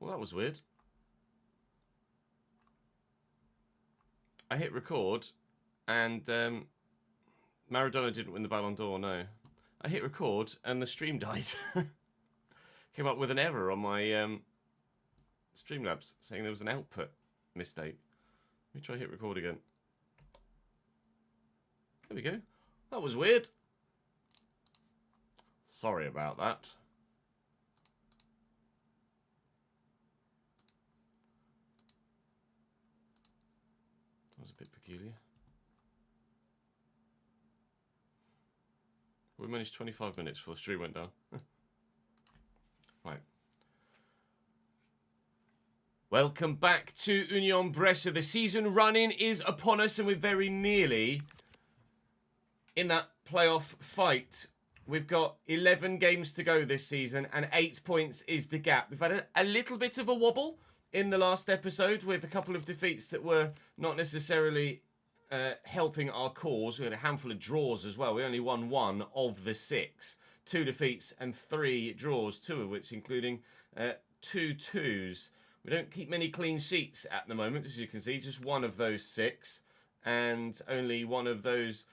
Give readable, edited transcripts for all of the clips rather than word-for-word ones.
Well, that was weird. I hit record, and Maradona didn't win the Ballon d'Or, no. I hit record, and the stream died. Came up with an error on my Streamlabs, saying there was an output mistake. Let me try hit record again. There we go. That was weird. Sorry about that. That was a bit peculiar. We managed 25 minutes before the stream went down. Right. Welcome back to Union Brescia. The season run-in is upon us, and we're very nearly in that playoff fight. We've got 11 games to go this season, and 8 points is the gap. We've had a little bit of a wobble in the last episode with a couple of defeats that were not necessarily helping our cause. We had a handful of draws as well. We only won 1 of the 6. 2 defeats and 3 draws, 2 of which including 2 2s. We don't keep many clean sheets at the moment, as you can see. Just 1 of those 6, and only 1 of those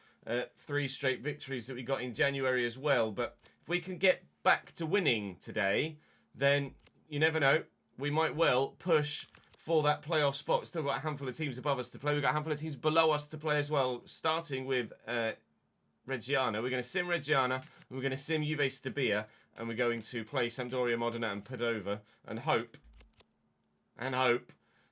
3 straight victories that we got in January as well. But if we can get back to winning today, then you never know. We might well push for that playoff spot. Still got a handful of teams above us to play. We've got a handful of teams below us to play as well, starting with Reggiana. We're going to sim Reggiana, we're going to sim Juve Stabia, and we're going to play Sampdoria, Modena and Padova, and hope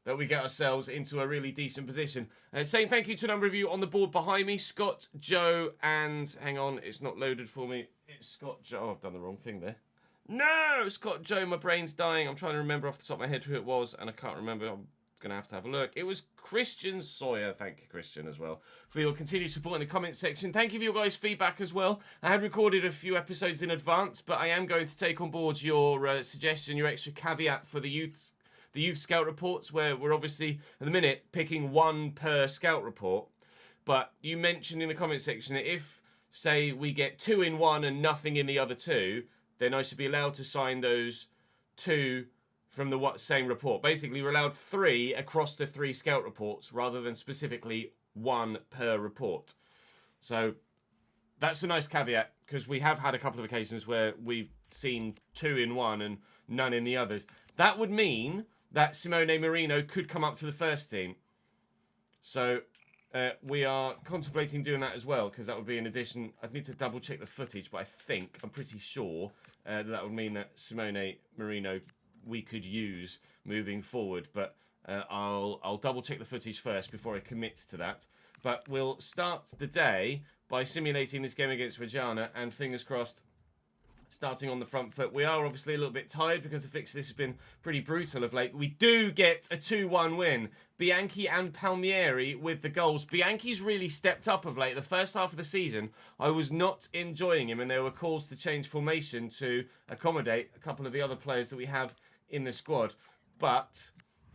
that we get ourselves into a really decent position. Saying thank you to a number of you on the board behind me. Scott, Joe, and hang on, it's not loaded for me. It's Scott, Joe. Oh, I've done the wrong thing there. No, Scott, Joe, my brain's dying. I'm trying to remember off the top of my head who it was, and I can't remember. I'm going to have a look. It was Christian Sawyer. Thank you, Christian, as well, for your continued support in the comment section. Thank you for your guys' feedback as well. I had recorded a few episodes in advance, but I am going to take on board your suggestion, your extra caveat for the youth scout reports, where we're obviously at the minute picking 1 per scout report. But you mentioned in the comment section that if, say, we get 2 in 1 and nothing in the other 2, then I should be allowed to sign those 2 from the same report. Basically, we're allowed 3 across the 3 scout reports rather than specifically 1 per report. So that's a nice caveat, because we have had a couple of occasions where we've seen 2 in 1 and none in the others. That would mean that Simone Marino could come up to the first team. So we are contemplating doing that as well, because that would be an addition. I'd need to double check the footage, but I'm pretty sure that would mean that Simone Marino we could use moving forward. But I'll double check the footage first before I commit to that. But we'll start the day by simulating this game against Reggiana, and fingers crossed, starting on the front foot. We are obviously a little bit tired because the fixture has been pretty brutal of late. We do get a 2-1 win. Bianchi and Palmieri with the goals. Bianchi's really stepped up of late. The first half of the season, I was not enjoying him, and there were calls to change formation to accommodate a couple of the other players that we have in the squad. But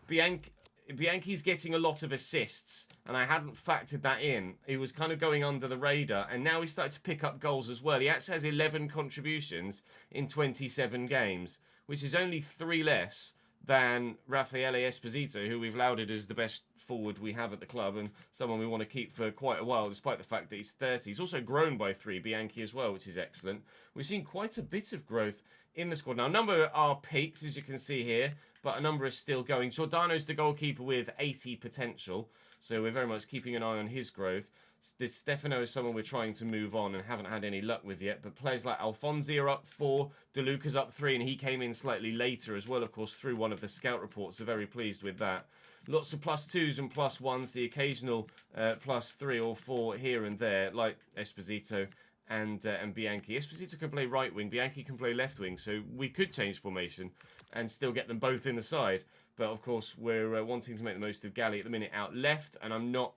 Bianchi's getting a lot of assists, and I hadn't factored that in. He was kind of going under the radar, and now he's started to pick up goals as well. He actually has 11 contributions in 27 games, which is only 3 less than Raffaele Esposito, who we've lauded as the best forward we have at the club, and someone we want to keep for quite a while, despite the fact that he's 30. He's also grown by 3, Bianchi as well, which is excellent. We've seen quite a bit of growth in the squad. Now, a number are peaked, as you can see here, but a number is still going. Giordano's the goalkeeper with 80 potential, so we're very much keeping an eye on his growth. Stefano is someone we're trying to move on and haven't had any luck with yet, but players like Alfonsi are up 4, De Luca's up 3, and he came in slightly later as well, of course, through one of the scout reports, so very pleased with that. Lots of +2s and +1s, the occasional +3 or 4 here and there, like Esposito and Bianchi. Esposito can play right wing, Bianchi can play left wing, so we could change formation and still get them both in the side. But of course, we're wanting to make the most of Galli at the minute out left, and I'm not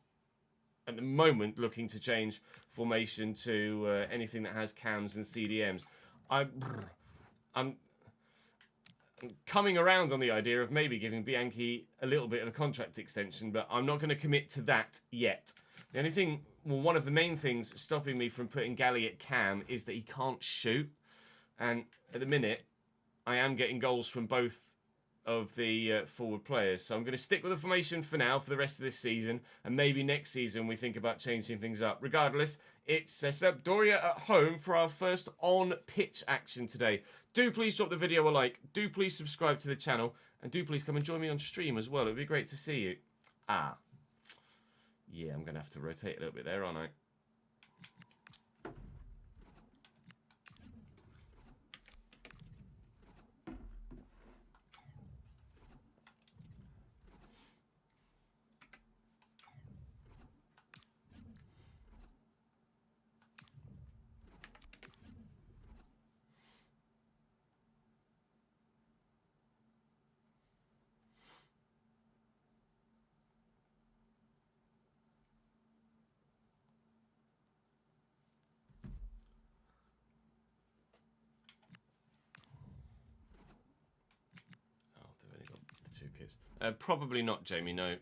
at the moment looking to change formation to anything that has cams and CDMs. I'm coming around on the idea of maybe giving Bianchi a little bit of a contract extension, but I'm not going to commit to that yet. The only thing, well, one of the main things stopping me from putting Galli at cam is that he can't shoot. And at the minute, I am getting goals from both of the forward players. So I'm going to stick with the formation for now for the rest of this season, and maybe next season we think about changing things up. Regardless, it's Sampdoria at home for our first on-pitch action today. Do please drop the video a like, do please subscribe to the channel, and do please come and join me on stream as well. It would be great to see you. Yeah, I'm going to have to rotate a little bit there, aren't I? Probably not, Jamie, no.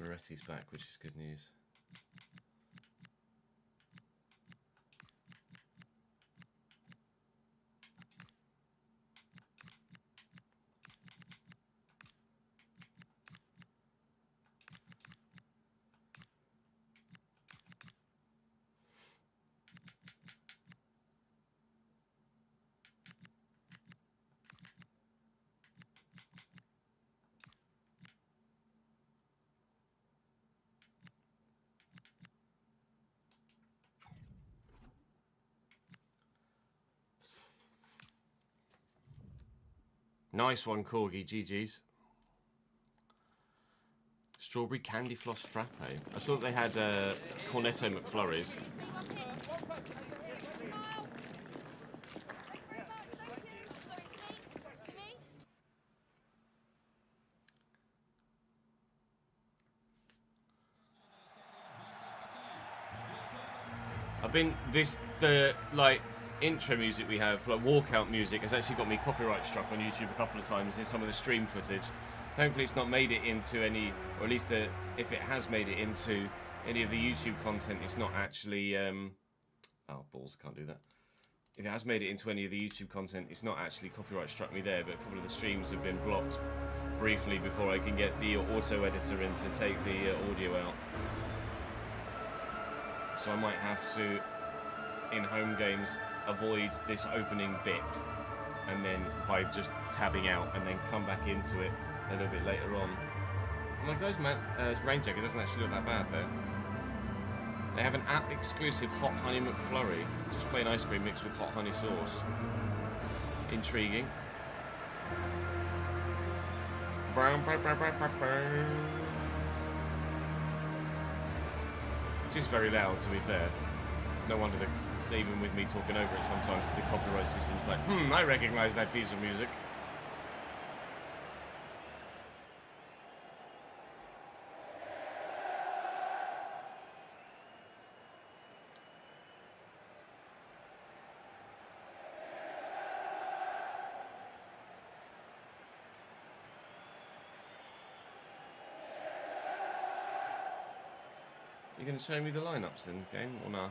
Moretti's back, which is good news. Nice one, Corgi. GG's. Strawberry candy floss frappe. I saw that they had Cornetto McFlurries. Intro music we have, like walkout music, has actually got me copyright struck on YouTube a couple of times in some of the stream footage. Thankfully it's not made it into any, or at least if it has made it into any of the YouTube content, it's not actually, oh balls, can't do that. If it has made it into any of the YouTube content, it's not actually copyright struck me there, but a couple of the streams have been blocked briefly before I can get the auto editor in to take the audio out. So I might have to, in home games, avoid this opening bit, and then by just tabbing out and then come back into it a little bit later on. Oh my gosh, rain jacket doesn't actually look that bad though. They have an app exclusive hot honey McFlurry, just plain ice cream mixed with hot honey sauce. Intriguing. It's just very loud, to be fair. It's no wonder even with me talking over it sometimes, the copyright system's like, I recognise that piece of music. You going to show me the lineups then, game, or nah?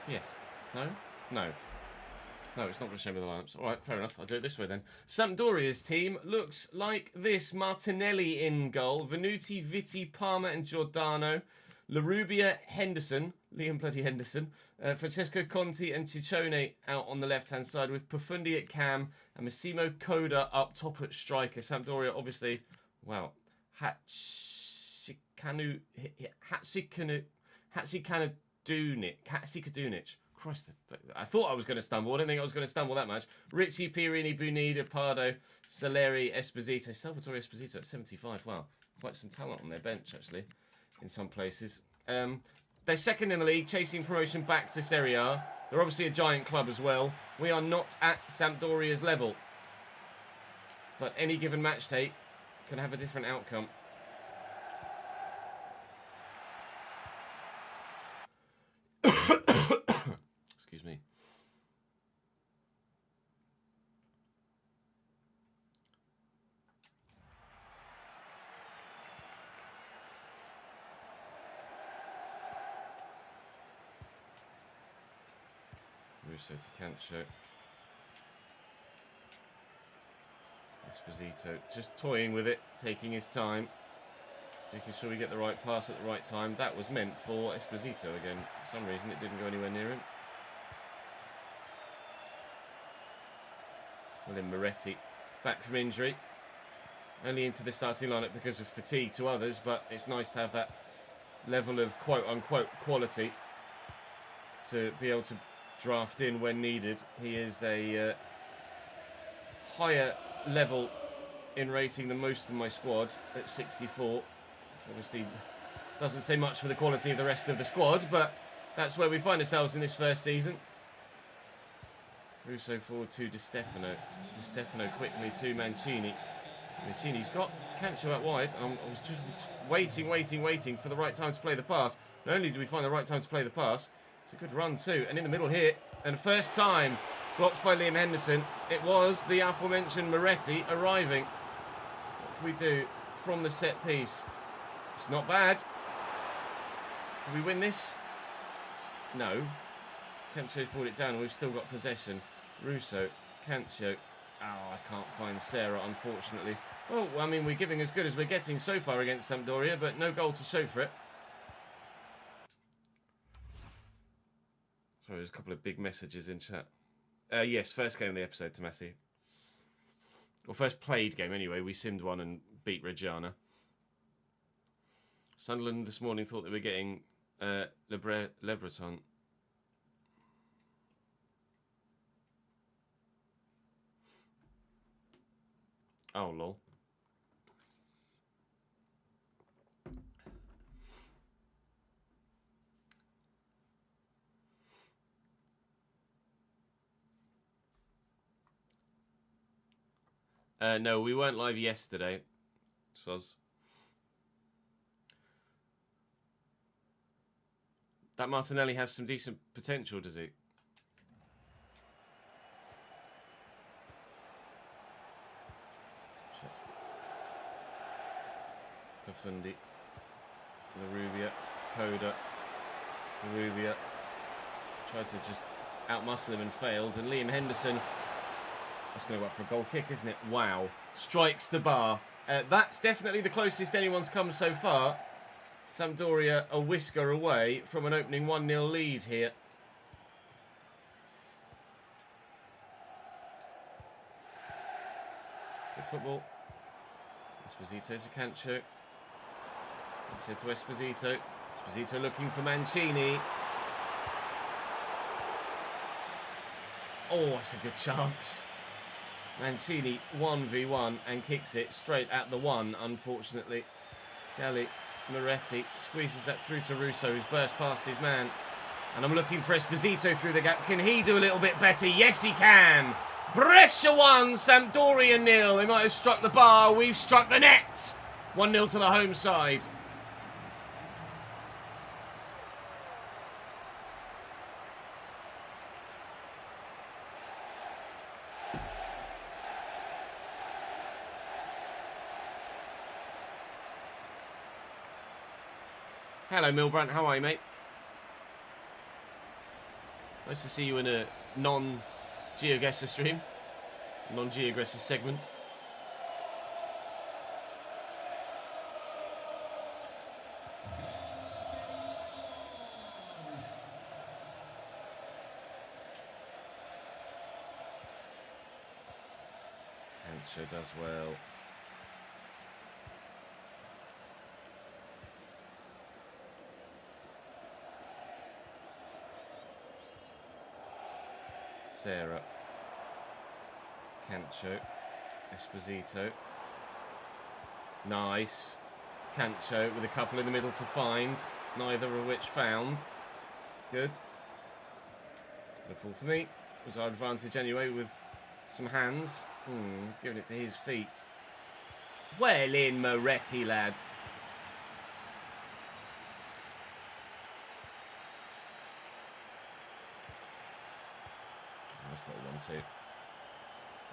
Yes. No? No. No, it's not going to show me the lineups. Alright, fair enough. I'll do it this way then. Sampdoria's team looks like this. Martinelli in goal. Venuti, Vitti, Palmer and Giordano. Larubia, Henderson. Liam bloody Henderson. Francesco Conti and Ciccione out on the left-hand side with Profundi at cam and Massimo Coda up top at striker. Sampdoria, obviously, wow. Hatzikadunic. Christ, I thought I was going to stumble. I didn't think I was going to stumble that much. Ricci, Pierini, Bunida, Pardo, Saleri, Esposito. Salvatore Esposito at 75. Wow, quite some talent on their bench, actually, in some places. They're second in the league, chasing promotion back to Serie A. They're obviously a giant club as well. We are not at Sampdoria's level. But any given match day can have a different outcome. Excuse me. Russo to Cancho. Esposito just toying with it, taking his time, making sure we get the right pass at the right time. That was meant for Esposito again. For some reason it didn't go anywhere near him. William Moretti back from injury. Only into the starting lineup because of fatigue to others, but it's nice to have that level of quote-unquote quality to be able to draft in when needed. He is a higher level in rating than most of my squad at 64. Which obviously doesn't say much for the quality of the rest of the squad, but that's where we find ourselves in this first season. Russo forward to Di Stefano. Di Stefano quickly to Mancini. Mancini's got Cancho out wide. I was just waiting for the right time to play the pass. Not only do we find the right time to play the pass, it's a good run too. And in the middle here, and first time blocked by Liam Henderson. It was the aforementioned Moretti arriving. What can we do from the set piece? It's not bad. Can we win this? No. Cancho's brought it down and we've still got possession. Russo, Cancho. Oh, I can't find Serra, unfortunately. Well, I mean, we're giving as good as we're getting so far against Sampdoria, but no goal to show for it. Sorry, there's a couple of big messages in chat. Yes, first game of the episode, Tomasi. Or first played game, anyway. We simmed one and beat Reggiana. Sunderland this morning thought they were getting Le Breton. Oh, lol. No, we weren't live yesterday. Soz. That Martinelli has some decent potential, does he? Profundi, Larubia, Coda, Larubia tried to just outmuscle him and failed, and Liam Henderson, that's going to go up for a goal kick, isn't it? Wow, strikes the bar. That's definitely the closest anyone's come so far. Sampdoria a whisker away from an opening 1-0 lead here. Good football. Esposito to Cancho. Cancho to Esposito. Esposito looking for Mancini. Oh, that's a good chance. Mancini 1v1 and kicks it straight at the one, unfortunately. Galli, Moretti squeezes that through to Russo, who's burst past his man. And I'm looking for Esposito through the gap. Can he do a little bit better? Yes, he can. Brescia 1, Sampdoria 0. They might have struck the bar. We've struck the net. 1-0 to the home side. Hello, Milbrandt. How are you, mate? Nice to see you in a non-GeoGuessr stream. Non-GeoGuessr segment. Cancho does well. Serra, Cancho, Esposito, nice, Cancho with a couple in the middle to find, neither of which found, good, it's going to fall for me, it was our advantage anyway with some hands, giving it to his feet, well in Moretti lad. That's not 1-2.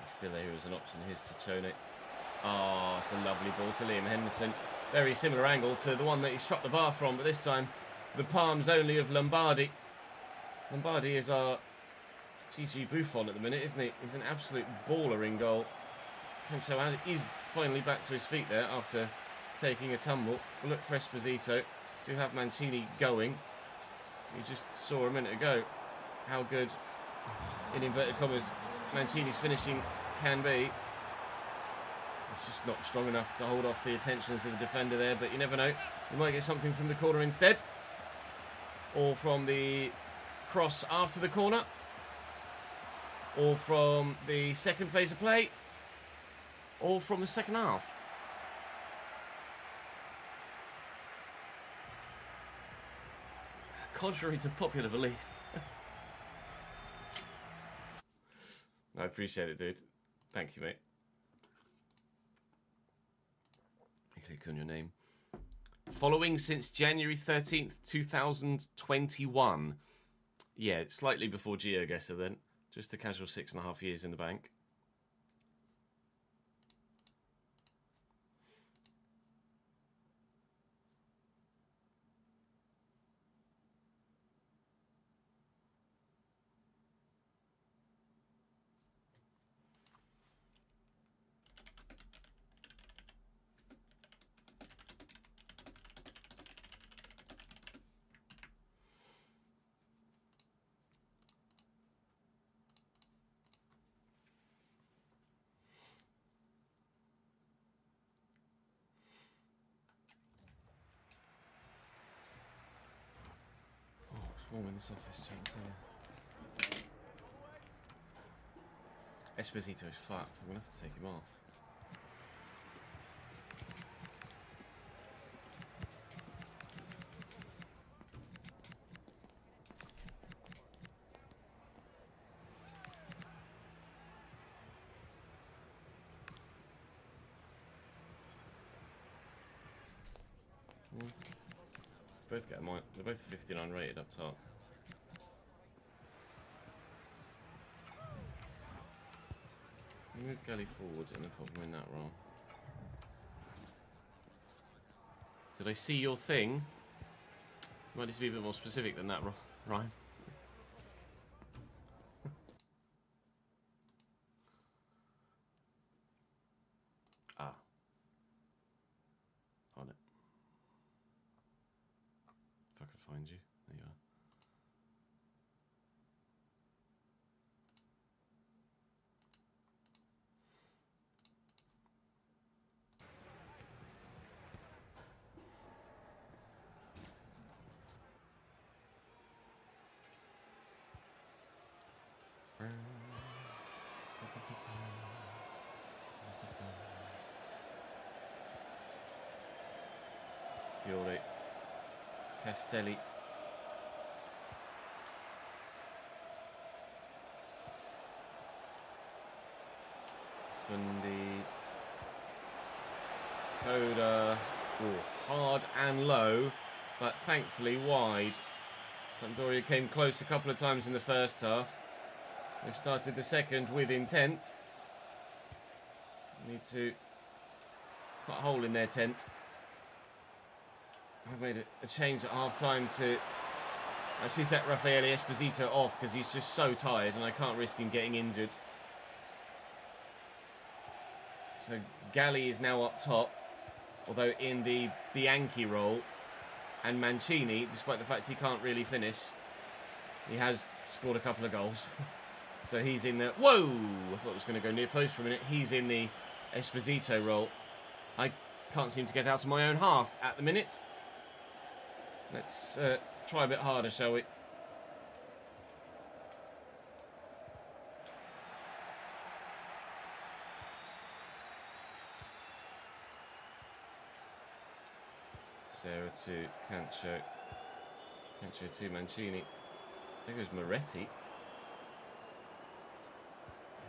He's still there as an option. Here's to Chone. Oh, it's a lovely ball to Liam Henderson. Very similar angle to the one that he shot the bar from, but this time the palms only of Lombardi. Lombardi is our GG Buffon at the minute, isn't he? He's an absolute baller in goal. Cancho is finally back to his feet there after taking a tumble. We'll look for Esposito. Do have Mancini going. You just saw a minute ago how good, in inverted commas, Mancini's finishing can be. It's just not strong enough to hold off the attentions of the defender there, but you never know. We might get something from the corner instead. Or from the cross after the corner. Or from the second phase of play. Or from the second half. Contrary to popular belief. I appreciate it, dude. Thank you, mate. Click on your name. Following since January 13th, 2021. Yeah, slightly before GeoGuessr then. Just a casual 6.5 years in the bank. Warm in this office, Esposito's fucked. I'm gonna have to take him off. Both get mine. They're both 59 rated up top. Move Gully forward and then put him in that role. Did I see your thing? You might need to be a bit more specific than that, Ryan. Ah. On it. If I can find you. There you are. Fiore, Castelli, Fundi, Coda, hard and low, but thankfully wide. Sampdoria came close a couple of times in the first half. They've started the second with intent. Need to put a hole in their tent. I've made a change at half-time to actually set Raffaele Esposito off because he's just so tired and I can't risk him getting injured. So Galli is now up top, although in the Bianchi role, and Mancini, despite the fact he can't really finish, he has scored a couple of goals. So he's in the... Whoa! I thought it was going to go near post for a minute. He's in the Esposito role. I can't seem to get out of my own half at the minute. Let's try a bit harder, shall we? Sarah to Cancho. Cancho to Mancini. There goes Moretti.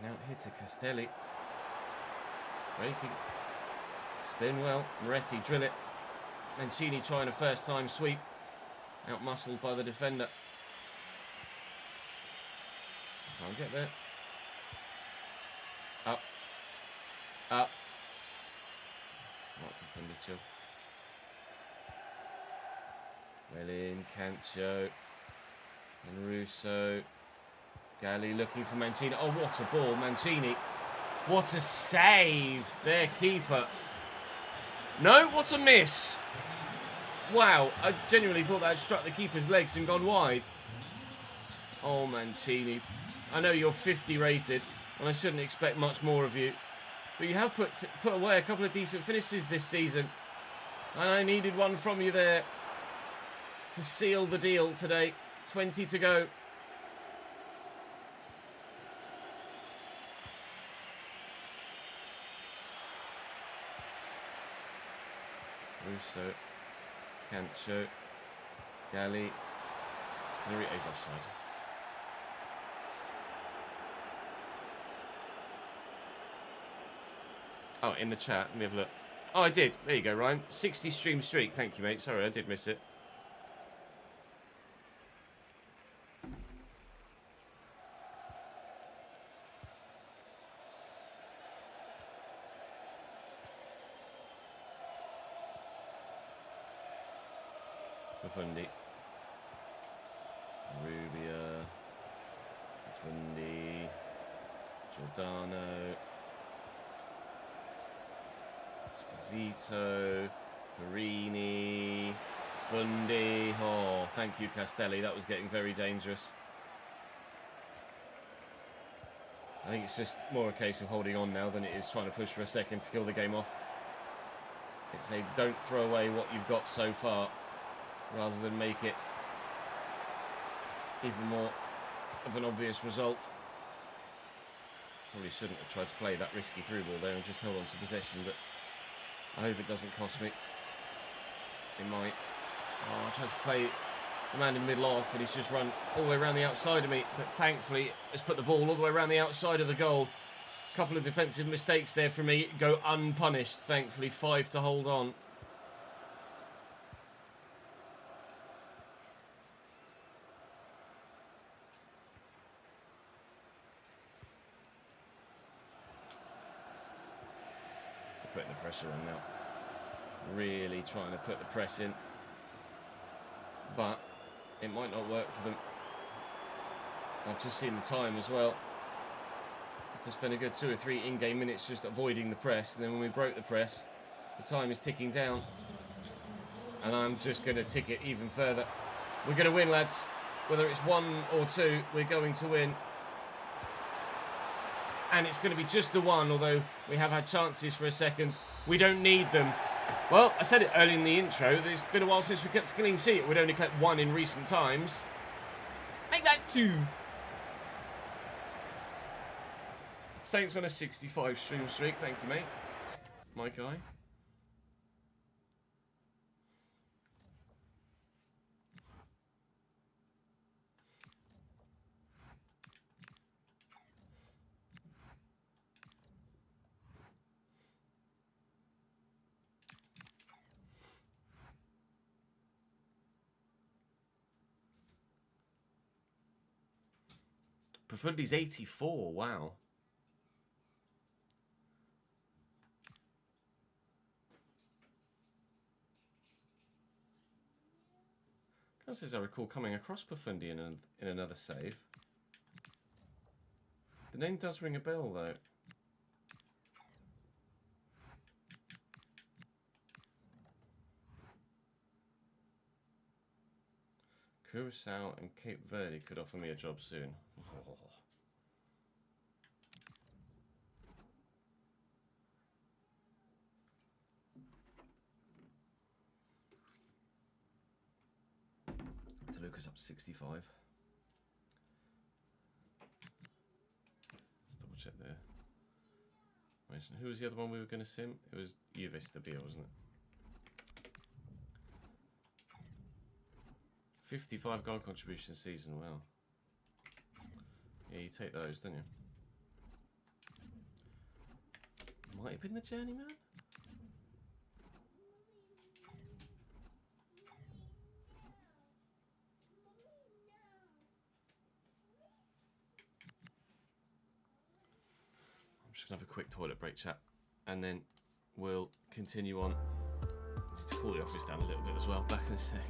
And out here to Castelli. Breaking. Spin well. Moretti, drill it. Mancini trying a first time sweep. Out-muscled by the defender. Can't get there. Up. Up. Right, defender chill. Well in, Cancho. And Russo. Galli looking for Mancini. Oh, what a ball, Mancini. What a save, their keeper. No, what a miss. Wow, I genuinely thought that had struck the keeper's legs and gone wide. Oh, Mancini. I know you're 50 rated, and I shouldn't expect much more of you. But you have put away a couple of decent finishes this season. And I needed one from you there to seal the deal today. 20 to go. Russo, Cancho, Galli. He's offside. Oh, in the chat. Let me have a look. Oh, I did. There you go, Ryan. 60 stream streak. Thank you, mate. Sorry, I did miss it. Profundi. Rubia. Profundi. Giordano. Esposito. Perini. Fundi. Oh, thank you, Castelli. That was getting very dangerous. I think it's just more a case of holding on now than it is trying to push for a second to kill the game off. It's a don't throw away what you've got so far, rather than make it even more of an obvious result. Probably shouldn't have tried to play that risky through ball there and just held on to possession, but I hope it doesn't cost me. It might. Oh, I tried to play the man in middle off and he's just run all the way around the outside of me, but thankfully has put the ball all the way around the outside of the goal. A couple of defensive mistakes there for me go unpunished, thankfully. 5 to hold on. Putting the pressure on now. Really trying to put the press in. But it might not work for them. I've just seen the time as well. Had to spend a good 2 or 3 in-game minutes just avoiding the press. And then when we broke the press, the time is ticking down. And I'm just going to tick it even further. We're going to win, lads. Whether it's 1 or 2, we're going to win. And it's going to be just the 1, although we have had chances for a second. We don't need them. Well, I said it early in the intro. It's been a while since we kept a clean sheet. We'd only kept 1 in recent times. Make that 2. Saints on a 65 stream streak. Thank you, mate. My guy. Profundi's 84, wow. As I recall coming across Profundi in another save. The name does ring a bell though. Curacao and Cape Verde could offer me a job soon. Oh. DeLuca's up to 65. Let's double check there. Who was the other one we were going to sim? It was Juvis to Beer, wasn't it? 55 goal contribution season, wow. Yeah, you take those, don't you? Might have been the journeyman? I'm just going to have a quick toilet break, chat, and then we'll continue on. I need to cool the office down a little bit as well. Back in a sec.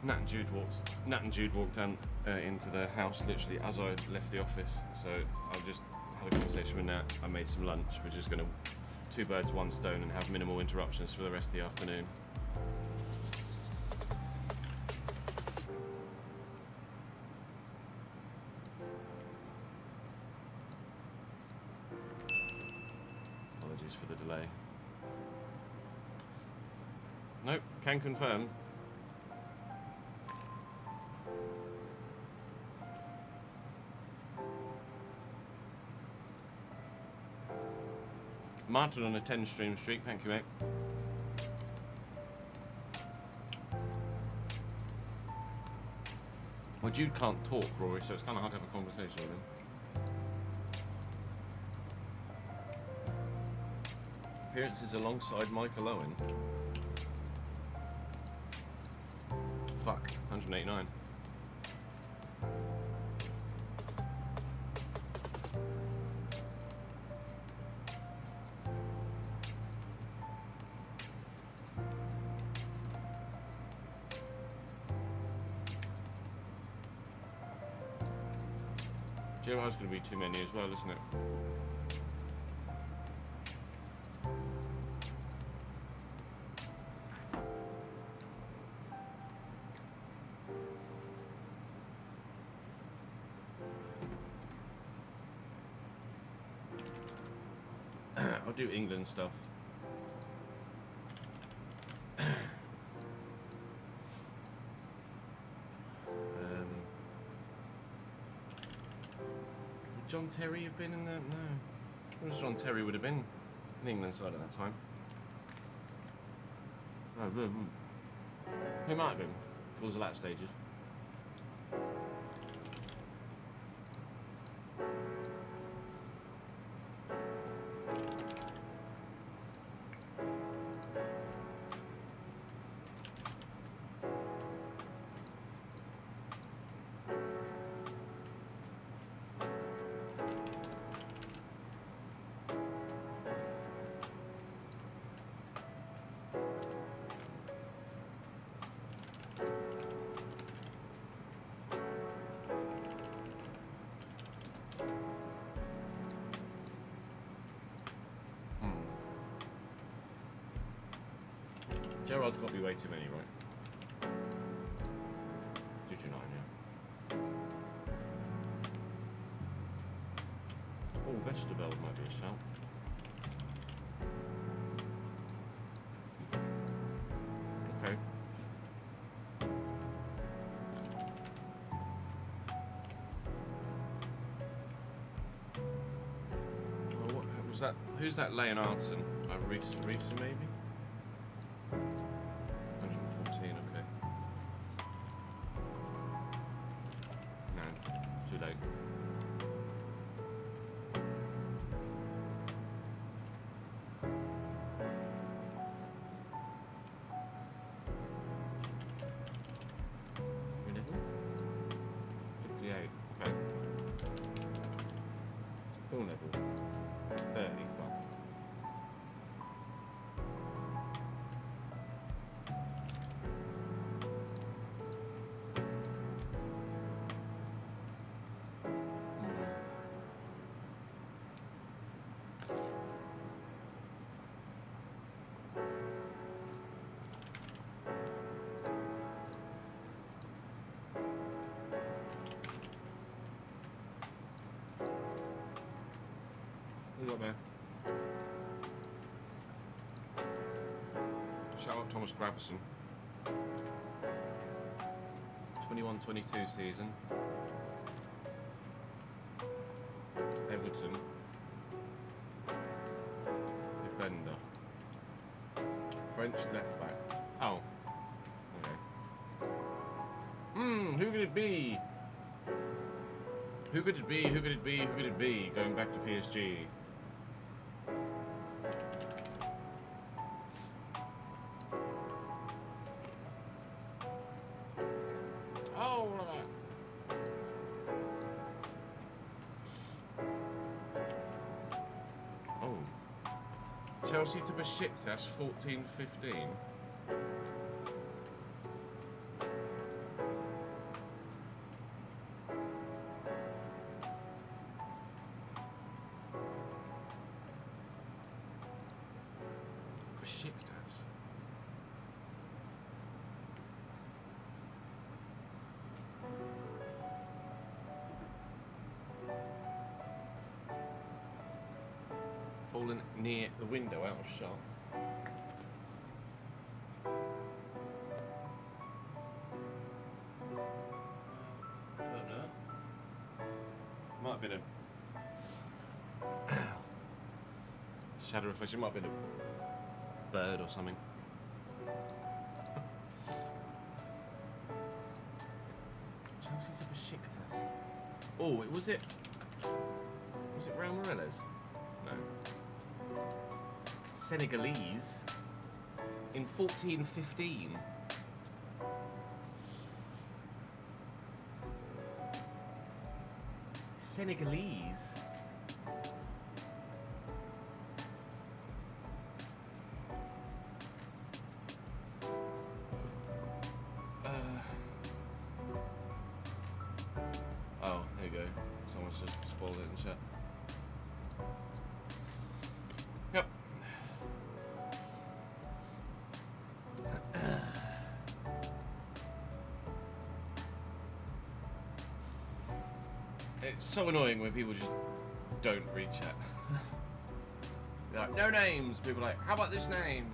Nat and Jude walked down into the house literally as I left the office. So I just had a conversation with Nat. I made some lunch. We're just going to 2 birds, 1 stone and have minimal interruptions for the rest of the afternoon. Apologies for the delay. Nope, can confirm. Martin on a 10 stream streak, thank you, mate. Well, Jude can't talk, Rory, so it's kind of hard to have a conversation with him. Appearances alongside Michael Owen. Fuck, 189. Gerard's going to be too many as well, isn't it? I'll do England stuff. Would John Terry have been in there? No. Where was John Terry would have been in England side at that time? No, he might have been towards the lap stages. Gerard's got to be way too many, right? 229, yeah. Oh, Vesterveld might be a shout. Okay. Oh, what was that? Who's that laying Arson? Reese maybe? 114, okay. No, too late. We level? 58, okay. Full level. 30, fuck. What we got there? Shout out Thomas Gravison. 21-22 season. Everton. Defender. French left back. Oh. Okay. Who could it be? Who could it be? Who could it be? Who could it be? Going back to PSG. Oh, look at that. Oh. Chelsea to Besiktas 14-15. fallen near the window out of shot. Don't know. Might have been a shadow reflection. Might have been a bird or something. Chelsea's a Besiktas. Oh, was it Real Morelos? No. Senegalese in 1415. Senegalese. Oh, there you go. Someone's just spoiled it in chat. Yep. It's so annoying when people just don't read chat. They're like, no names. People are like, how about this name?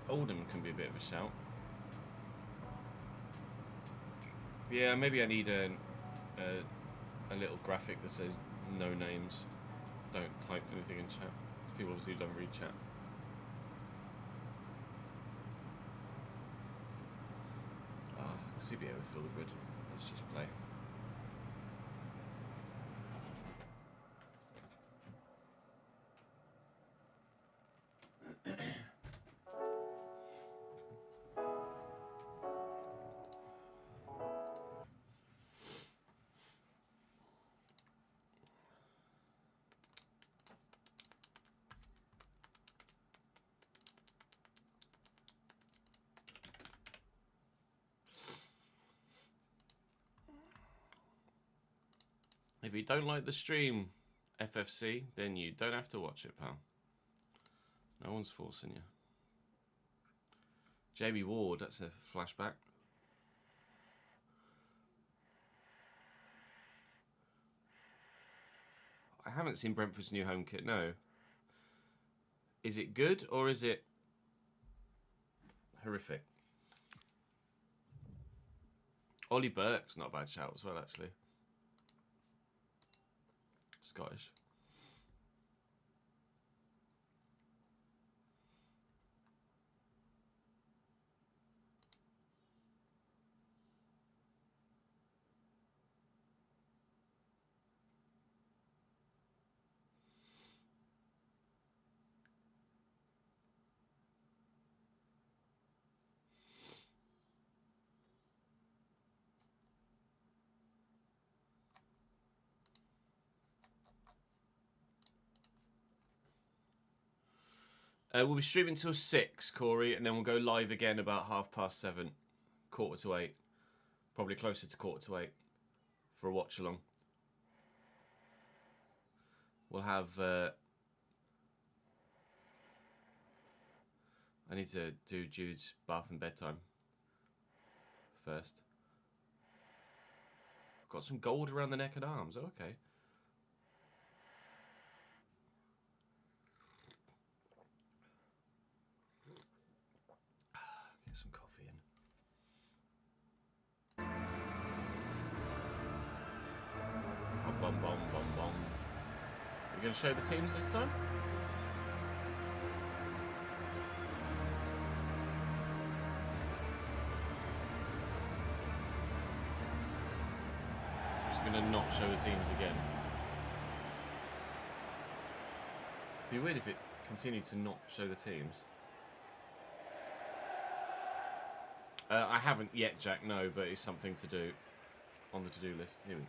Oldham can be a bit of a shout. Yeah, maybe I need a little graphic that says no names. Don't type anything in chat. People obviously don't read chat. CBA with Phil Good. Let's just play. If you don't like the stream, FFC, then you don't have to watch it, pal. No one's forcing you. Jamie Ward, that's a flashback. I haven't seen Brentford's new home kit, no. Is it good or is it horrific? Ollie Burke's not a bad shout as well, actually. Scottish. We'll be streaming till 6, Corey, and then we'll go live again about 7:30, 7:45, probably closer to 7:45 for a watch along. We'll have. I need to do Jude's bath and bedtime first. Got some gold around the neck and arms. Oh, okay. Get some coffee in. going to show the teams this time? Just going to not show the teams again. It'd be weird if it continued to not show the teams. I haven't yet, Jack, no, but it's something to do on the to-do list. Here we go.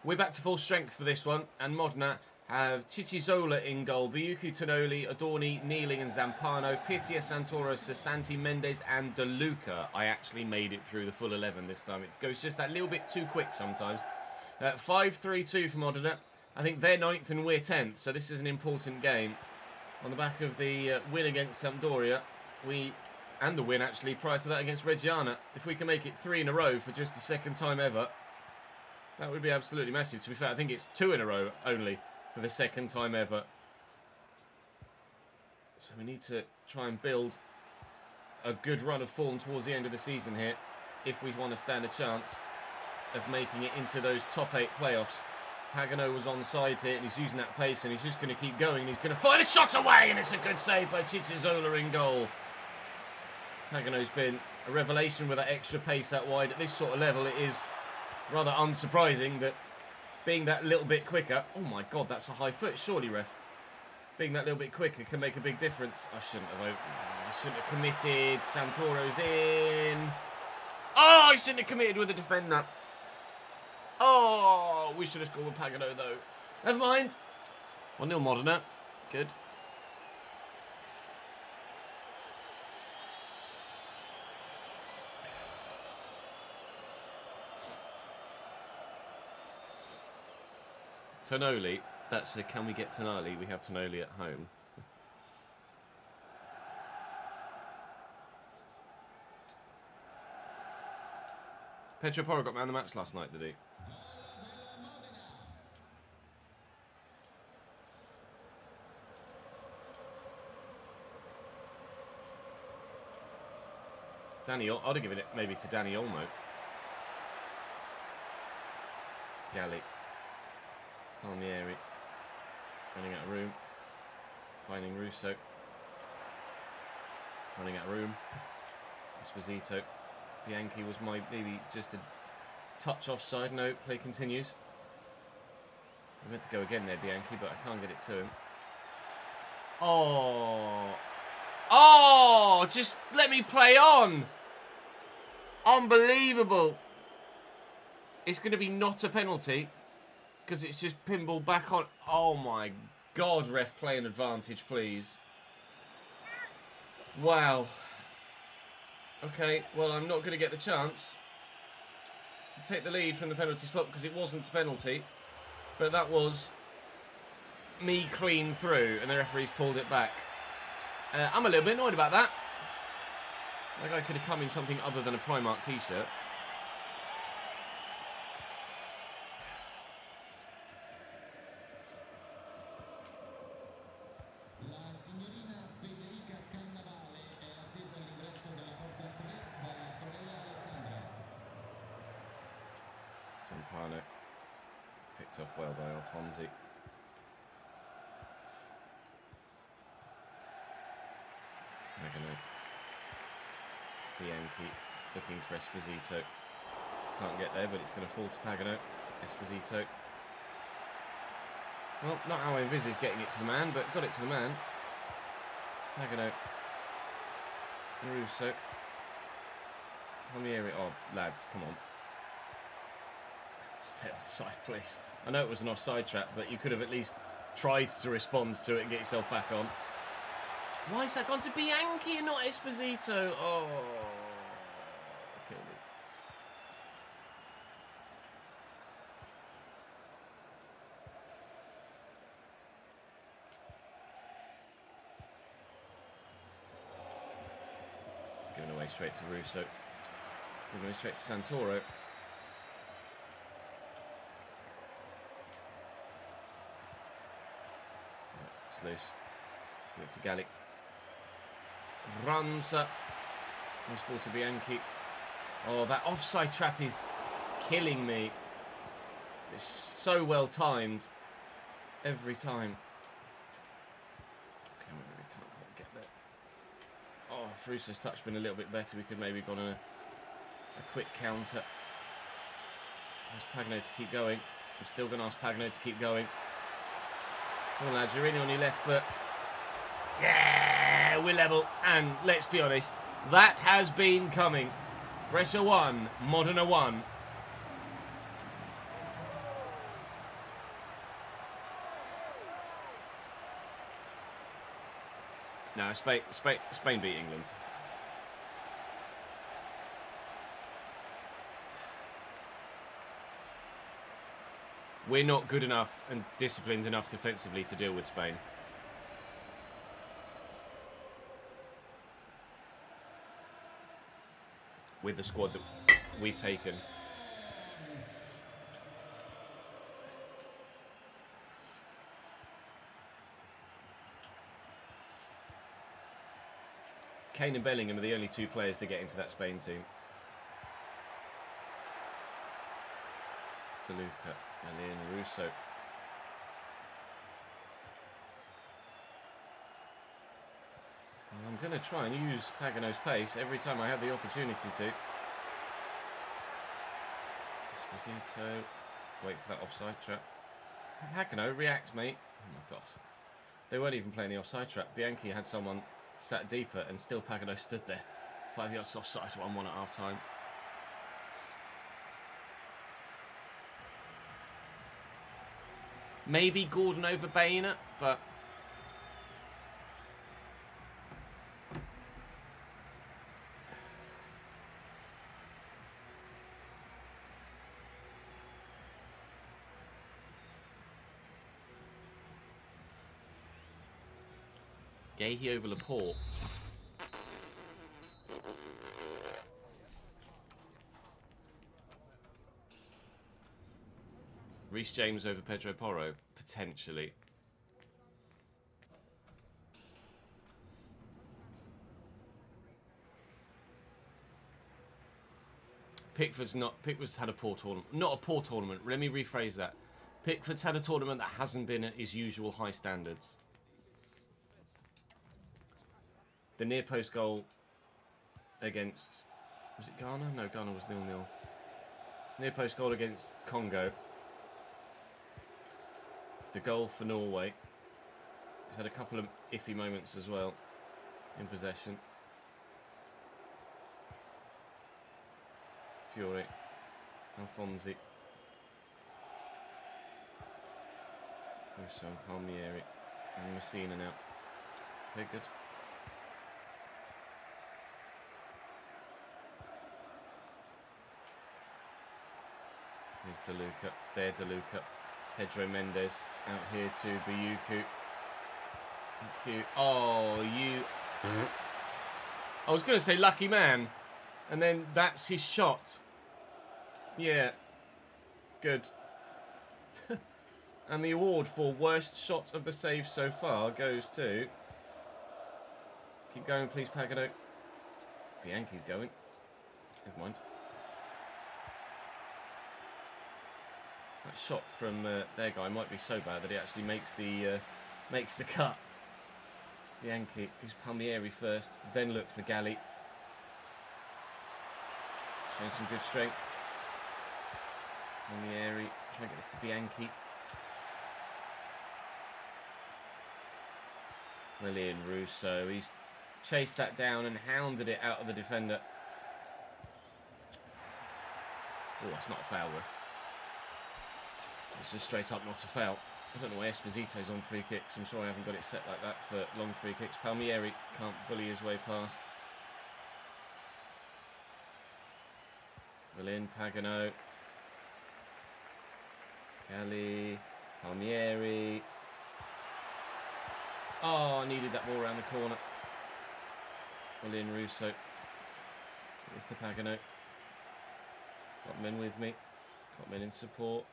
We're back to full strength for this one, and Modena have Ciccizola in goal, Buyuki, Tonoli, Adorni, Kneeling and Zampano, Pitia, Santoro, Sasanti, Mendes and De Luca. I actually made it through the full 11 this time. It goes just that little bit too quick sometimes. 5-3-2 for Modena. I think they're 9th and we're 10th, so this is an important game. On the back of the win against Sampdoria, and the win actually prior to that against Reggiana, if we can make it 3 in a row for just the 2nd time ever, that would be absolutely massive. To be fair, I think it's 2 in a row only for the 2nd time ever. So we need to try and build a good run of form towards the end of the season here if we want to stand a chance of making it into those top 8 playoffs. Pagano was on side here and he's using that pace and he's just going to keep going. He's going to fire the shot away and it's a good save by Ciccizola in goal. Pagano's been a revelation with that extra pace out wide. At this sort of level, it is rather unsurprising that being that little bit quicker... Oh my God, that's a high foot, surely, ref. Being that little bit quicker can make a big difference. I shouldn't have committed. Santoro's in. Oh, I shouldn't have committed with the defender. Oh, we should have scored with Pagano, though. Never mind. 1-0 Modena. Good. Tonoli, that's a can we get Tonali? We have Tonoli at home. Pedro Porro got man of the match last night, did he? I'd have given it maybe to Danny Olmo. Galli. Palmieri, running out of room, finding Russo, running out of room, Esposito, Bianchi was maybe just a touch offside, no, play continues. I meant to go again there, Bianchi, but I can't get it to him. Oh, just let me play on! Unbelievable! It's going to be not a penalty. Because it's just pinball back on. Oh my God, ref, play an advantage, please. Wow. Okay, well, I'm not going to get the chance to take the lead from the penalty spot because it wasn't a penalty. But that was me clean through, and the referee's pulled it back. I'm a little bit annoyed about that. Like I could have come in something other than a Primark t-shirt. Zampano picked off well by Alfonsi. Pagano. Bianchi looking for Esposito. Can't get there, but it's going to fall to Pagano. Esposito. Well, not how I envisaged getting it to the man, but got it to the man. Pagano. Russo. Palmieri. Oh, lads, come on. Stay offside, please. I know it was an offside trap, but you could have at least tried to respond to it and get yourself back on. Why is that gone to Bianchi and not Esposito? Oh, kill me. It's given away straight to Russo. Given away straight to Santoro. It's loose. Give it to Galli. Runs up. Nice ball to Bianchi. Oh, that offside trap is killing me. It's so well timed. Every time. Okay, we can't quite get there. Oh, if Russo's touch been a little bit better, we could maybe have gone a quick counter. Ask Pagno to keep going. I'm still going to ask Pagno to keep going. Come on, lads, you're in on your left foot. Yeah, we're level. And let's be honest, that has been coming. Brescia 1, Modena 1. No, Spain beat England. We're not good enough and disciplined enough defensively to deal with Spain. With the squad that we've taken. Kane and Bellingham are the only two players to get into that Spain team. To Luca, and Russo. Well, I'm going to try and use Pagano's pace every time I have the opportunity to. Esposito. Wait for that offside trap. Pagano, react, mate. Oh my god. They weren't even playing the offside trap. Bianchi had someone sat deeper and still Pagano stood there. 5 yards offside, 1-1 at half time. Maybe Gordon over Bainer, but Gahey over Laporte. Reece James over Pedro Porro, potentially. Pickford's had a poor tournament. Not a poor tournament. Let me rephrase that. Pickford's had a tournament that hasn't been at his usual high standards. The near post goal against... Was it Ghana? No, Ghana was 0-0. Near post goal against Congo. The goal for Norway. He's had a couple of iffy moments as well in possession. Fiore. Alfonsi. Russo, Palmieri. And Messina now. Okay, good. Here's DeLuca. There, DeLuca. Pedro Mendes out here to Bayuku. Thank you. Oh, you... I was going to say lucky man. And then that's his shot. Yeah. Good. And the award for worst shot of the save so far goes to... Keep going, please, Pagano. Bianchi's going. Never mind. That shot from their guy might be so bad that he actually makes the cut. Bianchi, who's Palmieri first, then look for Galli. Showing some good strength. Palmieri, try and get this to Bianchi. Willian Russo, he's chased that down and hounded it out of the defender. Oh, that's not a foul, ref. It's just straight up not a foul. I don't know why Esposito's on free kicks. I'm sure I haven't got it set like that for long free kicks. Palmieri can't bully his way past. Willian, Pagano. Galli. Palmieri. Oh, I needed that ball around the corner. Willian Russo. It's the Pagano. Got men with me. Got men in support.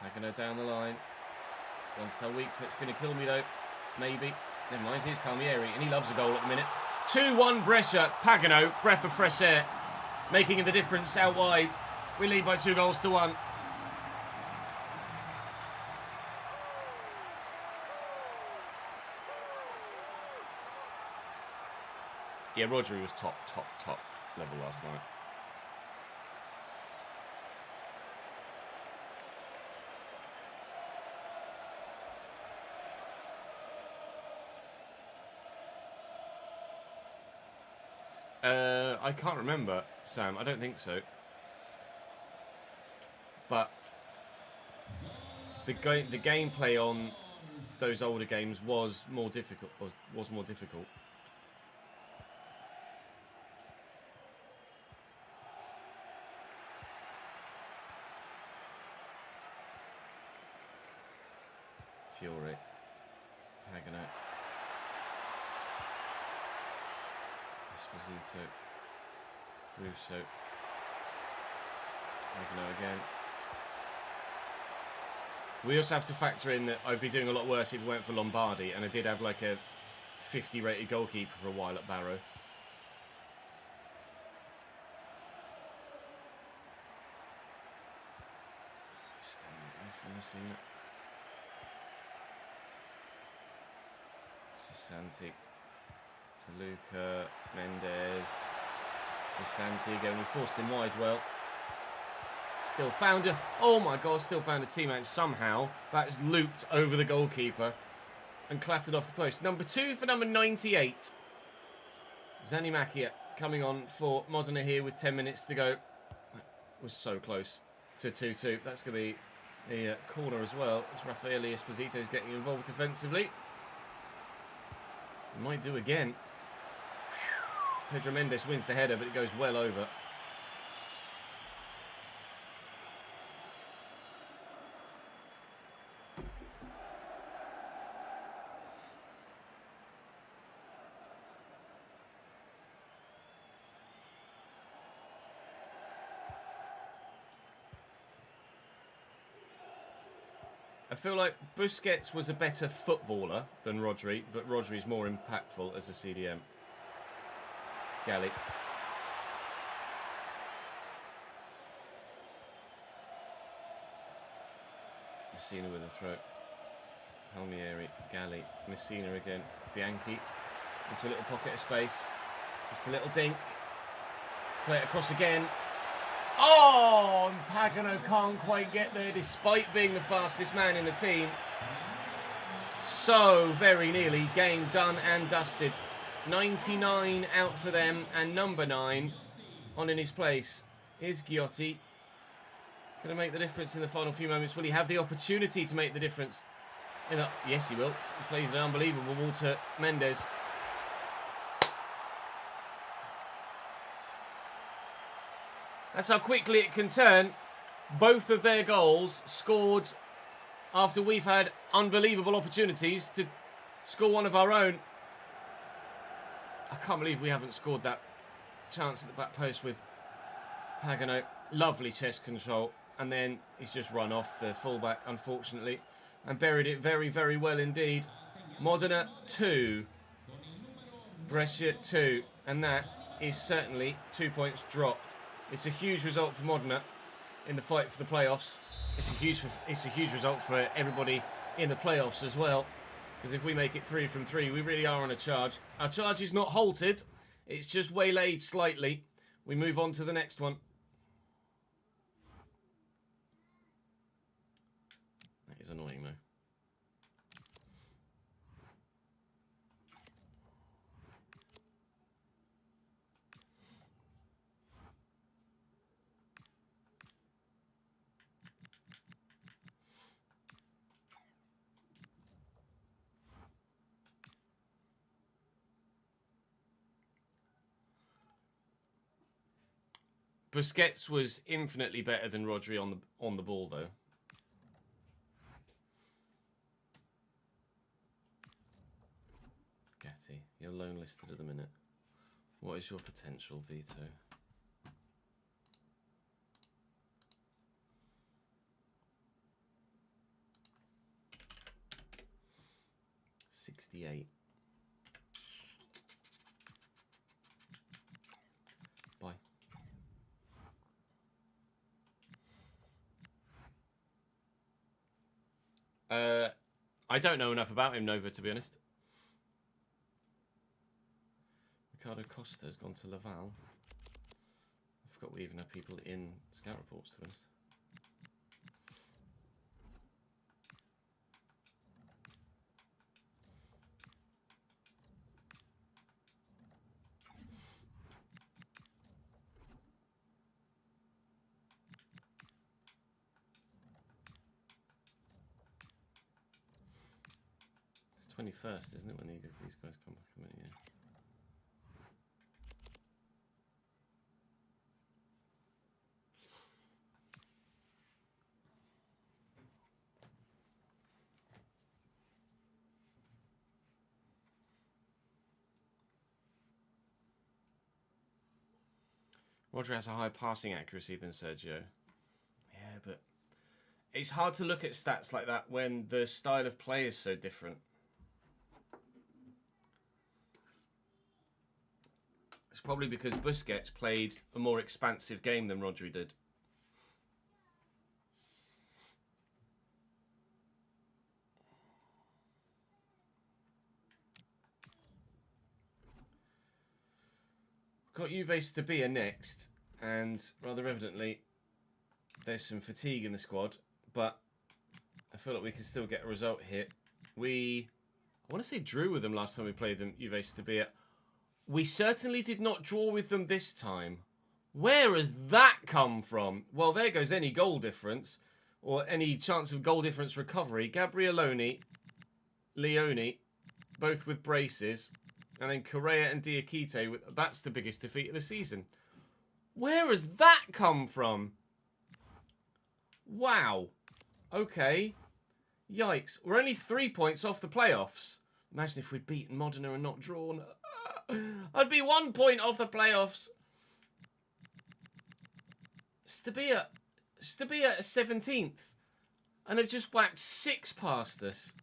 Pagano down the line. One still weak foot's going to kill me though. Maybe. Never mind. Here's Palmieri, and he loves a goal at the minute. 2-1 Brescia. Pagano, breath of fresh air, making the difference out wide. We lead by 2-1. Yeah, Rodri was top level last night. I can't remember, Sam. I don't think so. But the gameplay on those older games was more difficult. Fiore, Pagano, Esposito, Russo, Pagano again. We also have to factor in that I'd be doing a lot worse if we went for Lombardi, and I did have like a 50 rated goalkeeper for a while at Barrow. Staying away from the scene. Sasanti, Toluca, Mendes, Sasanti again. We forced him wide well. Still found a... Oh my God, still found a teammate somehow. That is looped over the goalkeeper and clattered off the post. Number 2 for number 98. Zani Macchia coming on for Modena here with 10 minutes to go. That was so close to 2-2. That's going to be a corner as well, as Raffaele Esposito is getting involved defensively. Might do again. Pedro Mendes wins the header, but it goes well over. I feel like Busquets was a better footballer than Rodri, but Rodri's more impactful as a CDM. Galli. Messina with a throw. Palmieri, Galli, Messina again. Bianchi into a little pocket of space. Just a little dink. Play it across again. Oh, and Pagano can't quite get there despite being the fastest man in the team. So very nearly game done and dusted. 99 out for them, and number 9 on in his place. Here's Giotti. Going to make the difference in the final few moments. Will he have the opportunity to make the difference? Yes, he will. He plays an unbelievable ball to Mendes. That's how quickly it can turn. Both of their goals scored after we've had unbelievable opportunities to score one of our own. I can't believe we haven't scored that chance at the back post with Pagano. Lovely chest control. And then he's just run off the fullback, unfortunately, and buried it very, very well indeed. Modena 2. Brescia 2. And that is certainly 2 points dropped. It's a huge result for Modena in the fight for the playoffs. It's a huge result for everybody in the playoffs as well. Because if we make it 3 from 3, we really are on a charge. Our charge is not halted. It's just waylaid slightly. We move on to the next one. That is annoying though. Busquets was infinitely better than Rodri on the ball, though. Gatti, you're lone listed at the minute. What is your potential, Vito? 68. Bye. I don't know enough about him, Nova, to be honest. Ricardo Costa has gone to Laval. I forgot we even have people in scout reports, to be honest. It's 21st, isn't it, when these guys come back? Yeah. Roger has a higher passing accuracy than Sergio. Yeah, but it's hard to look at stats like that when the style of play is so different. It's probably because Busquets played a more expansive game than Rodri did. Got Juve Stabia next, and rather evidently there's some fatigue in the squad, but I feel like we can still get a result here. I want to say drew with them last time we played them, Juve Stabia. We certainly did not draw with them this time. Where has that come from? Well, there goes any goal difference, or any chance of goal difference recovery. Gabrieloni, Leone, both with braces. And then Correa and Diakite, that's the biggest defeat of the season. Where has that come from? Wow. Okay. Yikes. We're only 3 points off the playoffs. Imagine if we'd beaten Modena and not drawn. I'd be 1 point off the playoffs. Stabia 17th. And they've just whacked 6 past us.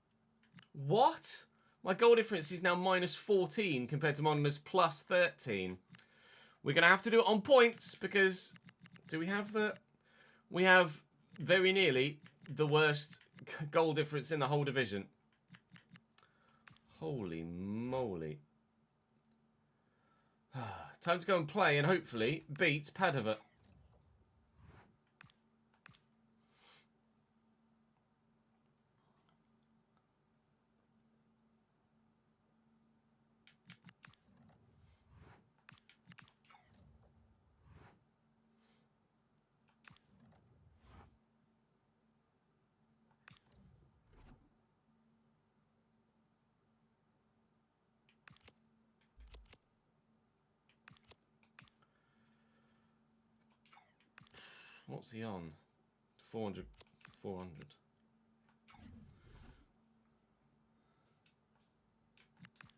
What? My goal difference is now minus 14 compared to Modena's plus 13. We're going to have to do it on points because do we have the... We have very nearly the worst goal difference in the whole division. Holy moly. Time to go and play and hopefully beat Padova. What's he on? 400.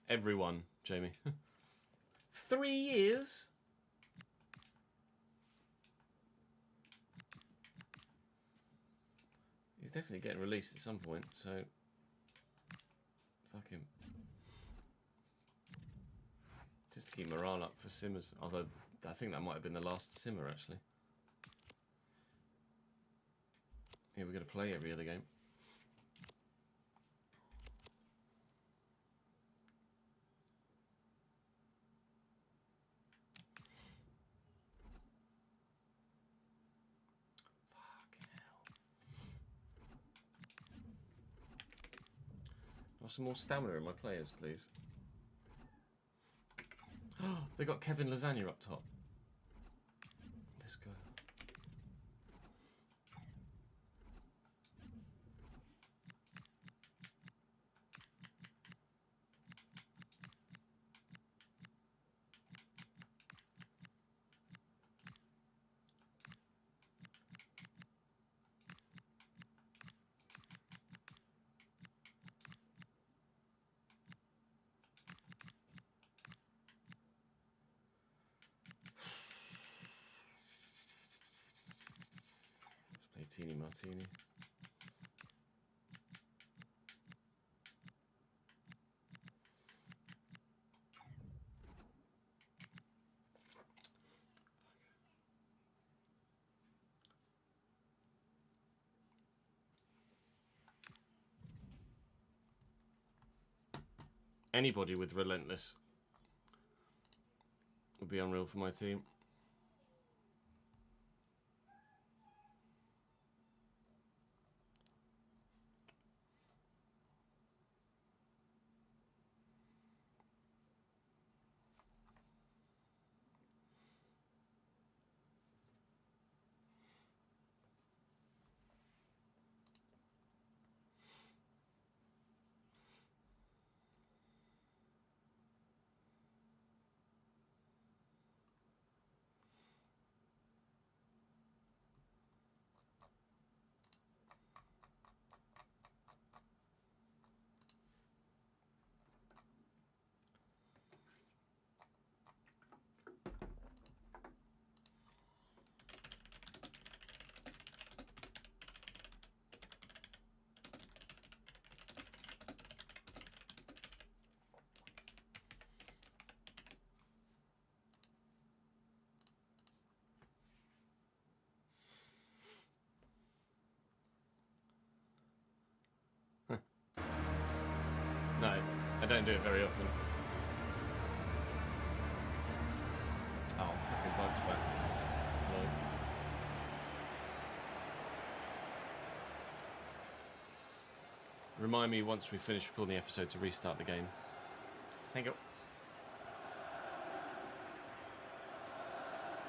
Everyone, Jamie. 3 years? He's definitely getting released at some point, so... Fuck him. Just to keep morale up for Simmers. Although, I think that might have been the last Simmer, actually. Yeah, we're going to play every other game. Fucking hell. Got some more stamina in my players, please. Oh, they got Kevin Lasagna up top. Let's go. Martini, Martini. Anybody with relentless would be unreal for my team. No, I don't do it very often. Oh, fucking bug's back. So. Remind me once we finish recording the episode to restart the game. Thank you.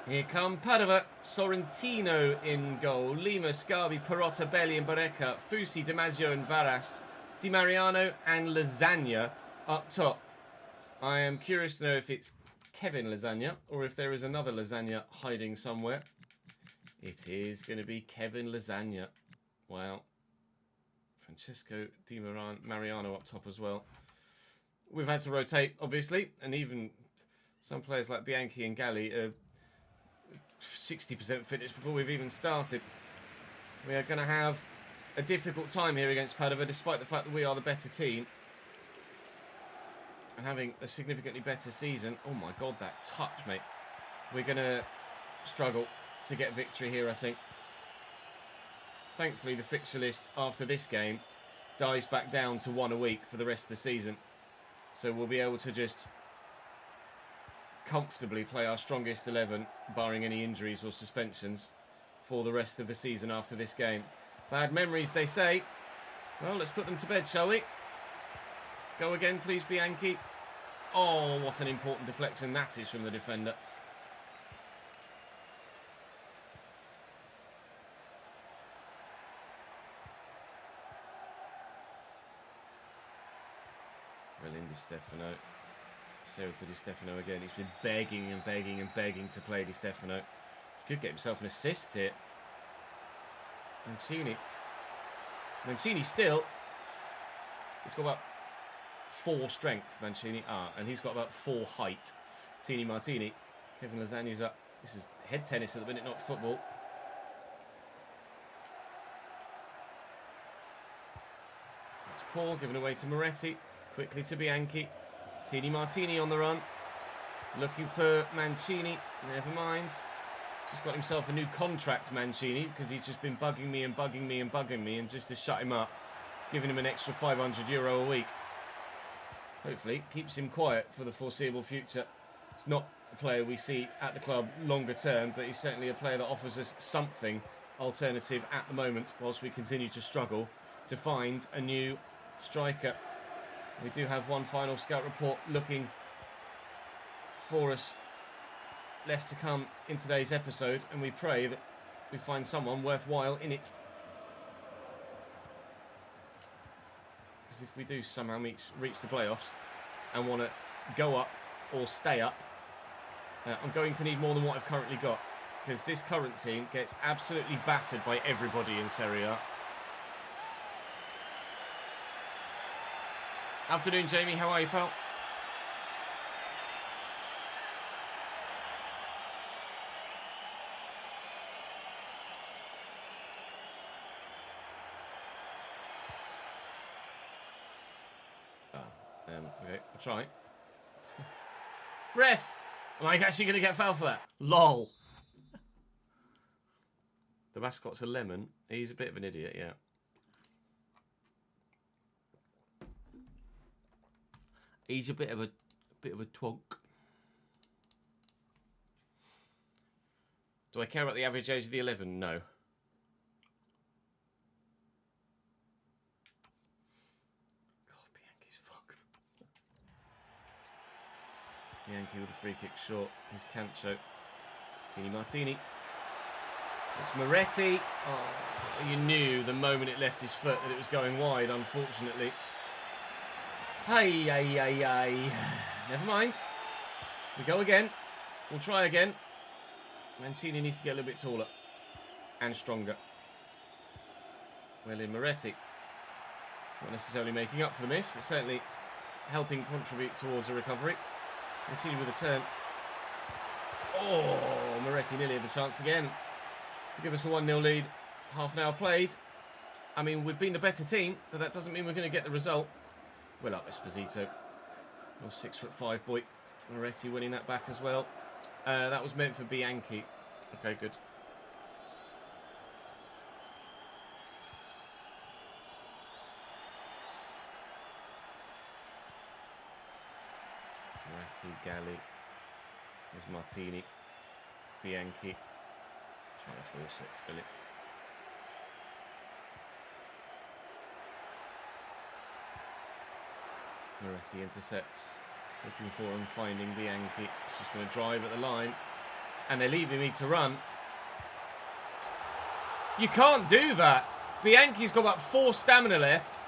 Here come Padova, Sorrentino in goal, Lima, Scarbi, Perotta, Belli and Barreca, Fusi, DiMaggio and Varas, Di Mariano and Lasagna up top. I am curious to know if it's Kevin Lasagna or if there is another Lasagna hiding somewhere. It is going to be Kevin Lasagna. Wow. Francesco Di Mariano up top as well. We've had to rotate, obviously, and even some players like Bianchi and Galli are 60% fitness before we've even started. We are going to have a difficult time here against Padova, despite the fact that we are the better team and having a significantly better season. Oh my god, that touch, mate. We're going to struggle to get victory here, I think. Thankfully, the fixture list after this game dies back down to 1 a week for the rest of the season. So we'll be able to just comfortably play our strongest 11, barring any injuries or suspensions, for the rest of the season after this game. Bad memories, they say. Well, let's put them to bed, shall we? Go again, please, Bianchi. Oh, what an important deflection that is from the defender. Well, in Di Stefano. Sarah to Di Stefano again. He's been begging and begging and begging to play Di Stefano. He could get himself an assist here. Mancini still. He's got about 4 strength, Mancini. And he's got about 4 height. Tini Martini. Kevin Lasagna's up. This is head tennis at the minute, not football. That's Paul given away to Moretti. Quickly to Bianchi. Tini Martini on the run. Looking for Mancini. Never mind. Just got himself a new contract, Mancini, because he's just been bugging me and bugging me and bugging me, and just to shut him up, giving him an extra €500 a week. Hopefully, keeps him quiet for the foreseeable future. He's not a player we see at the club longer term, but he's certainly a player that offers us something alternative at the moment, whilst we continue to struggle to find a new striker. We do have one final scout report looking for us left to come in today's episode, and we pray that we find someone worthwhile in it. Because if we do somehow reach the playoffs and want to go up or stay up, I'm going to need more than what I've currently got, because this current team gets absolutely battered by everybody in Serie A. Afternoon, Jamie. How are you, pal? Okay, I'll try. Ref! Am I actually going to get fouled for that? LOL. The mascot's a lemon. He's a bit of an idiot, yeah. He's a bit of a twonk. Do I care about the average age of the 11? No. God, Bianchi's fucked. Bianchi with a free kick short. Here's Cancho. Martini. It's Moretti. Oh, you knew the moment it left his foot that it was going wide, unfortunately. Hey, hey, hey, hey. Never mind. We go again. We'll try again. Mancini needs to get a little bit taller and stronger. Well in Moretti. Not necessarily making up for the miss, but certainly helping contribute towards a recovery. Mancini with a turn. Oh, Moretti nearly had the chance again to give us a 1-0 lead. Half an hour played. I mean, we've been the better team, but that doesn't mean we're going to get the result. Well up, Esposito. Oh, 6'5" boy. Moretti winning that back as well. That was meant for Bianchi. Okay, good. Moretti, Galli. There's Martini. Bianchi. Trying to force it, really. Moretti intercepts. Looking for and finding Bianchi. He's just going to drive at the line. And they're leaving me to run. You can't do that. Bianchi's got about 4 stamina left.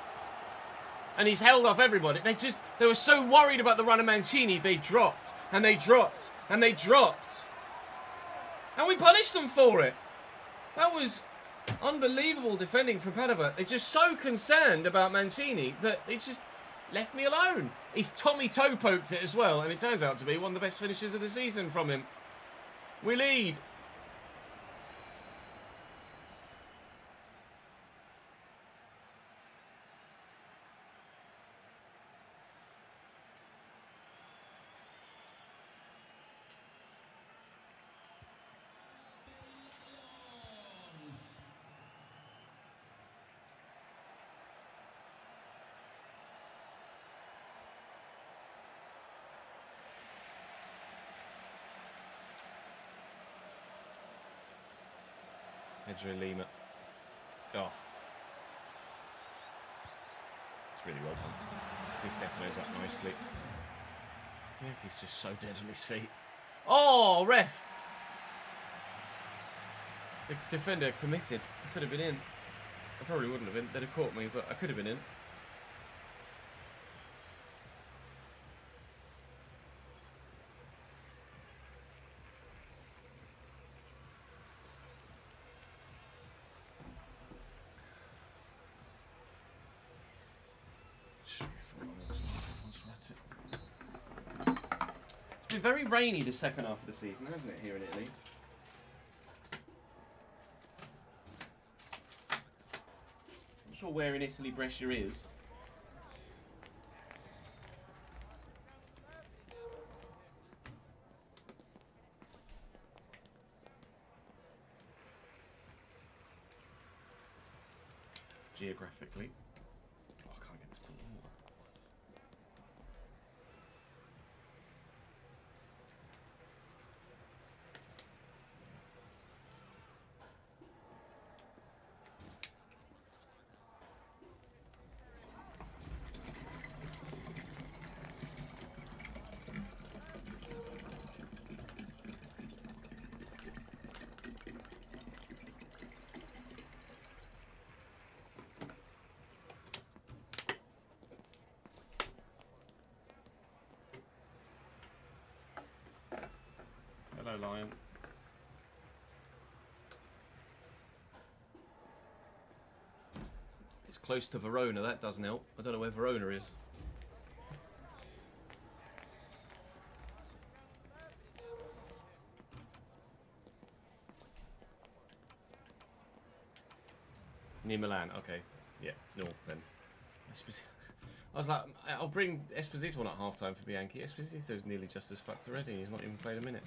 And he's held off everybody. They were so worried about the run of Mancini, they dropped. And they dropped. And they dropped. And we punished them for it. That was unbelievable defending from Padova. They're just so concerned about Mancini that they just left me alone. He's Tommy toe poked it as well, and it turns out to be one of the best finishes of the season from him. We lead. Pedro Lima. Oh. It's really well done. Di Stefano's up nicely. Yeah, he's just so dead on his feet. Oh, ref! The defender committed. I could have been in. I probably wouldn't have been. They'd have caught me, but I could have been in. It's been very rainy the second half of the season, hasn't it, here in Italy? I'm not sure where in Italy Brescia is. Geographically. Oh, I can't get this ball. Hello, Lion. It's close to Verona, that doesn't help. I don't know where Verona is. Near Milan, okay. Yeah, north then. I was like, I'll bring Esposito on at half-time for Bianchi. Esposito's nearly just as fucked already. He's not even played a minute.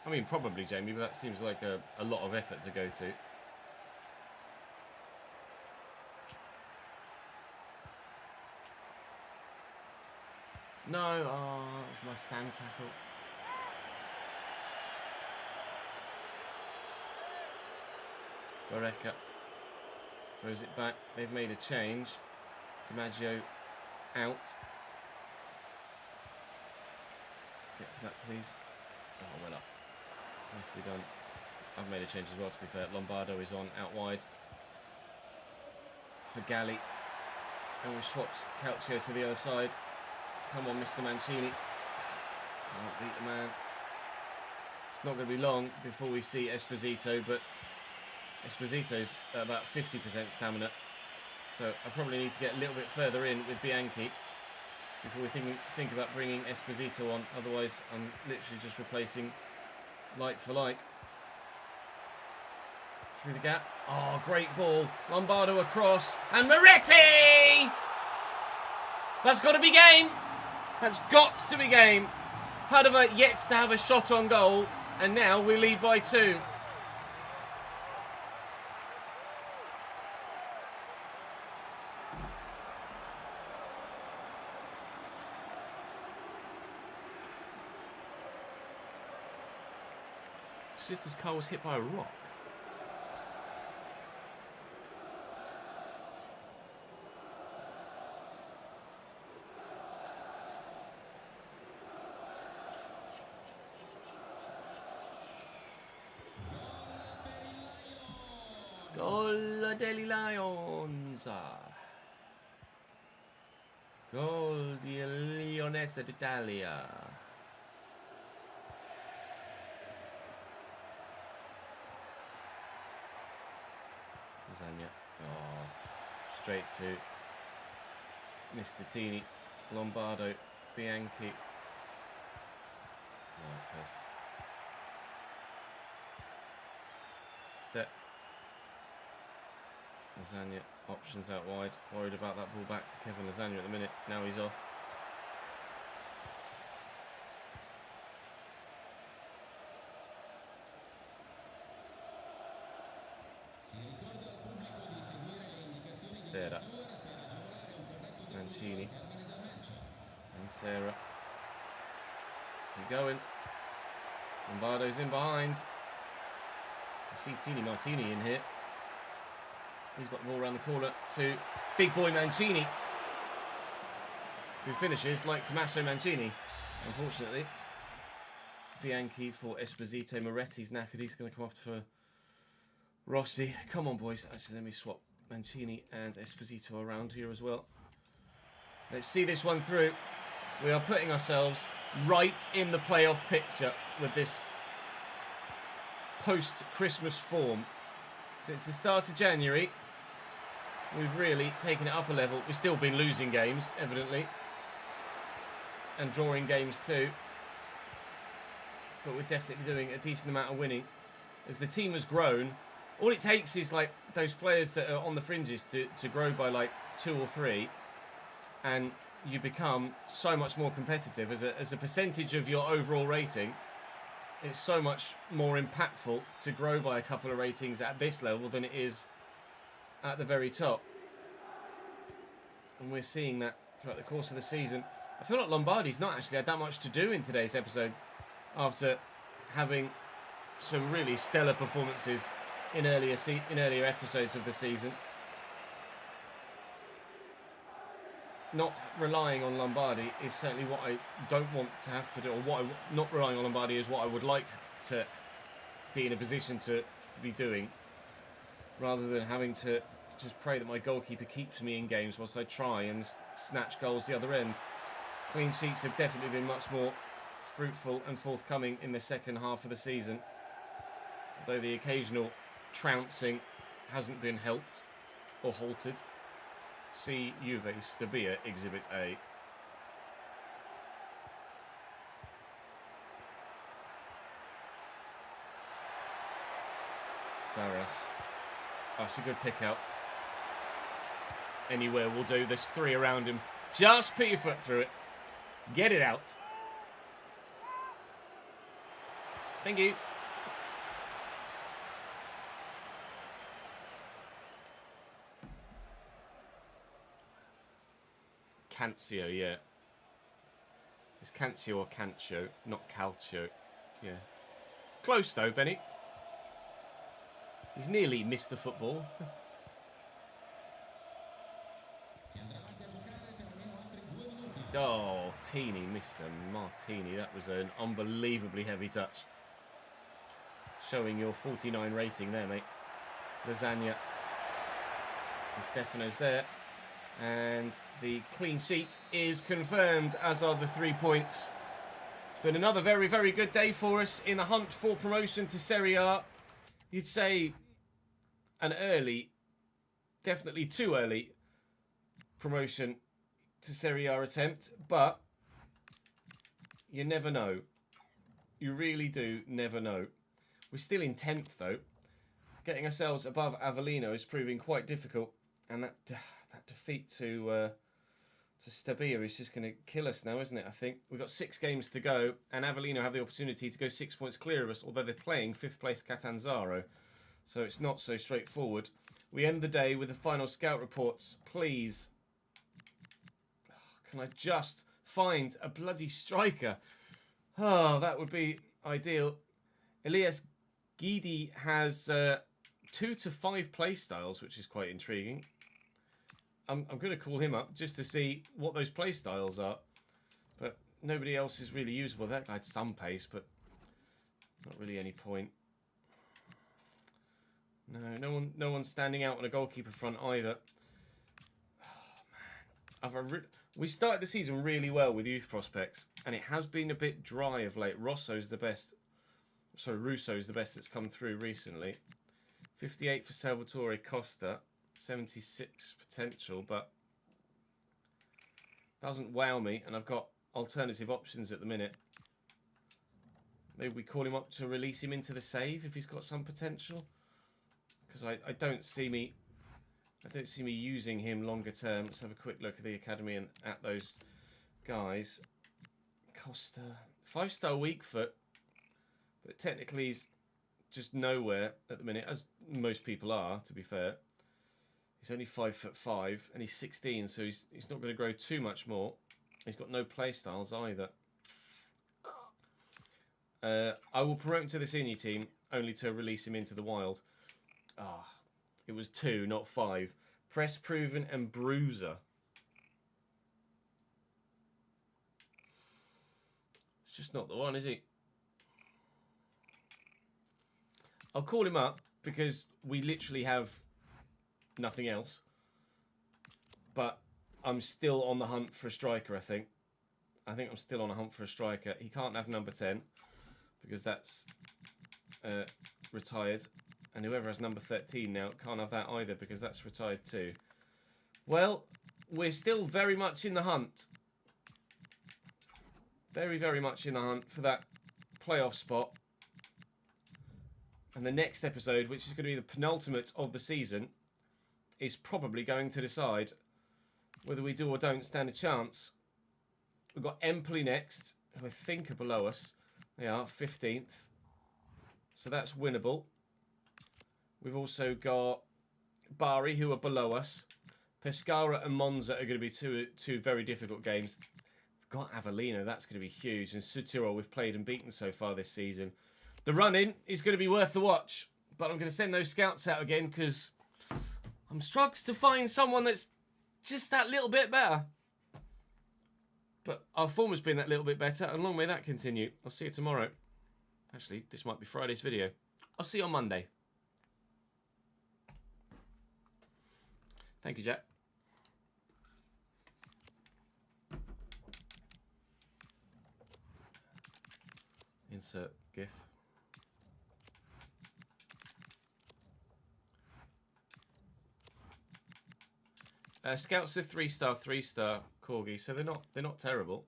I mean, probably, Jamie, but that seems like a lot of effort to go to. No, oh, that was my stand tackle. Brescia throws it back. They've made a change. DiMaggio out. Get to that, please. Oh, well up. Nicely done. I've made a change as well, to be fair. Lombardo is on out wide for Galli. And we swapped Calcio to the other side. Come on, Mr. Mancini. Can't beat the man. It's not going to be long before we see Esposito, but Esposito's at about 50% stamina. So I probably need to get a little bit further in with Bianchi before we think about bringing Esposito on. Otherwise, I'm literally just replacing like for like. Through the gap. Oh, great ball. Lombardo across. And Moretti! That's got to be game. That's got to be game. Padova yet to have a shot on goal. And now we lead by 2. Sister's car was hit by a rock. Gol dei Lions. Gol di Lionessa d'Italia. Lasagna. Oh, straight to Mr. Tini. Lombardo. Bianchi. Right first. Step. Lasagna. Options out wide. Worried about that ball back to Kevin Lasagna at the minute. Now he's off. Serra. Mancini. And Serra. Keep going. Lombardo's in behind. I see Tini Martini in here. He's got the ball around the corner to big boy Mancini, who finishes like Tommaso Mancini, unfortunately. Bianchi for Esposito. Moretti's knackered. He's going to come off for Rossi. Come on, boys. Actually, let me swap Mancini and Esposito around here as well. Let's see this one through. We are putting ourselves right in the playoff picture with this post-Christmas form. Since the start of January, we've really taken it up a level. We've still been losing games, evidently, and drawing games too. But we're definitely doing a decent amount of winning. As the team has grown, all it takes is like those players that are on the fringes to grow by like 2 or 3, and you become so much more competitive as a percentage of your overall rating. It's so much more impactful to grow by a couple of ratings at this level than it is at the very top. And we're seeing that throughout the course of the season. I feel like Lombardi's not actually had that much to do in today's episode after having some really stellar performances in earlier episodes of the season. Not relying on Lombardi is certainly what I don't want to have to do, or not relying on Lombardi is what I would like to be in a position to be doing, rather than having to just pray that my goalkeeper keeps me in games whilst I try and snatch goals the other end. Clean sheets have definitely been much more fruitful and forthcoming in the second half of the season, although the occasional trouncing hasn't been helped or halted. See Juve Stabia Exhibit A. Varas. That's a good pick out. Anywhere will do. There's 3 around him. Just put your foot through it. Get it out. Thank you. Cancio, yeah. It's Cancio or Cancio, not Calcio. Yeah. Close though, Benny. He's nearly Mr. Football. Oh, Teeny, Mr. Martini. That was an unbelievably heavy touch. Showing your 49 rating there, mate. Lasagna. Di Stefano's there. And the clean sheet is confirmed, as are the 3 points. It's been another very, very good day for us in the hunt for promotion to Serie A. You'd say an early, definitely too early promotion to Serie A attempt, but you never know. You really do never know. We're still in 10th though. Getting ourselves above Avellino is proving quite difficult, and that defeat to Stabia is just going to kill us now, isn't it? I think we've got 6 games to go, and Avellino have the opportunity to go 6 points clear of us, although they're playing 5th place Catanzaro, so it's not so straightforward. We end the day with the final scout reports. Please, can I just find a bloody striker? Oh, that would be ideal. Elias Guidi has 2 to 5 play styles, which is quite intriguing. I'm going to call him up just to see what those play styles are. But nobody else is really usable. That guy had some pace, but not really any point. No one's standing out on a goalkeeper front either. Oh, man. We started the season really well with youth prospects, and it has been a bit dry of late. Russo's the best that's come through recently. 58 for Salvatore Costa. 76 potential, but doesn't wow me, and I've got alternative options at the minute. Maybe we call him up to release him into the save if he's got some potential, because I don't see me using him longer term. Let's have a quick look at the academy and at those guys. Costa, 5-star weak foot, but technically he's just nowhere at the minute, as most people are, to be fair. He's only 5'5", and he's 16, so he's not going to grow too much more. He's got no play styles either. I will promote him to the senior team, only to release him into the wild. It was 2, not 5. Press proven and bruiser. It's just not the one, is he? I'll call him up because we literally have nothing else, but I'm still on the hunt for a striker. I think I'm still on a hunt for a striker. He can't have number 10 because that's retired, and whoever has number 13 now can't have that either because that's retired too. Well, we're still very much in the hunt, very, very much in the hunt for that playoff spot. And the next episode, which is going to be the penultimate of the season, is probably going to decide whether we do or don't stand a chance. We've got Empoli next, who I think are below us. They are 15th. So that's winnable. We've also got Bari, who are below us. Pescara and Monza are going to be two very difficult games. We've got Avellino, that's going to be huge. And Südtirol, we've played and beaten so far this season. The run-in is going to be worth the watch. But I'm going to send those scouts out again because I'm struggling to find someone that's just that little bit better. But our form has been that little bit better, and long may that continue. I'll see you tomorrow. Actually, this might be Friday's video. I'll see you on Monday. Thank you, Jack. Insert GIF. Scouts are 3-star corgi, so they're not terrible.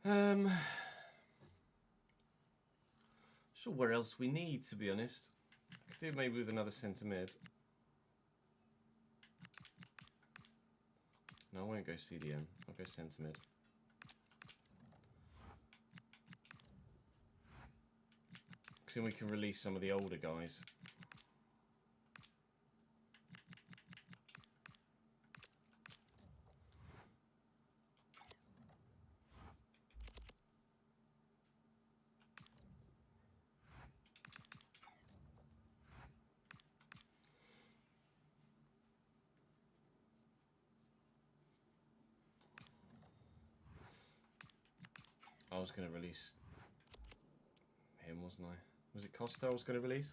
Sure, where else we need, to be honest. I could do maybe with another centre mid. No, I won't go CDM. I'll go centre mid. Because then we can release some of the older guys. I was going to release him, wasn't I? Was it Costa I was going to release?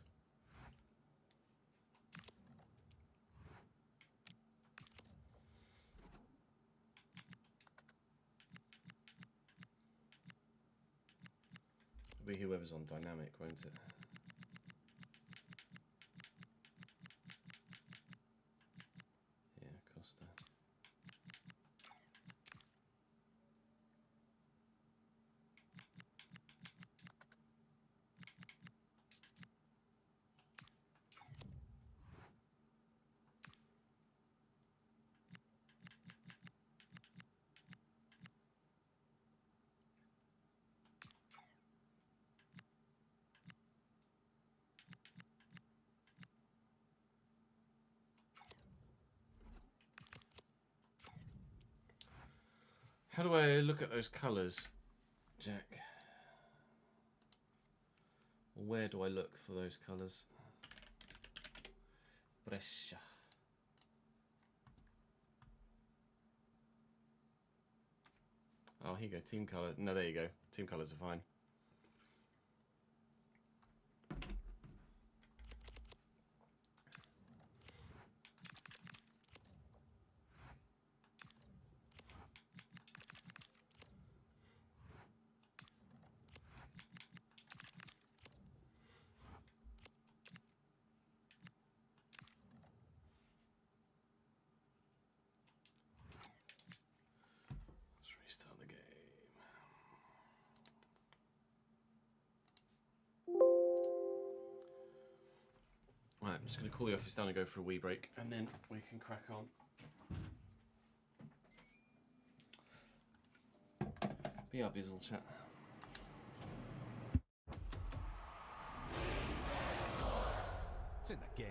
It'll be whoever's on dynamic, won't it? Yeah, Costa. How do I look at those colours, Jack? Where do I look for those colours? Brescia. Oh, here you go. Team colour. No, there you go. Team colours are fine. Restart the game. Right, I'm just going to call the office down and go for a wee break, and then we can crack on. Be our bizzle chat. It's in the game.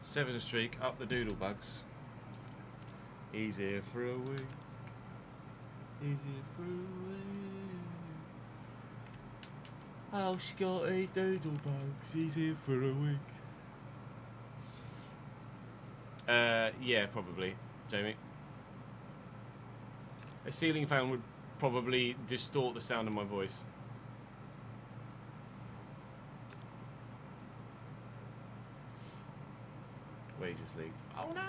7 streak, up the doodle bugs. He's here for a week. He's here for a week. Oh, Scotty doodle bugs. He's here for a week. Yeah, probably, Jamie. A ceiling fan would probably distort the sound of my voice. Wages leagues. Oh no!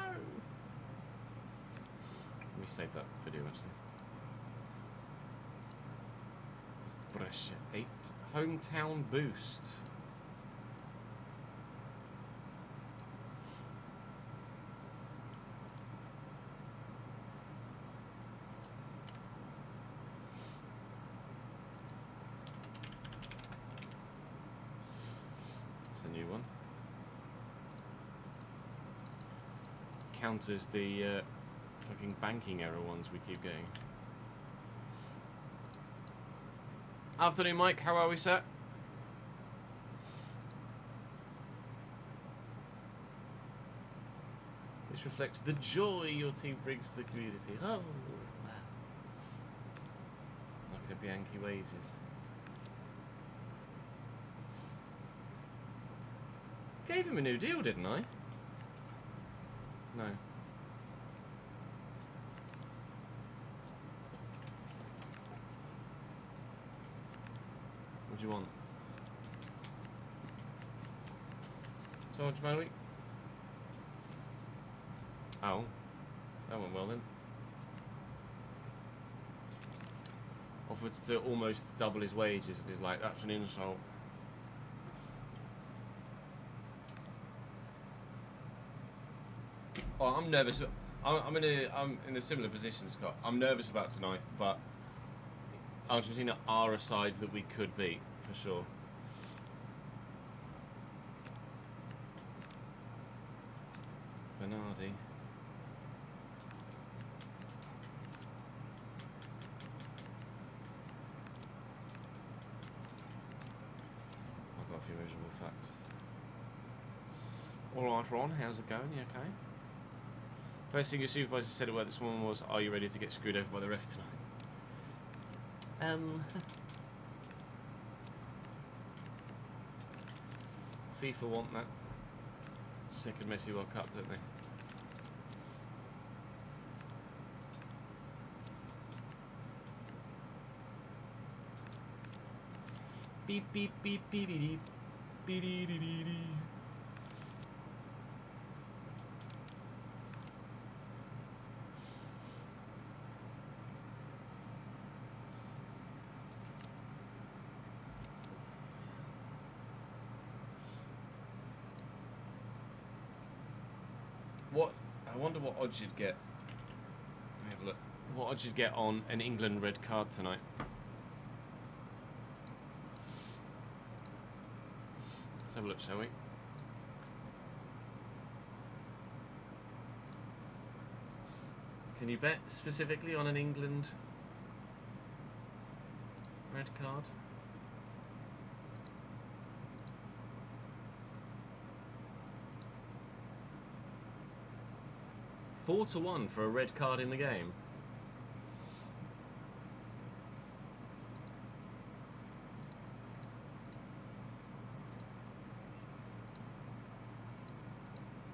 Let me save that video actually. Brescia 8. Hometown boost. It's a new one. Counters the fucking banking error ones we keep getting. Afternoon, Mike. How are we, sir? This reflects the joy your team brings to the community. Oh, wow. Like a Bianchi wages. Gave him a new deal, didn't I? No. What do you want? £200 a week? Oh. That went well then. Offered to almost double his wages and he's like, that's an insult. Oh, I'm nervous. I'm in a similar position, Scott. I'm nervous about tonight, but Argentina are a side that we could beat for sure. Bernardi. I've got a few miserable facts. Alright, Ron, how's it going? You okay? First thing your supervisor said about this woman was, are you ready to get screwed over by the ref tonight? FIFA want that second Messi World Cup, don't they? Beep beep beep beep beep beep beep beep beep. What? I wonder what odds you'd get. Let me have a look. What odds you'd get on an England red card tonight? Let's have a look, shall we? Can you bet specifically on an England red card? Four to 1 for a red card in the game.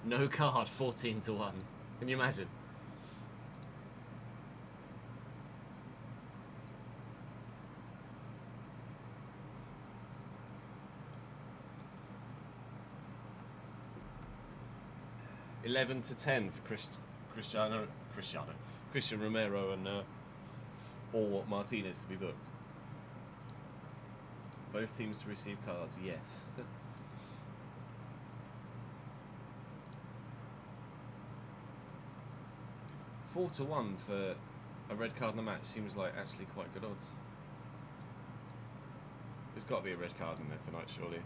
No card, 14 to 1. Can you imagine? $11 to 10 for Christian Romero and or Martinez to be booked. Both teams to receive cards, yes. 4 to 1 for a red card in the match seems like actually quite good odds. There's got to be a red card in there tonight, surely.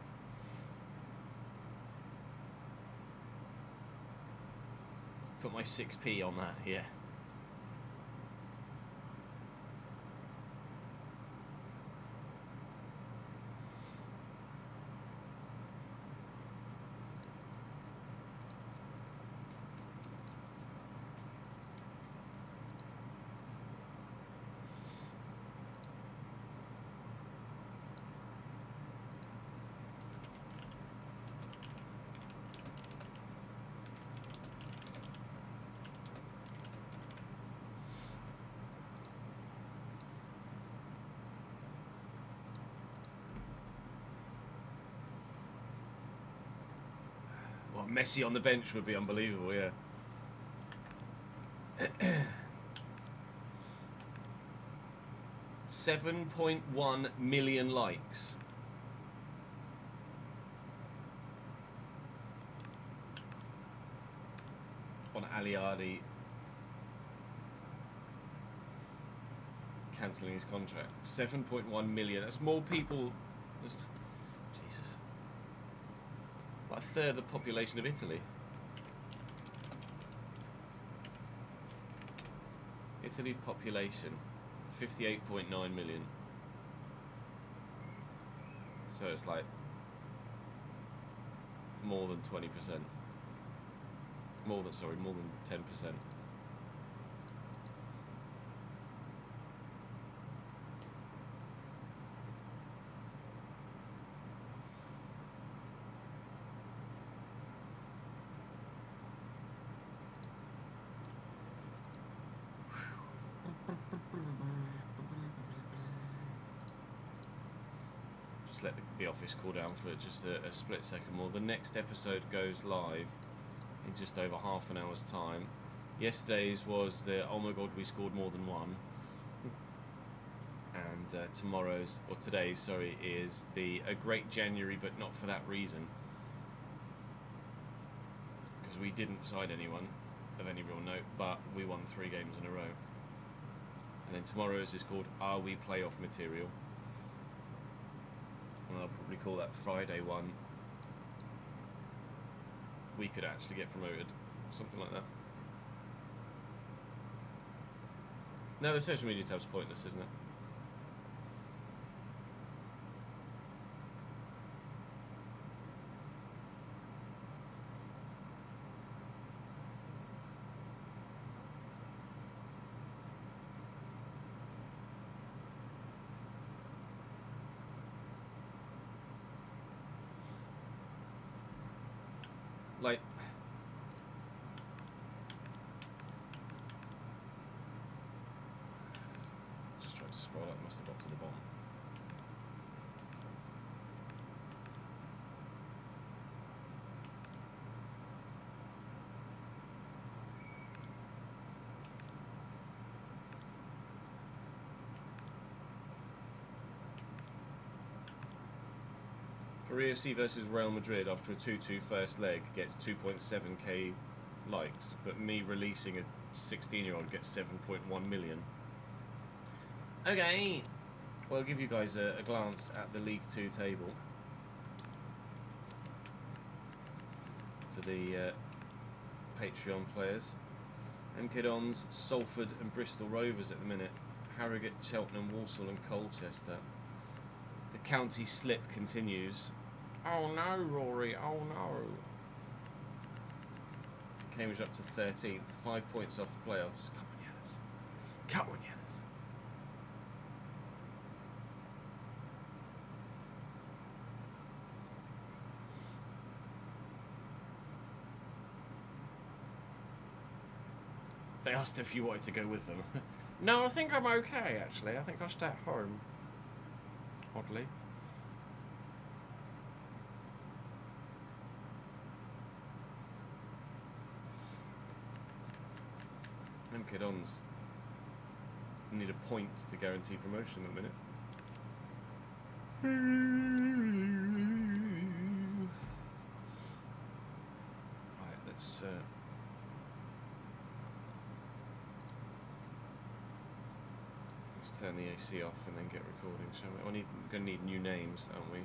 Put my 6p on that, yeah. Messi on the bench would be unbelievable, yeah. 7.1 million likes. On Aliadi cancelling his contract. 7.1 million. That's more people. Just, Jesus. Like a third of the population of Italy. Italy population 58.9 million. So it's like more than 20%. More than 10%. Just let the office cool down for just a split second more. The next episode goes live in just over half an hour's time. Yesterday's was the oh my god we scored more than one, and tomorrow's or today's sorry is the a great January but not for that reason, because we didn't sign anyone of any real note, but we won 3 games in a row. And then tomorrow's is called Are We Playoff Material, and I'll probably call that Friday one we could actually get promoted, something like that. No, the social media tab's pointless, isn't it? Like, just tried to scroll up, must have got to the bottom. Brescia C versus Real Madrid after a 2-2 first leg gets 2.7k likes, but me releasing a 16-year-old gets 7.1 million. Okay, well, I'll give you guys a glance at the League 2 table for the Patreon players. MK Dons, Salford and Bristol Rovers at the minute. Harrogate, Cheltenham, Walsall and Colchester. The county slip continues. Oh no, Rory, oh no. Cambridge up to 13th, 5 points off the playoffs. Come on, Yanis. Come on, Yanis. They asked if you wanted to go with them. No, I think I'm okay, actually. I think I'll stay at home. Oddly. MK Dons need a point to guarantee promotion at the minute. Right, let's turn the AC off and then get recording, shall we? We're going to need new names, aren't we?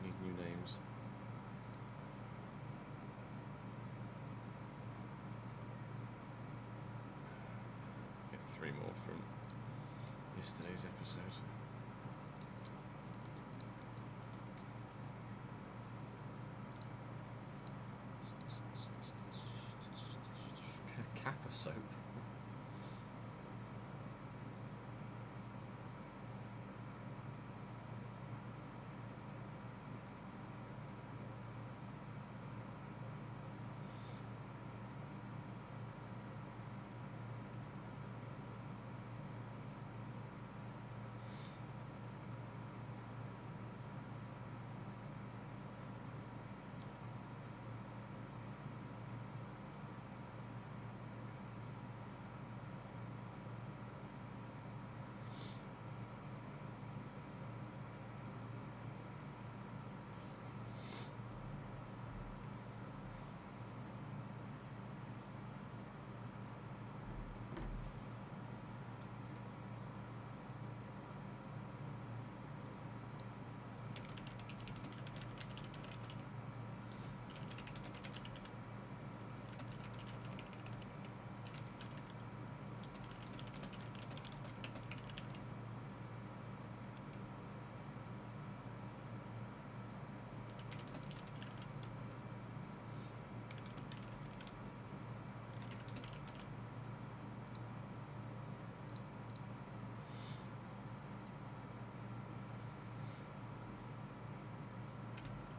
Need new names. Get 3 more from yesterday's episode. Kappa soap.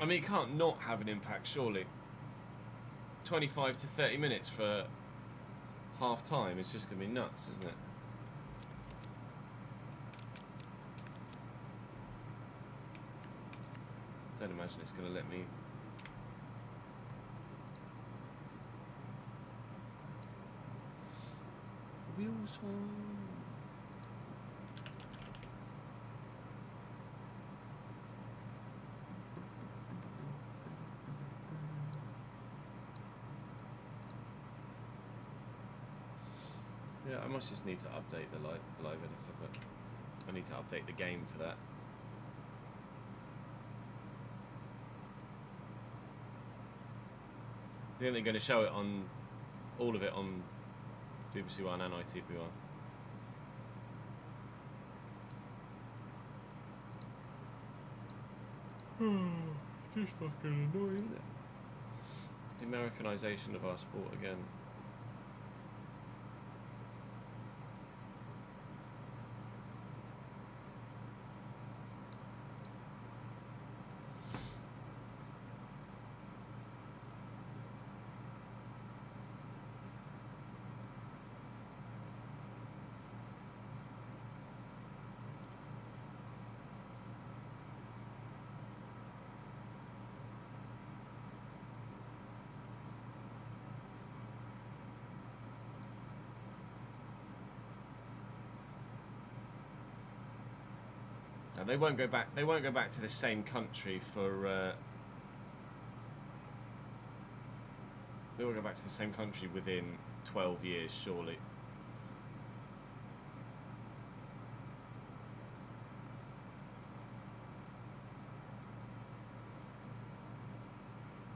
I mean, it can't not have an impact, surely. 25 to 30 minutes for half time is just going to be nuts, isn't it? Don't imagine it's going to let me. Wheels on. Yeah, I must just need to update the live editor, but I need to update the game for that. I think they're going to show it on all of it on BBC One and ITV1. Just fucking annoying, isn't it? The Americanisation of our sport again. And they won't go back. They won't go back to the same country for. They won't go back to the same country within 12 years, surely.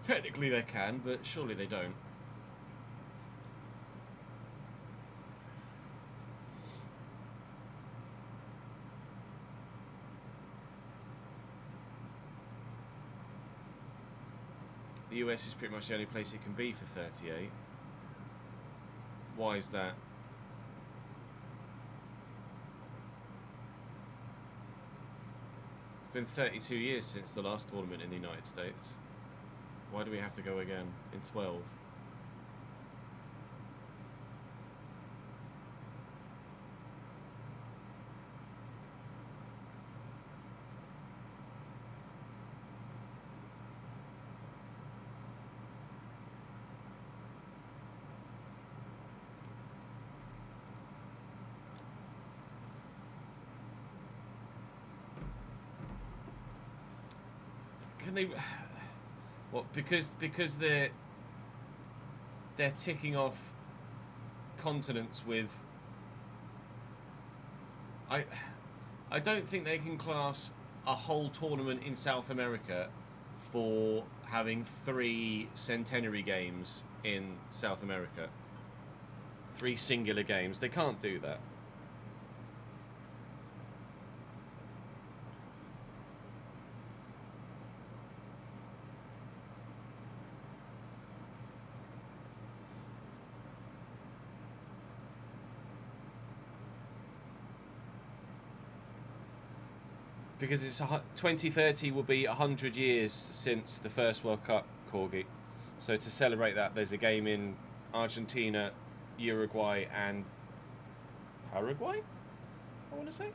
Technically they can, but surely they don't. The US is pretty much the only place it can be for 38. Why is that? It's been 32 years since the last tournament in the United States. Why do we have to go again in 12? Can they? What? Because they're ticking off continents with. I don't think they can class a whole tournament in South America for having 3 centenary games in South America. 3 singular games. They can't do that. Because it's 2030 will be 100 years since the first World Cup, Corgi. So to celebrate that, there's a game in Argentina, Uruguay, and Paraguay, I want to say.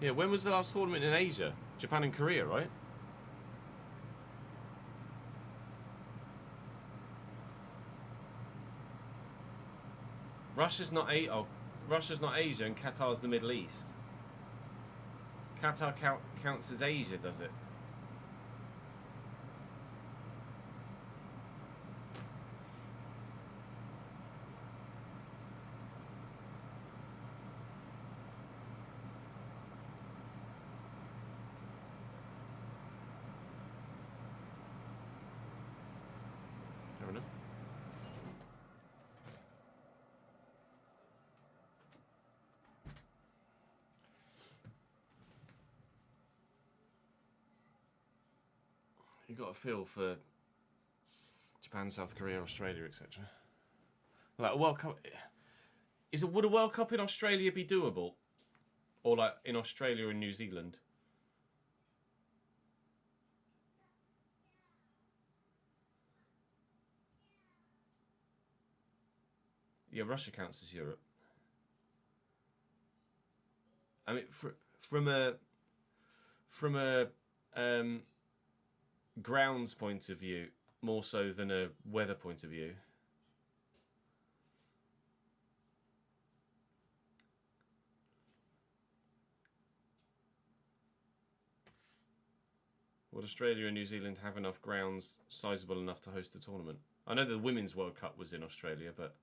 Yeah, when was the last tournament in Asia? Japan and Korea, right? Russia's not Russia's not Asia, and Qatar's the Middle East. Qatar counts as Asia, does it? Fair enough. You got a feel for Japan, South Korea, Australia, etc. Like a World Cup, would a World Cup in Australia be doable, or like in Australia and New Zealand? Yeah, Russia counts as Europe. I mean, from a grounds point of view, more so than a weather point of view. Would Australia and New Zealand have enough grounds sizable enough to host a tournament? I know the Women's World Cup was in Australia, but...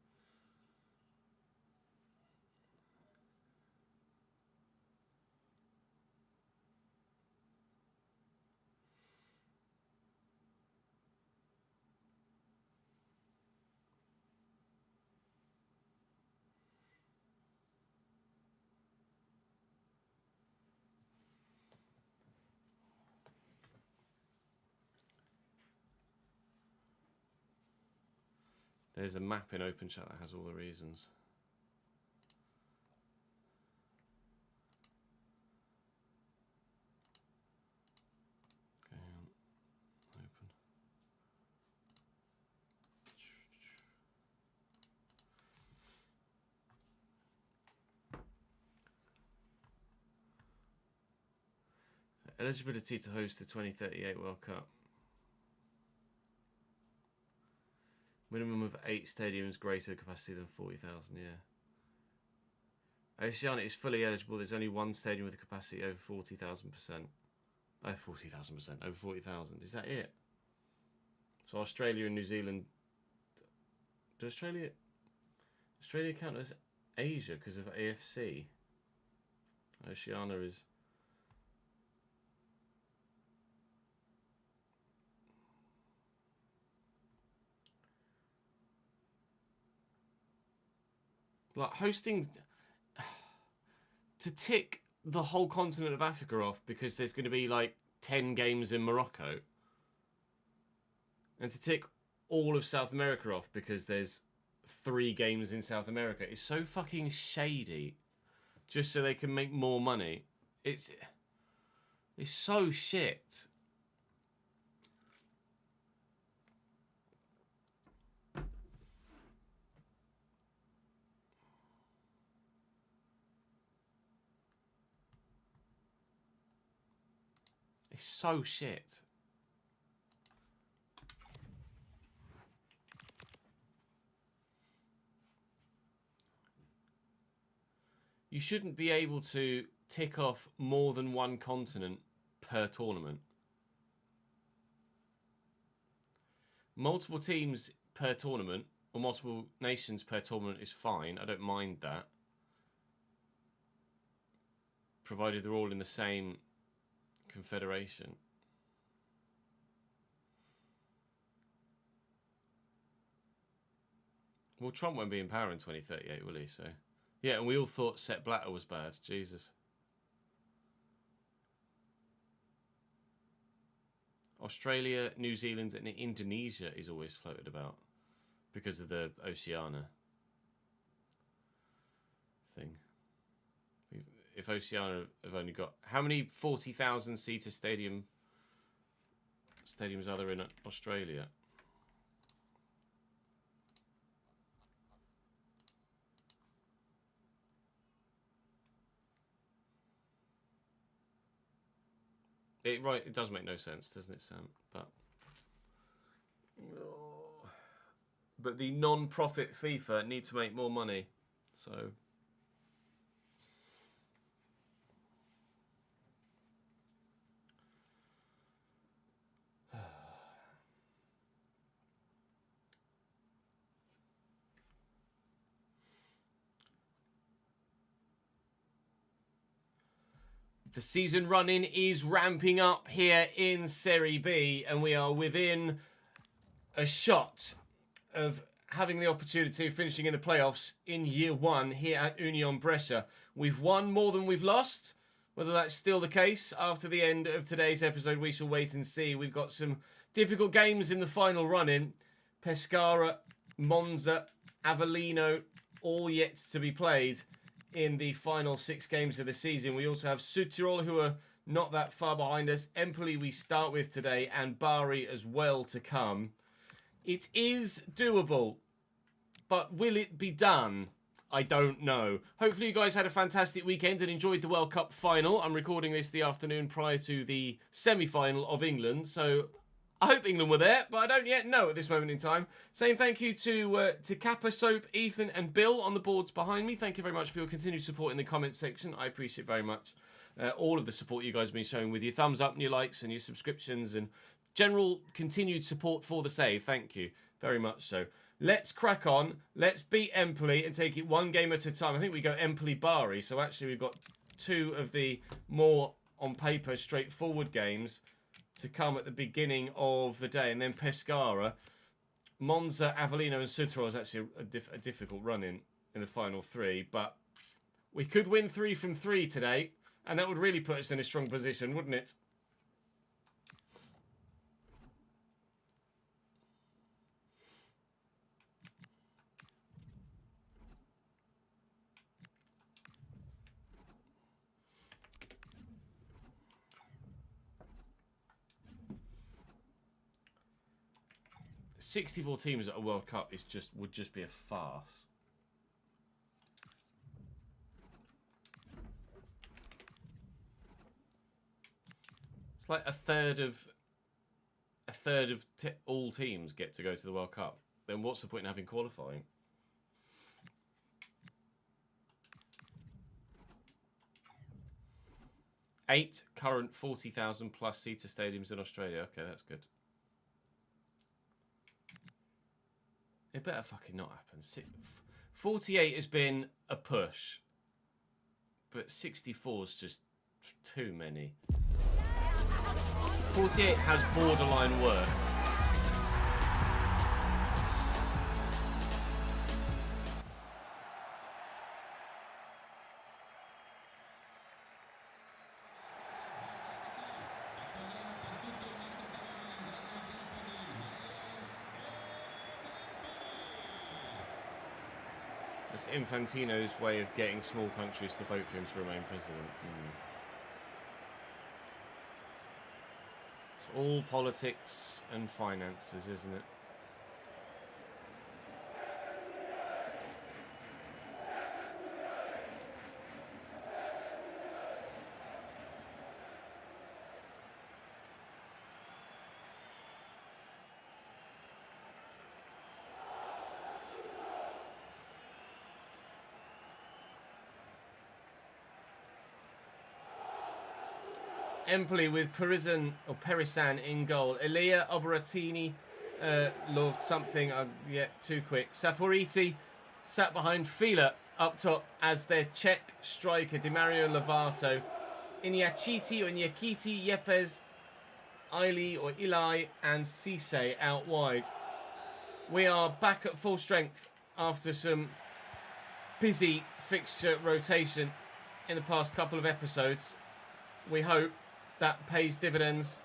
There's a map in OpenChat that has all the reasons. Okay, open. Eligibility to host the 2038 World Cup. Minimum of 8 stadiums greater capacity than 40,000, yeah. Oceania is fully eligible. There's only one stadium with a capacity over 40,000%. Oh, 40,000%. Over 40,000. Is that it? So Australia and New Zealand... Do Australia count as Asia because of AFC? Oceania is... Like hosting... To tick the whole continent of Africa off because there's going to be like 10 games in Morocco. And to tick all of South America off because there's 3 games in South America is so fucking shady. Just so they can make more money. It's so shit. It's so shit. You shouldn't be able to tick off more than one continent per tournament. Multiple teams per tournament, or multiple nations per tournament is fine. I don't mind that. Provided they're all in the same confederation. Well, Trump won't be in power in 2038, will he? So, yeah, and we all thought Sepp Blatter was bad. Jesus. Australia, New Zealand, and Indonesia is always floated about because of the Oceania thing. If Oceania have only got... How many 40,000 seater stadiums are there in Australia? It does make no sense, doesn't it, Sam? But the non-profit FIFA need to make more money, so... The season run-in is ramping up here in Serie B, and we are within a shot of having the opportunity of finishing in the playoffs in year 1 here at Union Brescia. We've won more than we've lost, Whether that's still the case after the end of today's episode, we shall wait and see. We've got some difficult games in the final run-in. Pescara, Monza, Avellino, all yet to be played in the final 6 games of the season. We also have Südtirol, who are not that far behind us. Empoli we start with today, and Bari as well to come. It is doable, but will it be done? I don't know. Hopefully you guys had a fantastic weekend and enjoyed the World Cup final. I'm recording this the afternoon prior to the semi-final of England, so I hope England were there, but I don't yet know at this moment in time. Saying thank you to Kappa, Soap, Ethan and Bill on the boards behind me. Thank you very much for your continued support in the comments section. I appreciate very much all of the support you guys have been showing with your thumbs up and your likes and your subscriptions and general continued support for the save. Thank you very much so. Let's crack on. Let's beat Empoli and take it one game at a time. I think we go Empoli-Bari, so actually we've got 2 of the more, on paper, straightforward games to come at the beginning of the day. And then Pescara, Monza, Avellino and Südtirol is actually a difficult run-in the final 3. But we could win 3 from 3 today, and that would really put us in a strong position, wouldn't it? $64 teams at a World Cup would just be a farce. It's like a third of all teams get to go to the World Cup. Then what's the point in having qualifying? Eight current 40,000 plus seater stadiums in Australia. Okay, that's good. It better fucking not happen. 48 has been a push, but 64 is just too many. 48 has borderline worked. It's Infantino's way of getting small countries to vote for him to remain president. It's all politics and finances, isn't it? Empoli with Perisan in goal. Elia Oberatini loved something, yet too quick. Saporiti sat behind Fila up top as their Czech striker, Di Mario Lovato. Iñárritu or Iñárritu, Yepes, Ili and Cisse out wide. We are back at full strength after some busy fixture rotation in the past couple of episodes. We hope that pays dividends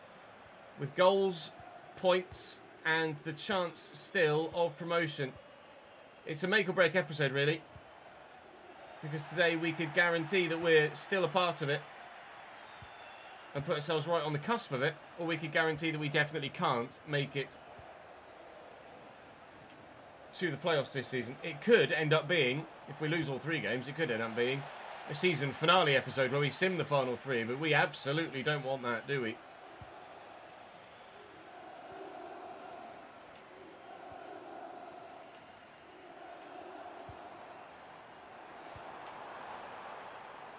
with goals, points, and the chance still of promotion. It's a make or break episode, really, because today we could guarantee that we're still a part of it and put ourselves right on the cusp of it, or we could guarantee that we definitely can't make it to the playoffs this season. It could end up being, if we lose all 3 games, it could end up being a season finale episode where we sim the final 3, but we absolutely don't want that, do we?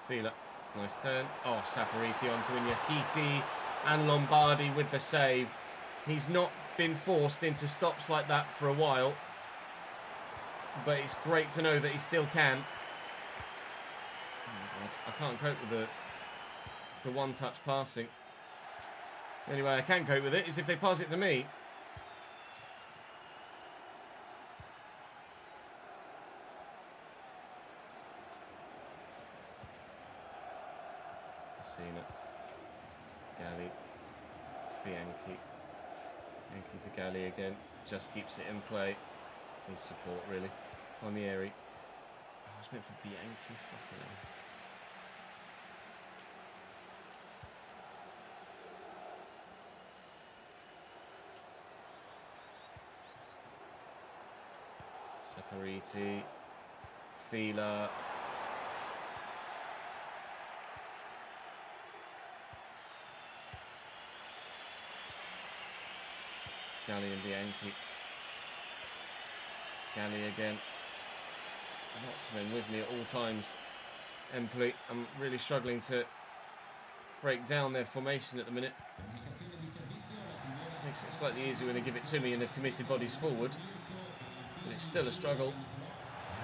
Fila, nice turn. Oh, Saporiti onto Iñárritu and Lombardi with the save. He's not been forced into stops like that for a while, but it's great to know that he still can. I can't cope with the one-touch passing. The only way I can cope with it is if they pass it to me. Bianchi. Bianchi to Galli again. Just keeps it in play. Needs support, really. Palmieri. Oh, I was meant for Bianchi. Fucking hell. Saporiti. Fila. Galli and Bianchi. Galli again. Lots of men with me at all times. Empoli, I'm really struggling to break down their formation at the minute. Makes it slightly easier when they give it to me and they've committed bodies forward. But it's still a struggle.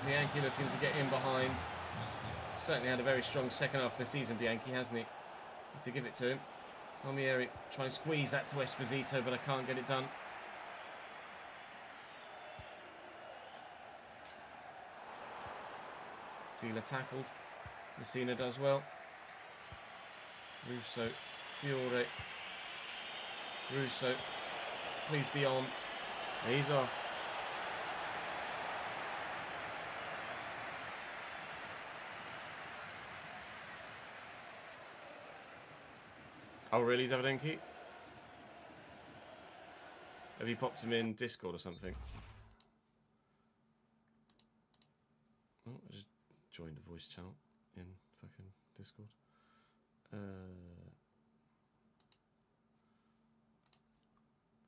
Bianchi looking to get in behind. Certainly had a very strong second half of the season, Bianchi, hasn't he? Need to give it to him. Palmieri, try and squeeze that to Esposito, but I can't get it done. Fila tackled. Messina does well. Russo, Fiore. Russo, please be on. He's off. Oh really, Davidenki? Have you popped him in Discord or something? Oh, I just joined a voice channel in fucking Discord.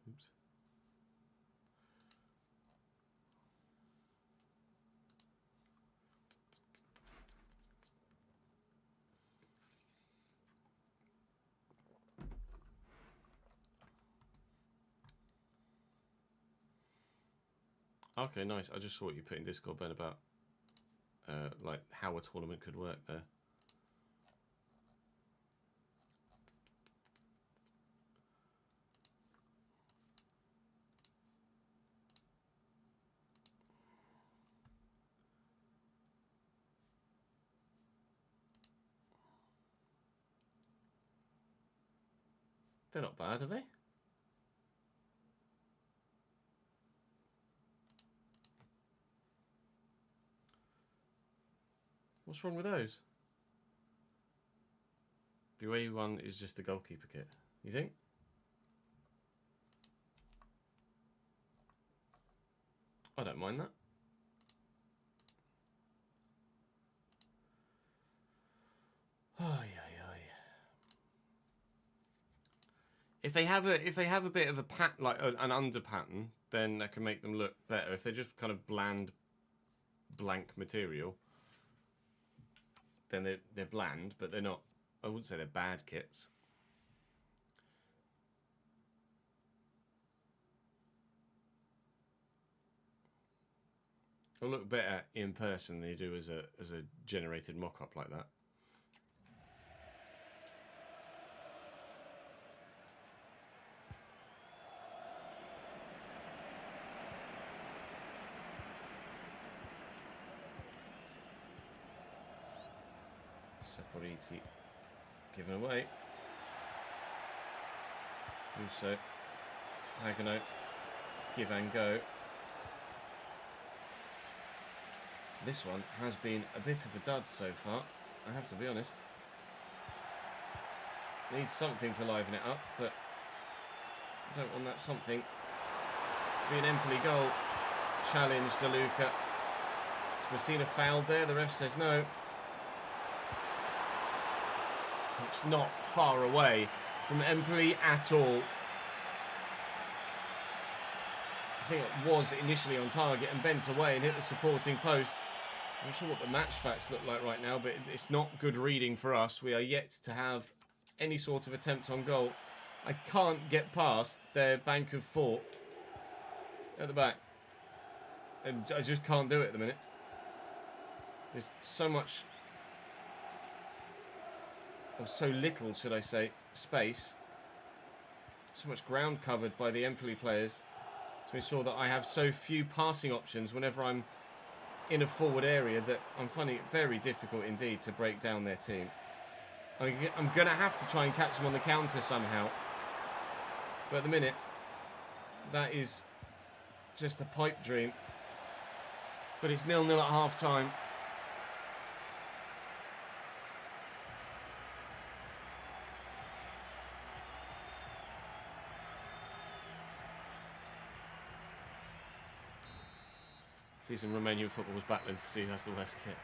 Oops. Okay, nice. I just saw what you put in Discord, Ben, about like how a tournament could work there. They're not bad, are they? What's wrong with those? The away one is just a goalkeeper kit, you think? I don't mind that. Oh yeah. If they have a bit of a like an under pattern, then that can make them look better. If they're just kind of bland, blank material, then they're bland, but they're not. I wouldn't say they're bad kits. They'll look better in person than they do as a generated mock-up like that. Saporiti given away. Russo, Hagano, give and go. This one has been a bit of a dud so far, I have to be honest. Needs something to liven it up, but I don't want that something to be an Empoli goal. Challenge De Luca. Is Messina fouled there? The ref says no. It's not far away from Empoli at all. I think it was initially on target and bent away and hit the supporting post. I'm not sure what the match facts look like right now, but it's not good reading for us. We are yet to have any sort of attempt on goal. I can't get past their bank of 4 at the back. And I just can't do it at the minute. There's so much, or so little, should I say, space. So much ground covered by the Empoli players to ensure that I have so few passing options whenever I'm in a forward area that I'm finding it very difficult indeed to break down their team. I'm going to have to try and catch them on the counter somehow. But at the minute, that is just a pipe dream. But it's 0-0 at half-time. See some Romanian footballers battling to see who has the worst kit.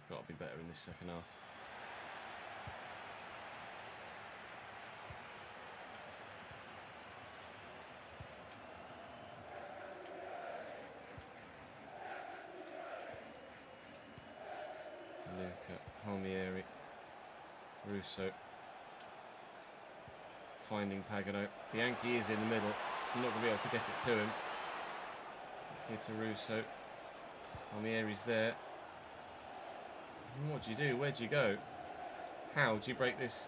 Got to be better in this second half. Luca, Palmieri, Russo, finding Pagano. Bianchi is in the middle. I'm not going to be able to get it to him. Here to Russo. Palmieri's there. What do you do? Where do you go? How do you break this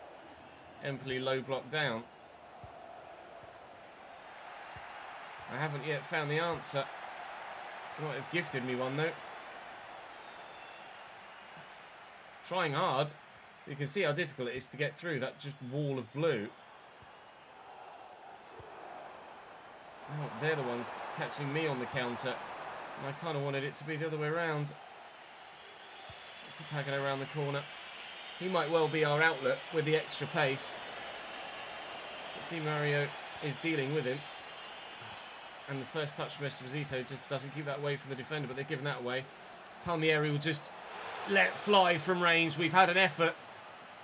Empoli low block down? I haven't yet found the answer. They might have gifted me one though. Trying hard. You can see how difficult it is to get through that just wall of blue. Oh, they're the ones catching me on the counter. And I kind of wanted it to be the other way around. For Pagano around the corner. He might well be our outlet with the extra pace. But Di Mario is dealing with him. And the first touch from Esposito just doesn't keep that away from the defender, but they're giving that away. Palmieri will just let fly from range. We've had an effort,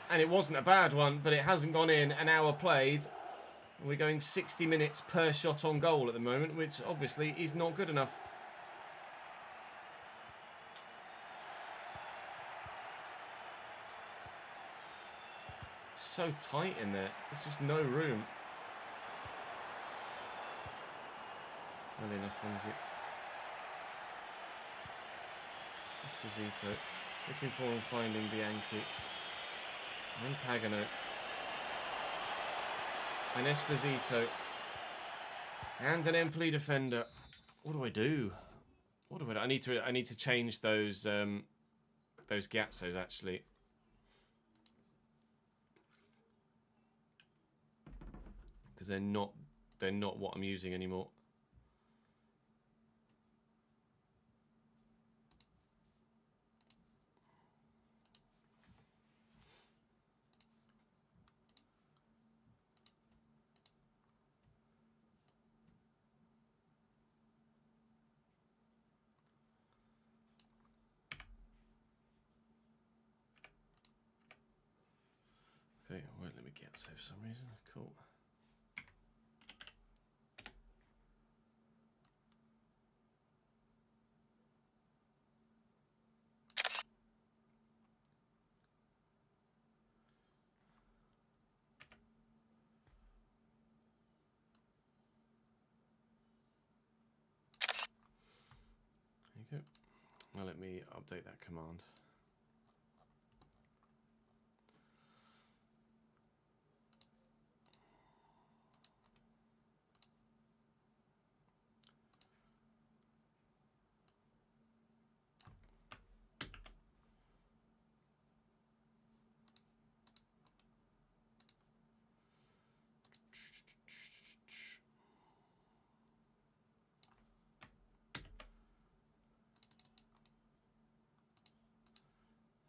and it wasn't a bad one, but it hasn't gone in. An hour played. We're going 60 minutes per shot on goal at the moment, which obviously is not good enough. So tight in there. There's just no room. Well enough, Fonzie. Esposito looking for and finding Bianchi. And Pagano. And Esposito. And an Empoli defender. What do I do? What do I do? I need to change those Gazzos actually. Because they're not what I'm using anymore. Okay, won't let me get so for some reason. Cool. There you go. Now let me update that command.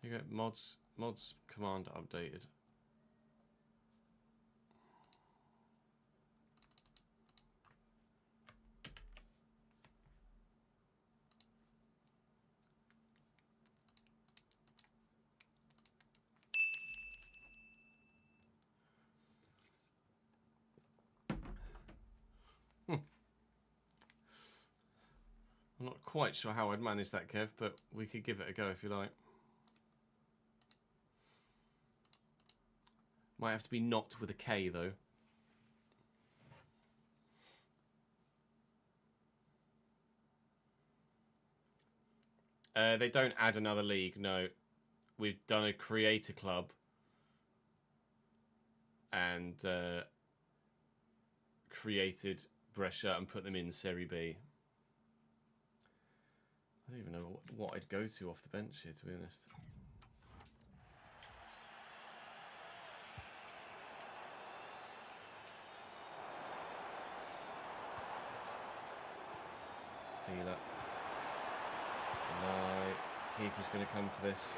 You go mods command updated. I'm not quite sure how I'd manage that, Kev, but we could give it a go if you like. Might have to be knocked with a K, though. They don't add another league, no. We've done a creator club. And created Brescia and put them in Serie B. I don't even know what I'd go to off the bench here, to be honest. Feel it. No, keeper's going to come for this.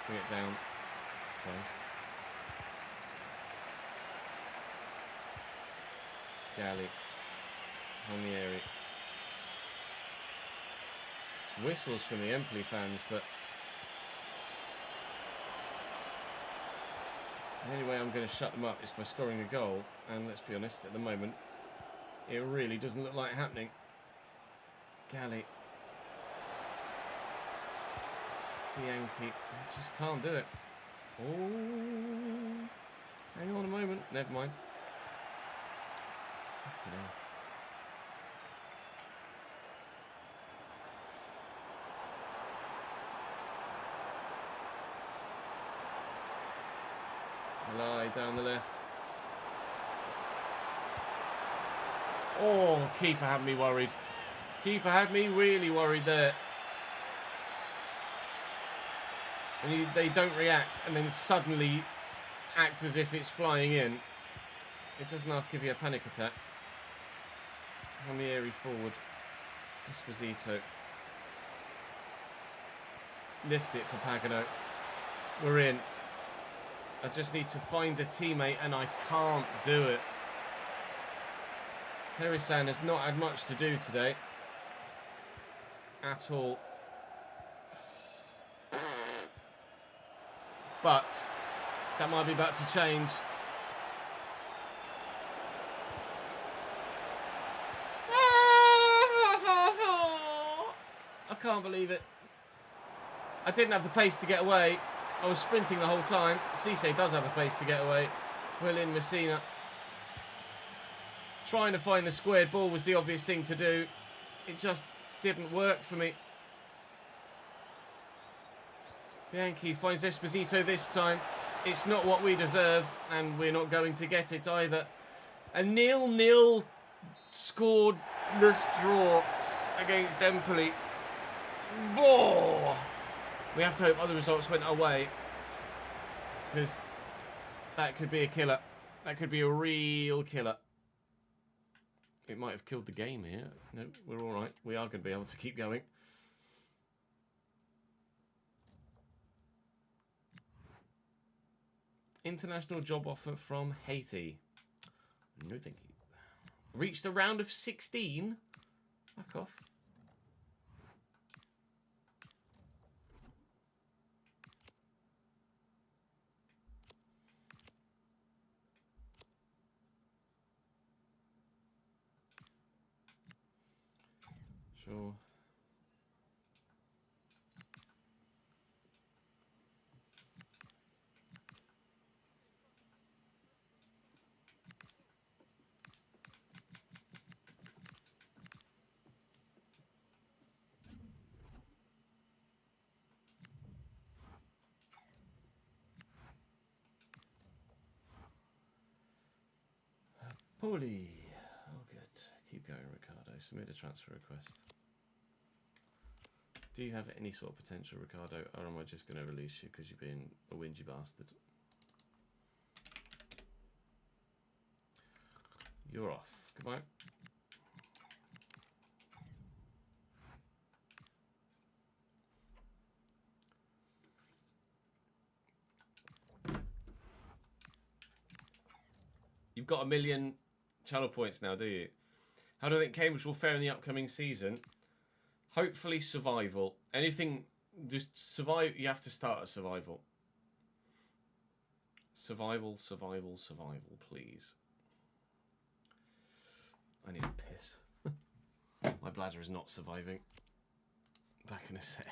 Bring it down. Christ. Galley. Palmieri. It's whistles from the Empoli fans, but the only way I'm going to shut them up is by scoring a goal. And let's be honest, at the moment, it really doesn't look like happening. Galley. Bianchi. I just can't do it. Oh. Hang on a moment. Never mind. Fucking hell. Lie down the left. Oh, keeper had me worried. Keeper had me really worried there. And they don't react and then suddenly act as if it's flying in. It doesn't have to give you a panic attack. Palmieri forward. Esposito. Lift it for Pagano. We're in. I just need to find a teammate and I can't do it. Herisan has not had much to do today. At all. But that might be about to change. I can't believe it. I didn't have the pace to get away. I was sprinting the whole time. Cisse does have the pace to get away. Well in Messina. Trying to find the squared ball was the obvious thing to do. It just didn't work for me. Bianchi finds Esposito this time. It's not what we deserve, and we're not going to get it either. A 0-0 scoreless draw against Empoli. Oh! We have to hope other results went our way, because that could be a killer. That could be a real killer. It might have killed the game here. No, we're all right. We are going to be able to keep going. International job offer from Haiti. No, thank you. Reached the round of 16. Back off. Sure. Paulie. Oh, good. Keep going, Ricardo. Submit a transfer request. Do you have any sort of potential, Ricardo, or am I just going to release you because you're being a whingy bastard? You're off. Goodbye. You've got 1 million channel points now, do you? How do you think Cambridge will fare in the upcoming season? Hopefully survival. Anything, just survive. You have to start at survival. Survival, survival, survival, please. I need a piss. My bladder is not surviving. Back in a sec.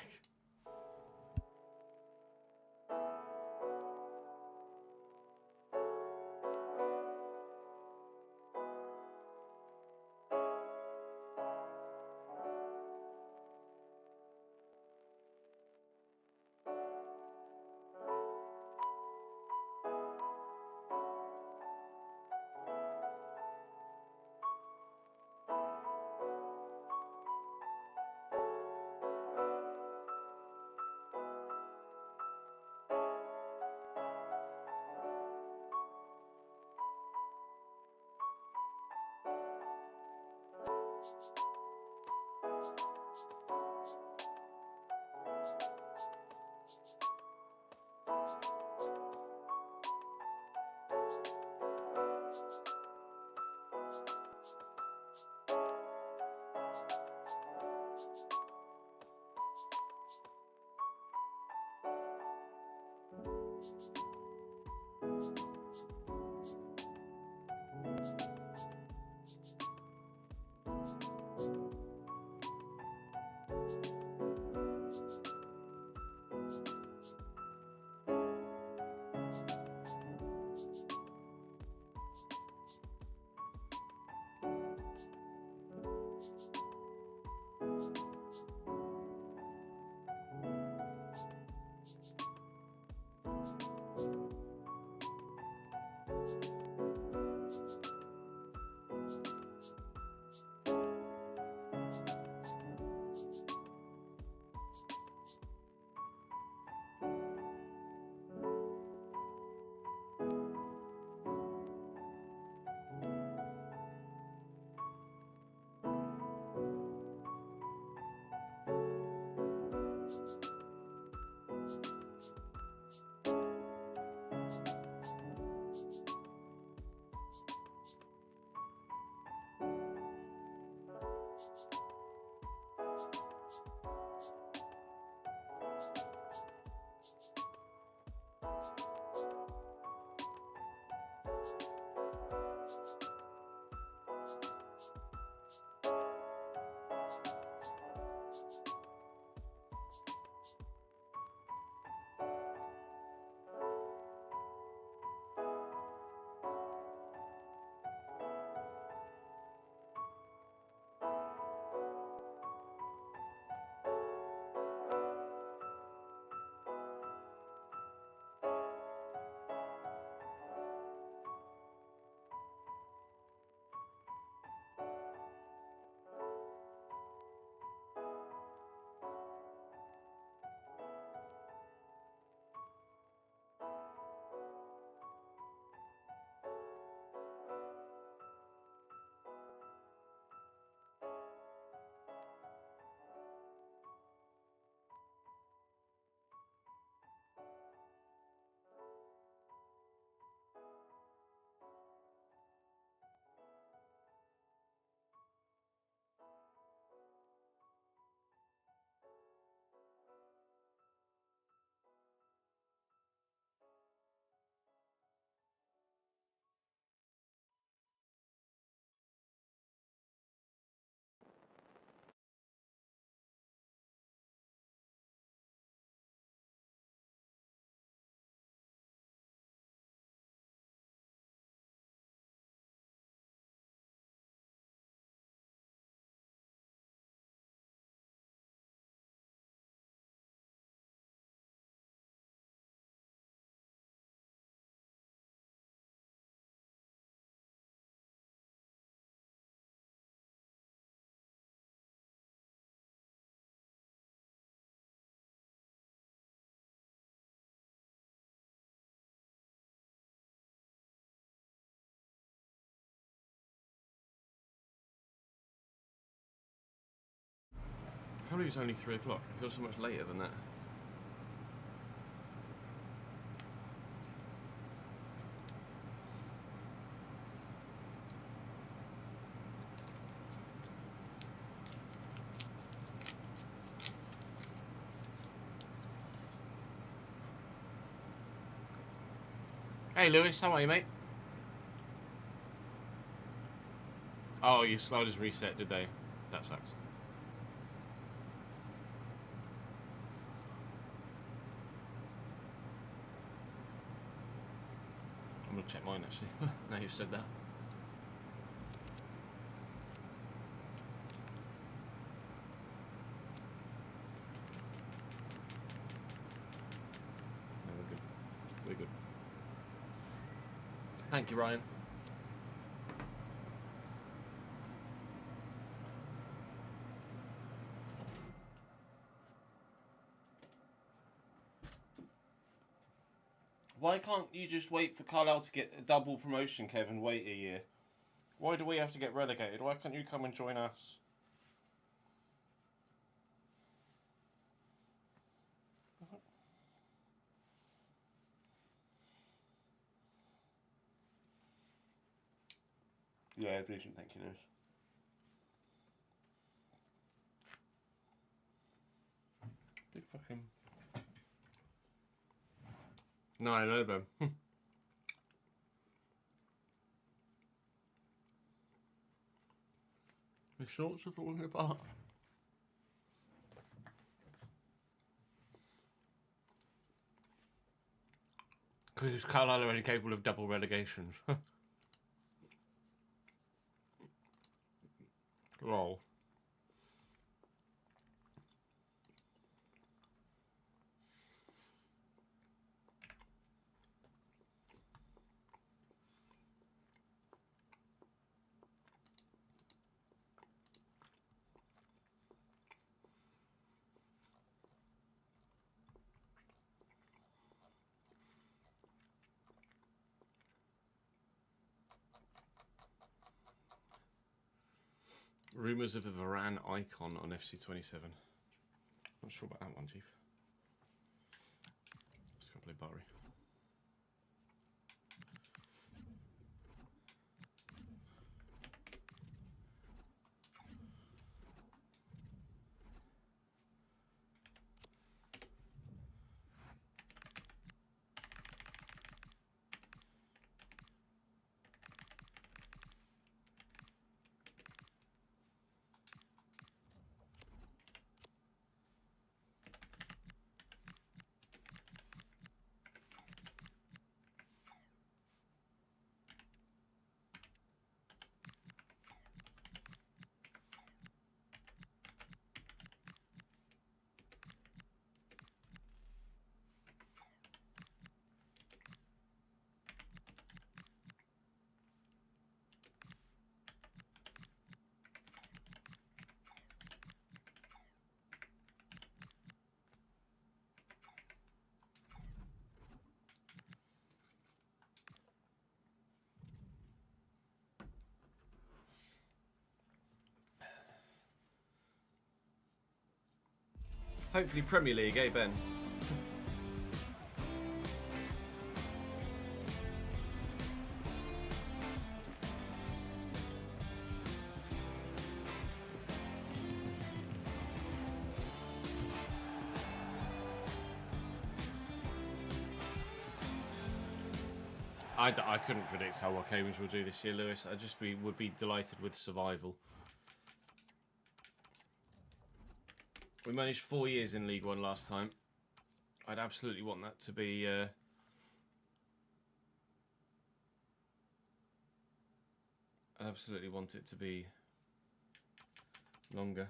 can't believe it's only 3 o'clock. It feels so much later than that. Hey Lewis, how are you, mate? Oh, your sliders reset, did they? That sucks. I'm gonna check mine actually. Now you've said that. No, we're good. We're good. Thank you, Ryan. Why can't you just wait for Carlisle to get a double promotion, Kevin? Wait a year. Why do we have to get relegated? Why can't you come and join us? Yeah, decent, thank you, Lewis. Big fucking... No, I know, Ben. The shorts are falling apart. Because Carlisle are only capable of double relegations. Lol. Rumours of a Varane icon on FC27. Not sure about that one, Chief. Just gonna play Bari. Hopefully Premier League, eh, Ben? I couldn't predict how well Cambridge will do this year, Lewis. Would be delighted with survival. We managed 4 years in League One last time. I'd absolutely want that to be... I'd absolutely want it to be longer.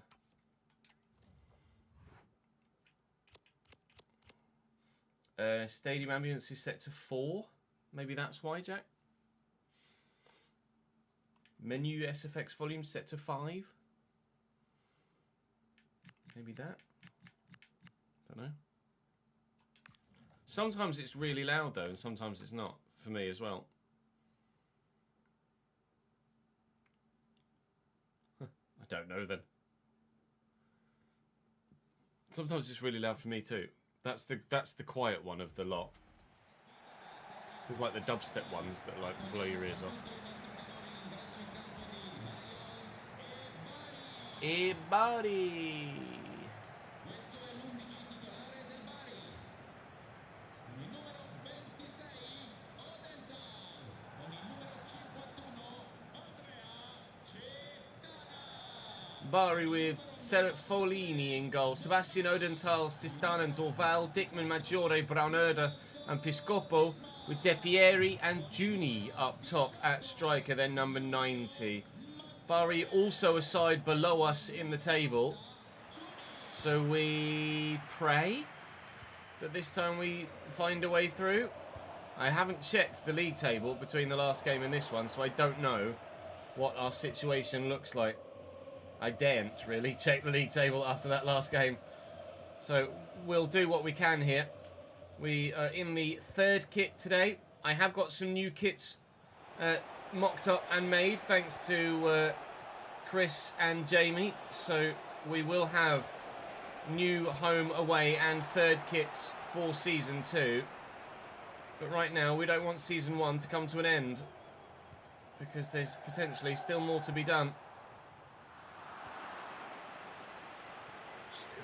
Stadium ambience is set to 4. Maybe that's why, Jack. Menu SFX volume set to 5. Maybe that. Don't know. Sometimes it's really loud though, and sometimes it's not. For me as well. I don't know then. Sometimes it's really loud for me too. That's the quiet one of the lot. There's like the dubstep ones that like blow your ears off. Hey, buddy. Bari with Seret Folini in goal. Sebastian Odenthal, Sistan and Dorval, Dickman, Maggiore, Braunerda and Piscopo with De Pieri and Juni up top at striker, then number 90. Bari also a side below us in the table. So we pray that this time we find a way through. I haven't checked the league table between the last game and this one, so I don't know what our situation looks like. I daren't really check the league table after that last game. So we'll do what we can here. We are in the third kit today. I have got some new kits mocked up and made thanks to Chris and Jamie. So we will have new home, away and third kits for Season 2. But right now we don't want Season 1 to come to an end, because there's potentially still more to be done.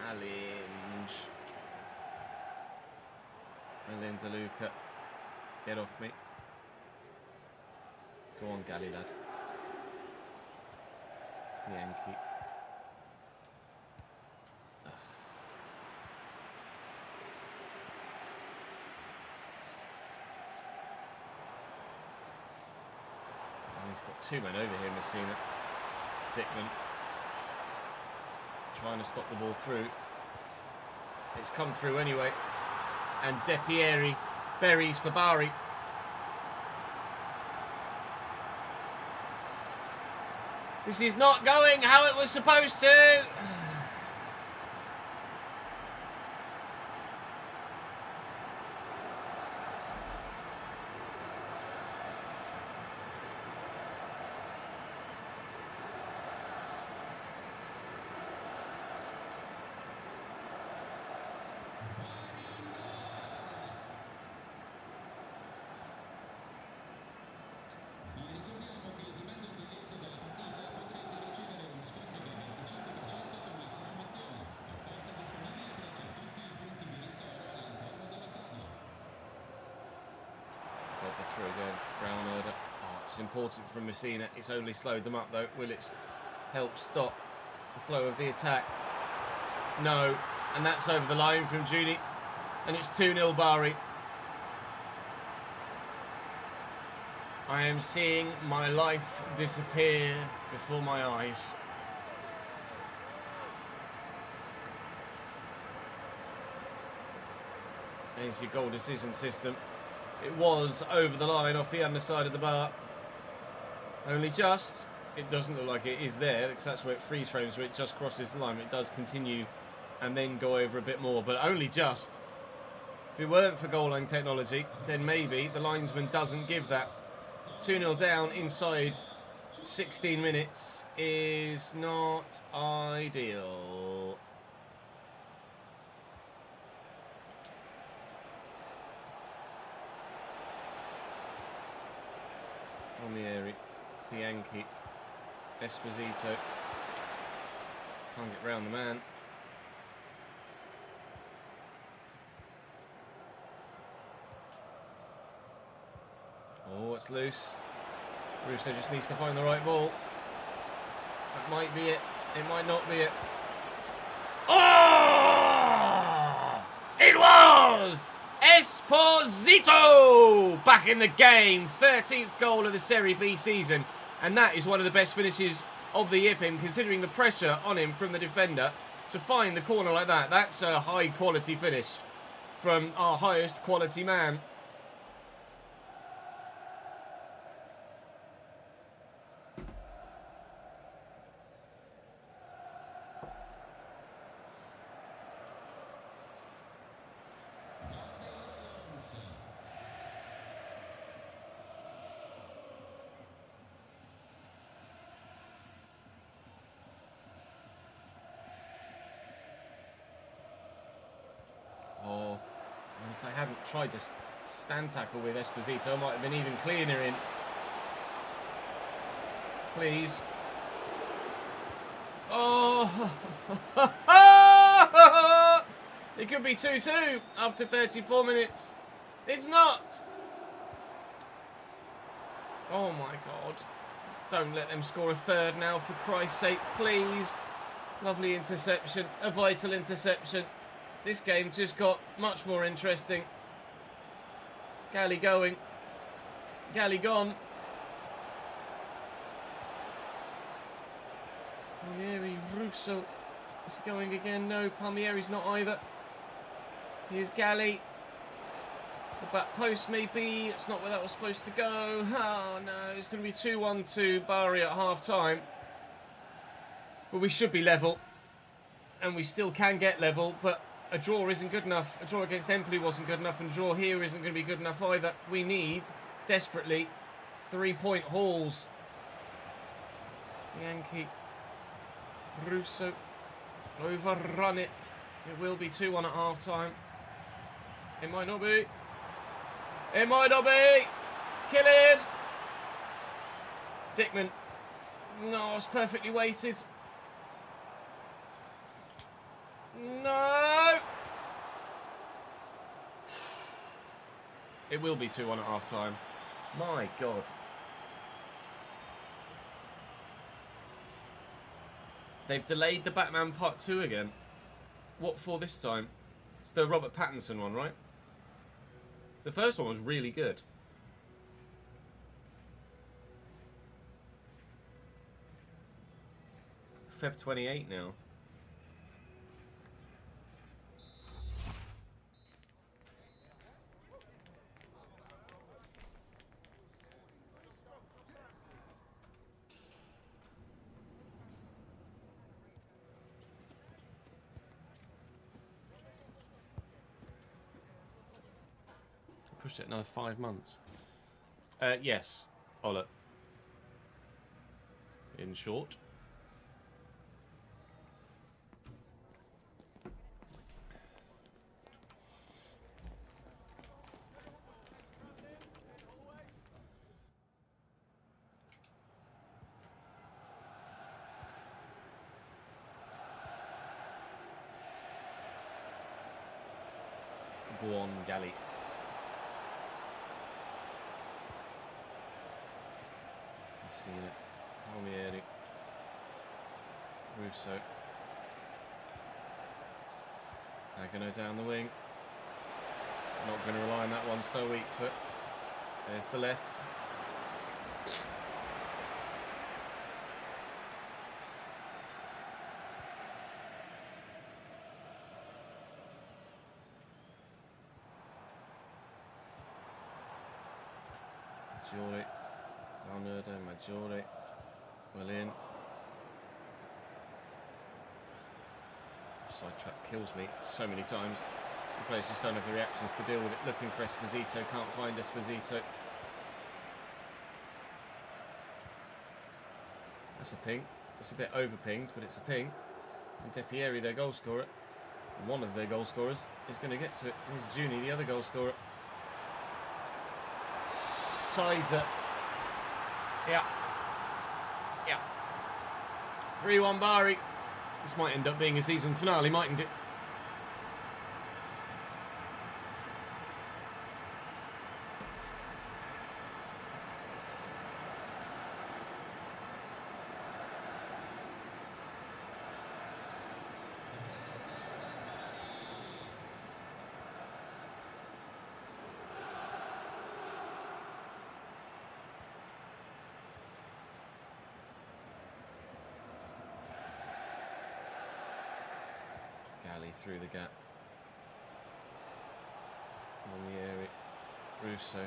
Challenge. Alain DeLuca. Get off me. Go on, Galley lad. Yankee. And he's got two men over here, Messina. Dickman. Trying to stop the ball through. It's come through anyway. And De Pieri buries for Bari. This is not going how it was supposed to. Through again, Braunerda. Oh, it's important from Messina. It's only slowed them up though. Will it help stop the flow of the attack? No, and that's over the line from Juni, and it's 2-0 Bari. I am seeing my life disappear before my eyes. There's your goal decision system. It was over the line off the underside of the bar. Only just. It doesn't look like it is there, because that's where it freeze frames, where it just crosses the line. It does continue and then go over a bit more, but only just. If it weren't for goal line technology, then maybe the linesman doesn't give that. 2-0 down inside 16 minutes is not ideal. Palmieri, Bianchi, Esposito. Can't get round the man. Oh, it's loose. Russo just needs to find the right ball. That might be it. It might not be it. Oh! It was! Esposito back in the game. 13th goal of the Serie B season. And that is one of the best finishes of the year for him, considering the pressure on him from the defender. To find the corner like that, that's a high quality finish from our highest quality man. tried to stand tackle with Esposito. Might have been even cleaner in. Please. Oh! It could be 2-2 after 34 minutes. It's not! Oh my God. Don't let them score a third now, for Christ's sake, please. Lovely interception, a vital interception. This game just got much more interesting. Galley going. Galley gone. Palmieri, Russo is going again. No, Palmieri's not either. Here's Galley. The back post maybe. It's not where that was supposed to go. Oh no, it's going to be 2-1 to Bari at half time. But we should be level. And we still can get level, but a draw isn't good enough. A draw against Empoli wasn't good enough, and a draw here isn't going to be good enough either. We need, desperately, 3-point hauls. Yankee. Russo. Overrun it. It will be 2-1 at half time. It might not be. It might not be. Kill him. Dickman. No, it's perfectly weighted. No. It will be 2-1 at half time. My God. They've delayed the Batman Part 2 again. What for this time? It's the Robert Pattinson one, right? The first one was really good. Feb 28 now. Pushed it another 5 months. Yes, Ola. In short. Go on, Galley. Seen it. Palmieri. Russo. Agano down the wing. Not going to rely on that one, so weak foot. There's the left. Maggiore. Arnoldo, Maggiore. Well in. Sidetrack kills me so many times. The players just don't have the reactions to deal with it. Looking for Esposito, can't find Esposito. That's a ping. It's a bit over pinged, but it's a ping. And De Pieri, their goal scorer, one of their goal scorers, is going to get to it. Here's Juni, the other goal scorer. Sizer. Yeah. Yeah. 3-1 Bari. This might end up being a season finale, mightn't it? Through the gap. Palmieri. Russo. I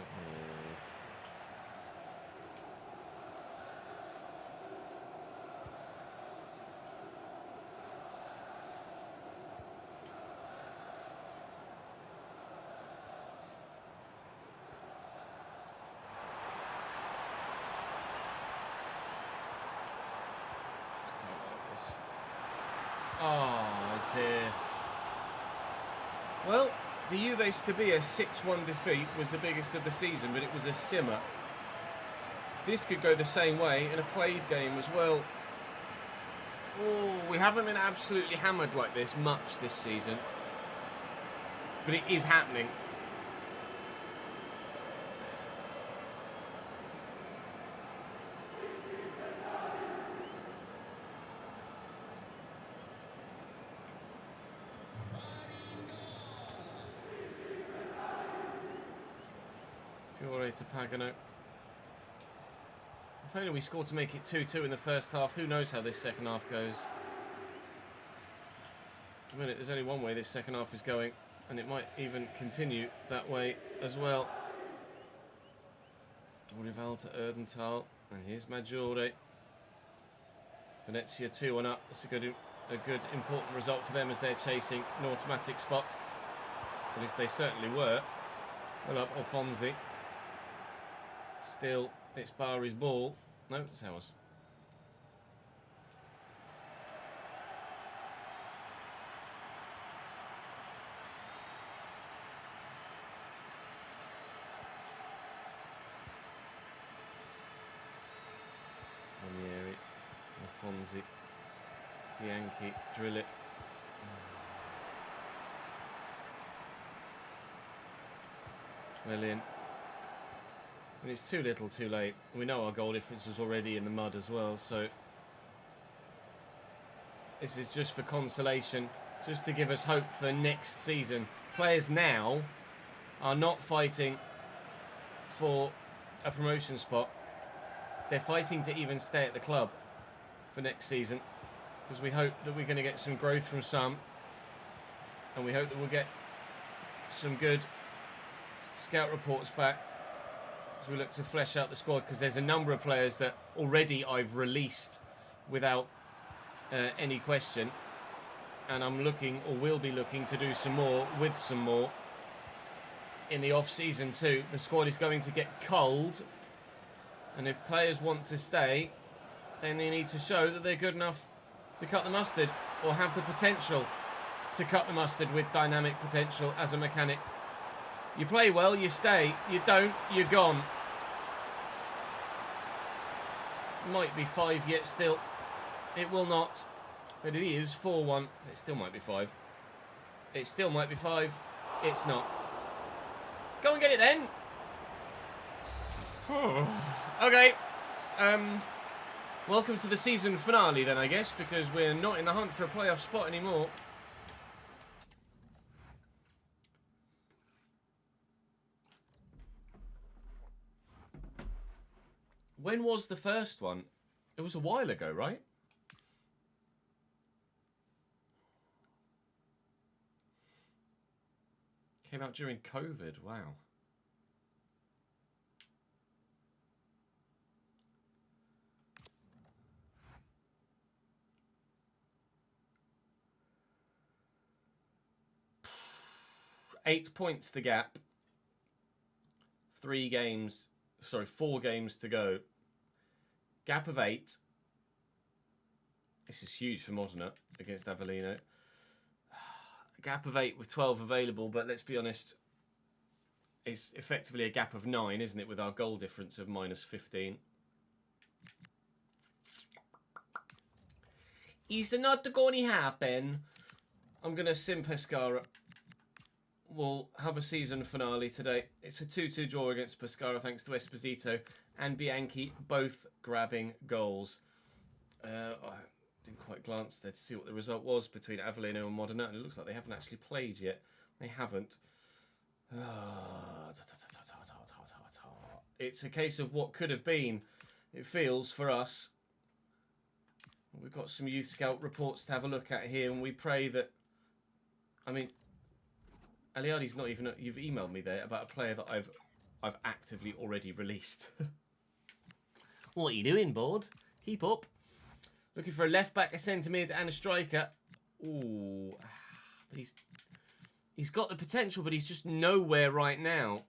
don't like this. Oh, as if... Well, the Juve Stabia 6-1 defeat was the biggest of the season, but it was a simmer. This could go the same way in a played game as well. Oh, we haven't been absolutely hammered like this much this season, but it is happening. Fiore to Pagano. If only we scored to make it 2-2 in the first half. Who knows how this second half goes. A minute, there's only one way this second half is going, and it might even continue that way as well. Dorival to Erdenthal, and here's Maggiore. Venezia 2-1 up. That's a good important result for them as they're chasing an automatic spot. At least they certainly were. Well up, Alfonsi. Still, it's Bari's ball. No, it's ours. Ranieri, Alfonsi, Bianchi, drill it. Well in. And it's too little, too late. We know our goal difference is already in the mud as well, so this is just for consolation, just to give us hope for next season. Players now are not fighting for a promotion spot. They're fighting to even stay at the club for next season, because we hope that we're going to get some growth from some, and we hope that we'll get some good scout reports back as we look to flesh out the squad, because there's a number of players that already I've released without any question, and I'm looking, or will be looking, to do some more with some more in the off-season too. The squad is going to get cold, and if players want to stay, then they need to show that they're good enough to cut the mustard, or have the potential to cut the mustard with dynamic potential as a mechanic. You play well, you stay. You don't, you're gone. Might be 5 yet still. It will not. But it is 4-1. It still might be 5. It still might be 5. It's not. Go and get it then. Okay. Welcome to the season finale then, I guess, because we're not in the hunt for a playoff spot anymore. When was the first one? It was a while ago, right? Came out during COVID. Wow. Eight points the gap. 4 games to go. Gap of 8. This is huge for Modena against Avellino. Gap of 8 with 12 available, but let's be honest, it's effectively a gap of 9, isn't it, with our goal difference of minus 15. Is not going to happen. I'm going to sim Pescara. We'll have a season finale today. It's a 2-2 draw against Pescara thanks to Esposito and Bianchi both grabbing goals. I didn't quite glance there to see what the result was between Avellino and Modena, and it looks like they haven't actually played yet. They haven't. It's a case of what could have been, it feels, for us. We've got some youth scout reports to have a look at here, and we pray that... I mean, Aliadi's not even... You've emailed me there about a player that I've actively already released. What are you doing, board? Keep up. Looking for a left-back, a centre-mid, and a striker. Ooh. But he's got the potential, but he's just nowhere right now.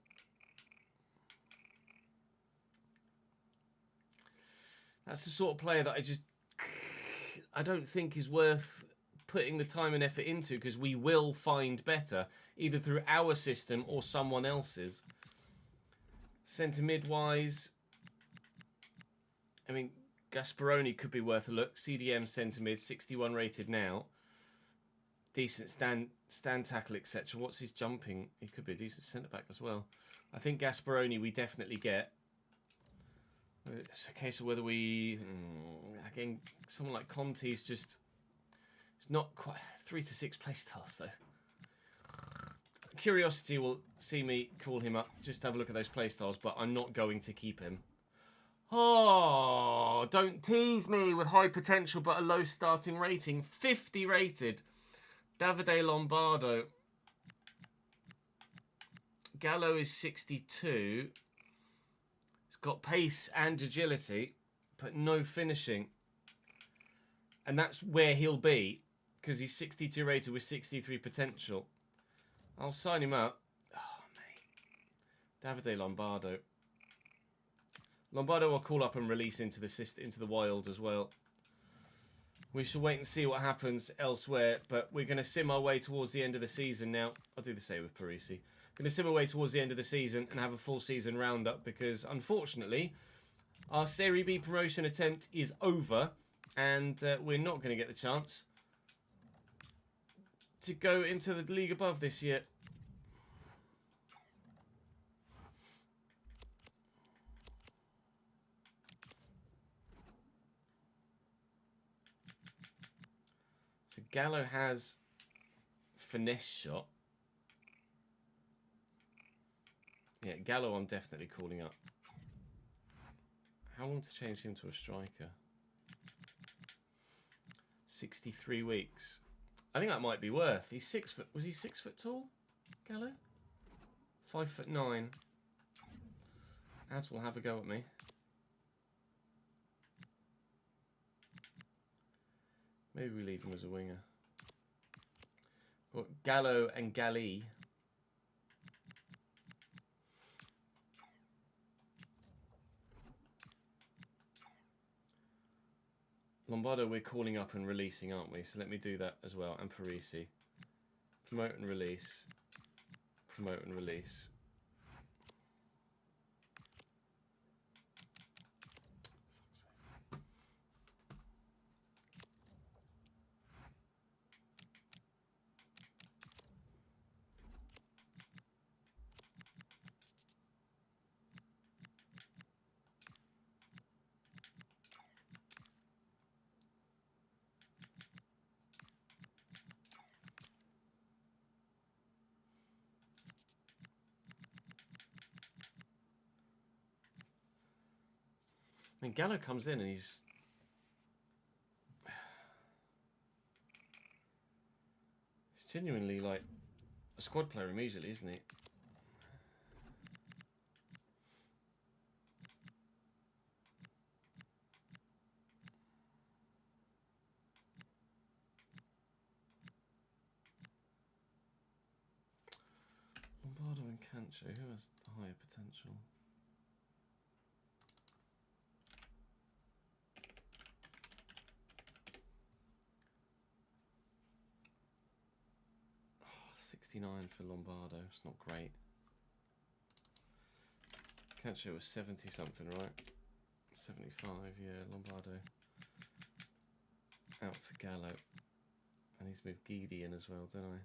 That's the sort of player that I don't think is worth putting the time and effort into, because we will find better, either through our system or someone else's. Centre mid-wise, I mean, Gasparoni could be worth a look. CDM centre mid, 61 rated now. Decent stand tackle, etc. What's his jumping? He could be a decent centre back as well. I think Gasparoni we definitely get. It's a case of whether we... again, someone like Conte's just... It's not quite... 3 to 6 playstyles, though. Curiosity will see me call him up just to have a look at those playstyles, but I'm not going to keep him. Oh, don't tease me with high potential but a low starting rating. 50 rated. Davide Lombardo. Gallo is 62. He's got pace and agility, but no finishing. And that's where he'll be, because he's 62 rated with 63 potential. I'll sign him up. Oh, mate. Davide Lombardo. Lombardo will call up and release into the wild as well. We shall wait and see what happens elsewhere, but we're going to sim our way towards the end of the season now. I'll do the same with Parisi. Going to sim our way towards the end of the season and have a full season roundup, because unfortunately our Serie B promotion attempt is over, and we're not going to get the chance to go into the league above this year. So Gallo has finesse shot. Yeah, Gallo I'm definitely calling up. How long to change him to a striker? 63 weeks. I think that might be worth. He's 6 foot. Was he 6 foot tall, Gallo? 5'9". Ads will have a go at me. Maybe we leave him as a winger. Got Gallo and Galli. Lombardo we're calling up and releasing, aren't we? So let me do that as well. And Parisi. Promote and release. Promote and release. I mean, Gallo comes in and he's genuinely like a squad player immediately, isn't he? Lombardo and Cancho, who has the higher potential? Oh, 69 for Lombardo, it's not great. Cancho was 70 something, right? 75, yeah, Lombardo. Out for Gallo. I need to move Guidi in as well, don't I?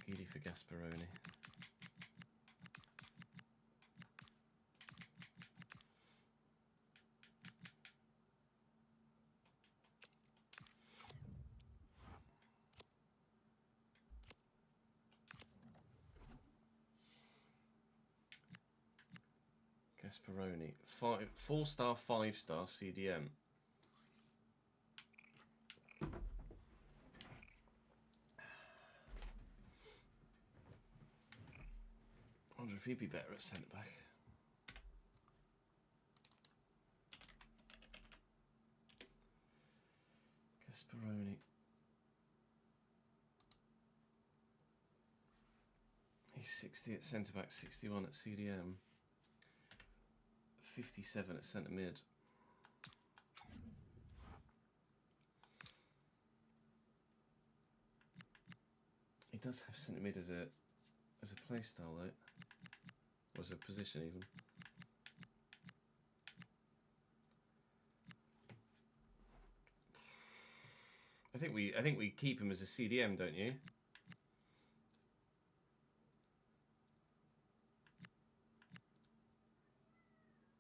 Guidi for Gasparoni. Gasparoni. 4-star, 5-star CDM. I wonder if he'd be better at centre back. Gasparoni. He's 60 at centre back, 61 at CDM. 57 at centre mid. He does have centre mid as a play style though, or as a position even. I think we keep him as a CDM, don't you?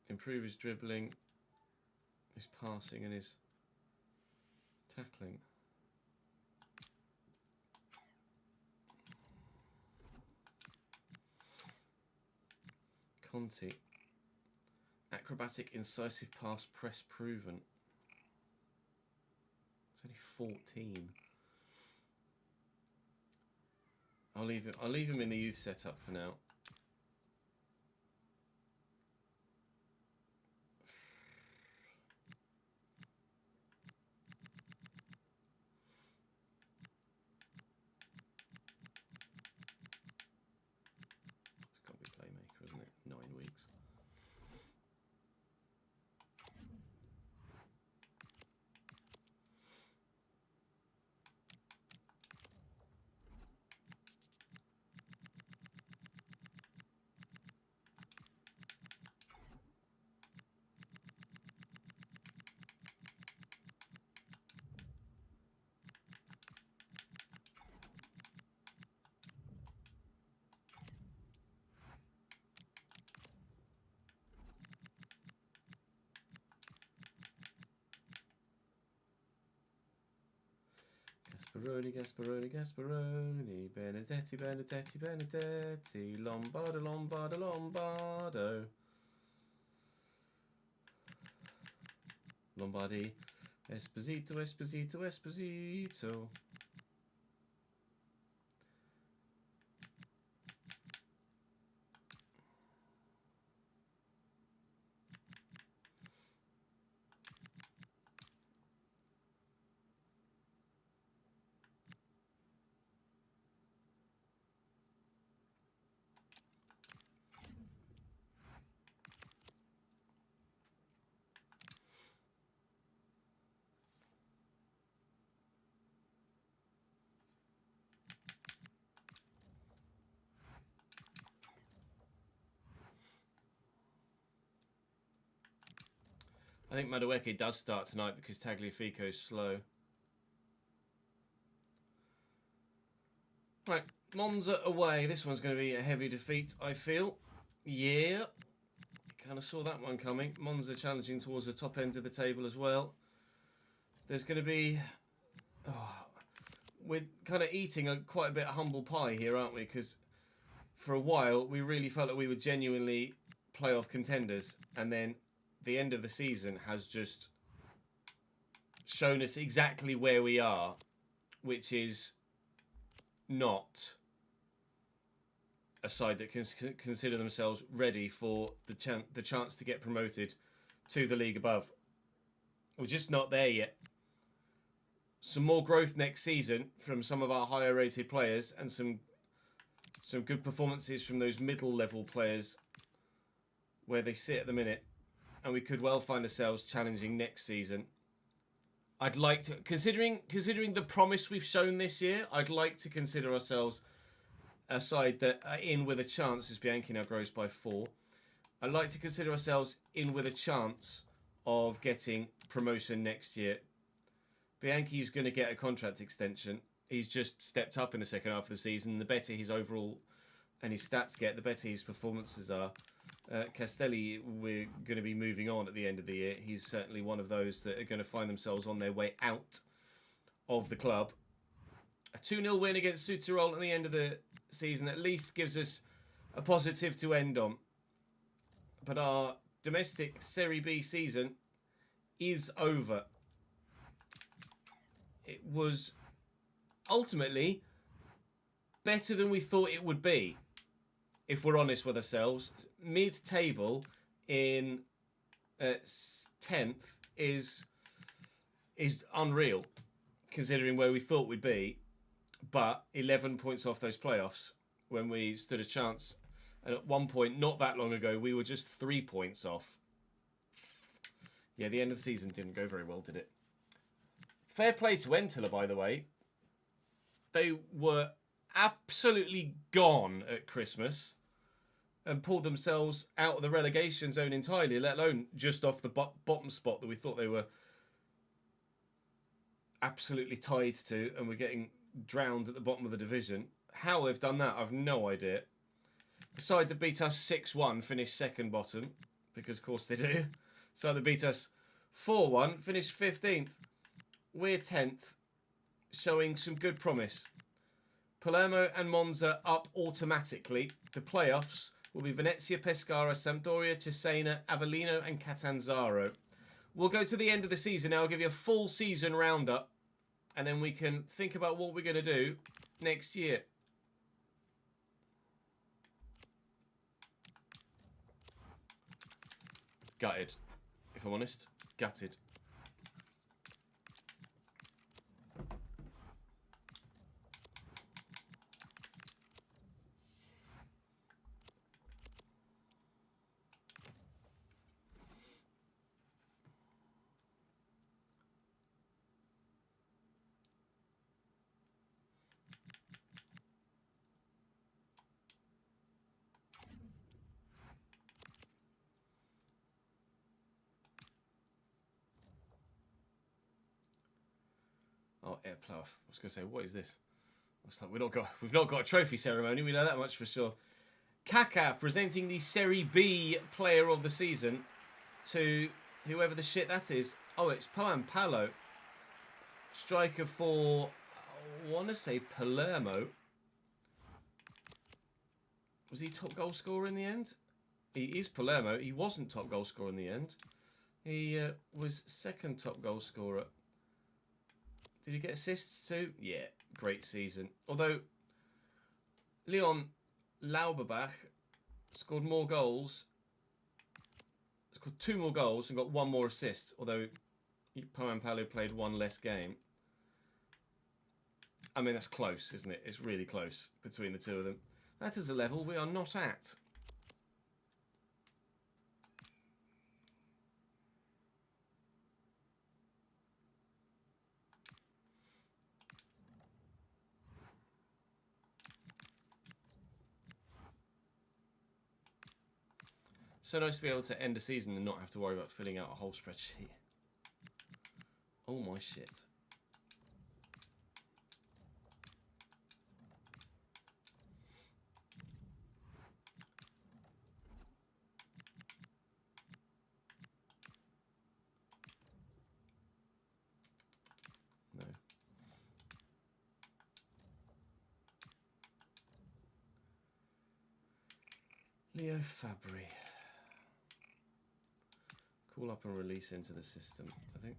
Improve his dribbling, his passing, and his tackling. Conti. Acrobatic, incisive pass, press proven. It's only 14. I'll leave him in the youth setup for now. It's got to be playmaker, isn't it? 9 weeks. Gasparoni, Gasparoni, Gasparoni, Benedetti, Benedetti, Benedetti, Lombardo, Lombardo, Lombardo. Lombardi, Esposito, Esposito, Esposito. I think Madueke does start tonight because Tagliafico is slow. Right, Monza away. This one's going to be a heavy defeat, I feel. Yeah. Kind of saw that one coming. Monza challenging towards the top end of the table as well. There's going to be... we're kind of eating quite a bit of humble pie here, aren't we? Because for a while, we really felt that we were genuinely playoff contenders. And then the end of the season has just shown us exactly where we are, which is not a side that can consider themselves ready for the chance to get promoted to the league above. We're just not there yet. Some more growth next season from some of our higher rated players and some good performances from those middle level players where they sit at the minute, and we could well find ourselves challenging next season. I'd like to, considering the promise we've shown this year, I'd like to consider ourselves a side that are in with a chance as Bianchi now grows by 4. I'd like to consider ourselves in with a chance of getting promotion next year. Bianchi is going to get a contract extension. He's just stepped up in the second half of the season. The better his overall and his stats get, the better his performances are. Castelli, we're going to be moving on at the end of the year. He's certainly one of those that are going to find themselves on their way out of the club. A 2-0 win against Südtirol at the end of the season at least gives us a positive to end on. But our domestic Serie B season is over. It was ultimately better than we thought it would be, if we're honest with ourselves. Mid-table in 10th is unreal, considering where we thought we'd be. But 11 points off those playoffs when we stood a chance. And at one point, not that long ago, we were just 3 points off. Yeah, the end of the season didn't go very well, did it? Fair play to Entela, by the way. They were absolutely gone at Christmas and pulled themselves out of the relegation zone entirely, let alone just off the bottom spot that we thought they were absolutely tied to, and we're getting drowned at the bottom of the division. How they've done that, I've no idea. The side that beat us 6-1 finished second bottom, because of course they do. The side that beat us 4-1 finished 15th. We're 10th, showing some good promise. Palermo and Monza up automatically. The playoffs will be Venezia, Pescara, Sampdoria, Cesena, Avellino and Catanzaro. We'll go to the end of the season now. I'll give you a full season roundup, and then we can think about what we're going to do next year. Gutted, if I'm honest. Gutted. Oh, air playoff. I was going to say, what is this? It's like we've not got a trophy ceremony. We know that much for sure. Kaká presenting the Serie B player of the season to whoever the shit that is. Oh, it's Pão Paulo. Striker for, I want to say Palermo. Was he top goal scorer in the end? He is Palermo. He wasn't top goal scorer in the end. He was second top goal scorer. Did he get assists too? Yeah, great season. Although Leon Lauberbach scored more goals, scored 2 more goals and got 1 more assist. Although Pão Paulo played 1 less game. I mean, that's close, isn't it? It's really close between the two of them. That is a level we are not at. So nice to be able to end a season and not have to worry about filling out a whole spreadsheet. Oh my shit. No. Leo Fabry. Call up and release into the system, I think.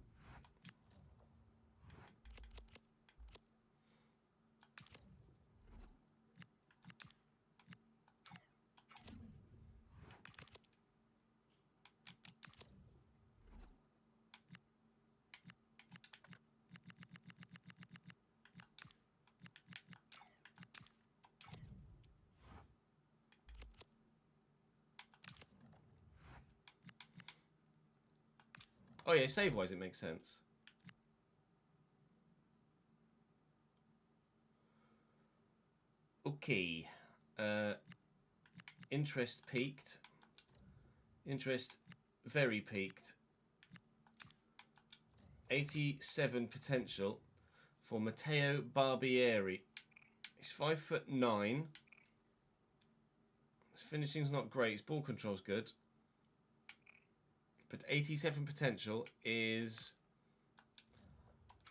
Oh yeah, save-wise it makes sense. Okay. Interest peaked. Interest very peaked. 87 potential for Matteo Barbieri. He's 5'9". His finishing's not great. His ball control's good. But 87 potential is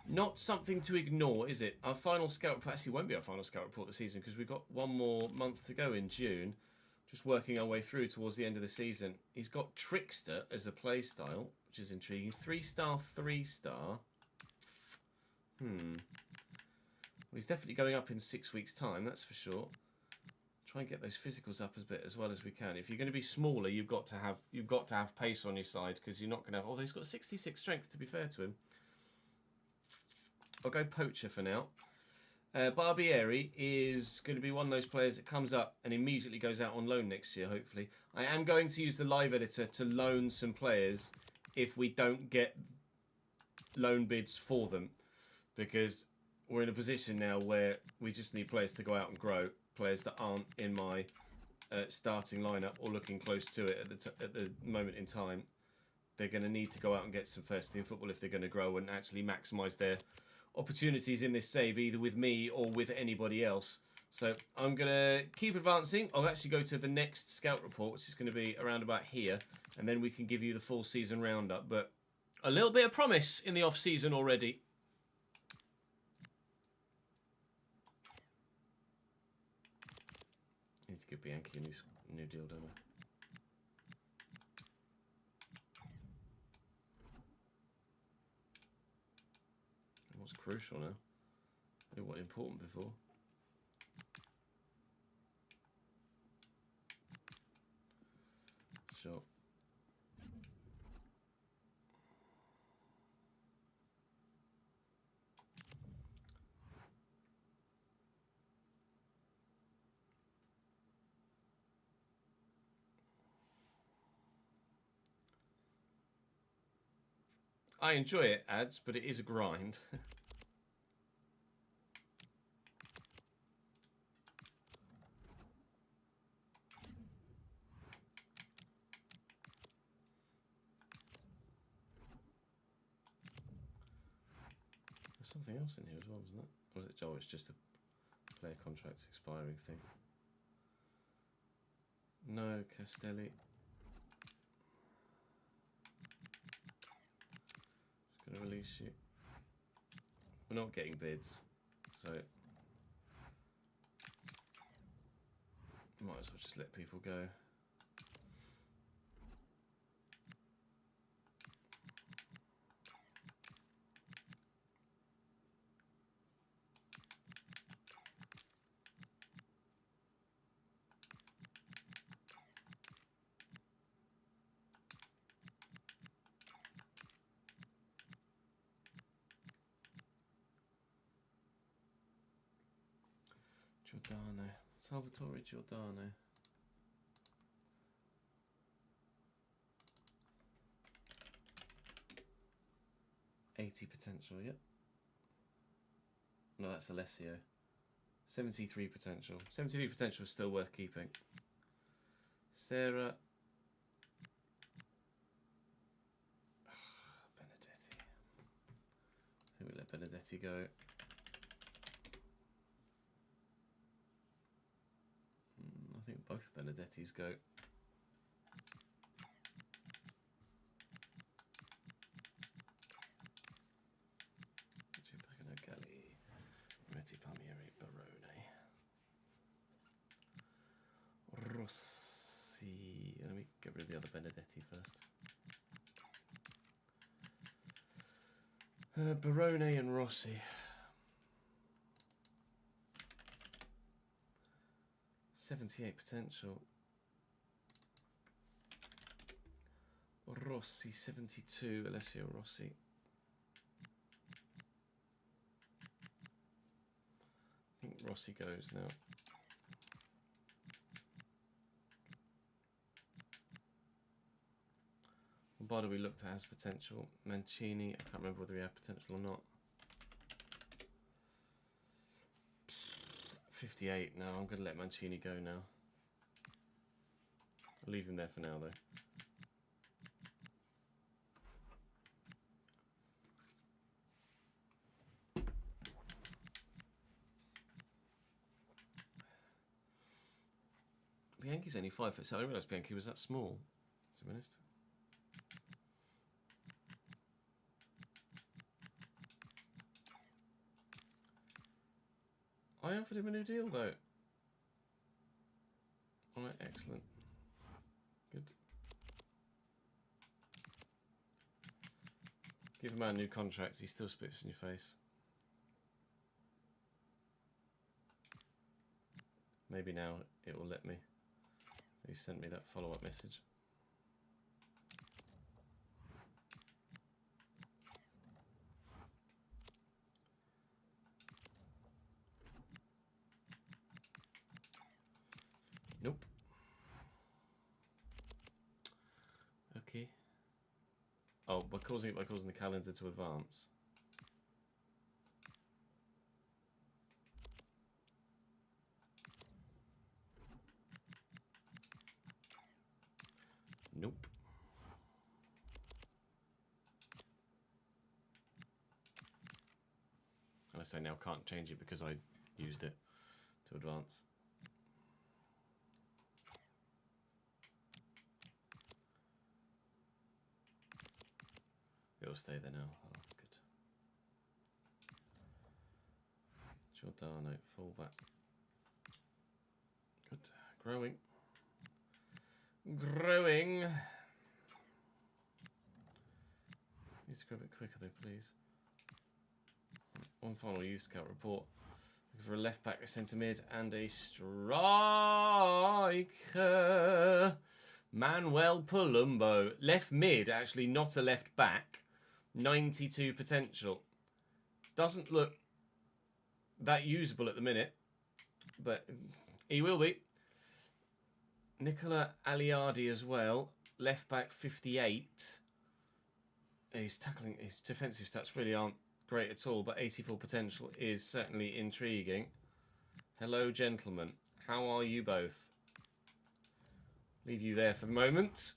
not something to ignore, is it? Our final scout report actually won't be our final scout report this season because we've got 1 more month to go in June. Just working our way through towards the end of the season. He's got Trickster as a play style, which is intriguing. 3-star, 3-star. Well, he's definitely going up in 6 weeks' time, that's for sure. Try and get those physicals up as well as we can. If you're going to be smaller, you've got to have pace on your side because you're not going to have. Although he's got 66 strength, to be fair to him. I'll go poacher for now. Barbieri is going to be one of those players that comes up and immediately goes out on loan next year. Hopefully, I am going to use the live editor to loan some players if we don't get loan bids for them, because we're in a position now where we just need players to go out and grow. Players that aren't in my starting lineup or looking close to it at the moment in time. They're going to need to go out and get some first team football if they're going to grow and actually maximise their opportunities in this save, either with me or with anybody else. So I'm going to keep advancing. I'll actually go to the next scout report, which is going to be around about here, and then we can give you the full season roundup. But a little bit of promise in the off season already. Need to give Bianchi a new deal, don't I? What's crucial now? It wasn't important before. Sure. I enjoy it, ads, but it is a grind. There's something else in here as well, wasn't it? Or was it? Oh, it's just a player contracts expiring thing. No, Castelli. Just gonna release you. We're not getting bids, so might as well just let people go. Giordano. Salvatore Giordano. $80 potential, yep. No, that's Alessio. 73 potential. 73 potential is still worth keeping. Sarah. Benedetti. I think we let Benedetti go. I think both Benedettis go. Galli, Metti Palmieri, Barone. Rossi. Let me get rid of the other Benedetti first. Barone and Rossi. 78 potential. Rossi, 72. Alessio Rossi. I think Rossi goes now. Lombardo we looked at has potential. Mancini, I can't remember whether he had potential or not. 58 now. I'm going to let Mancini go now. I'll leave him there for now, though. Bianchi's only 5'7". I didn't realise Bianchi was that small, to be honest. I offered him a new deal, though. Alright, excellent. Good. Give a man new contracts, he still spits in your face. Maybe now it will let me. He sent me that follow-up message. Nope. Okay. Oh, by causing the calendar to advance. I say now can't change it because I used it to advance. It'll stay there now. Oh, good. Giordano, fullback. Good. Growing. Growing. Needs to go a bit quicker though, please. One final youth scout report. Looking for a left back, a centre mid, and a striker. Manuel Palumbo. Left mid, actually, not a left back. 92 potential. Doesn't look that usable at the minute, but he will be. Nicola Aliardi as well. Left back 58. His tackling, his defensive stats really aren't great at all, but 84 potential is certainly intriguing. Hello, gentlemen. How are you both? Leave you there for the moment.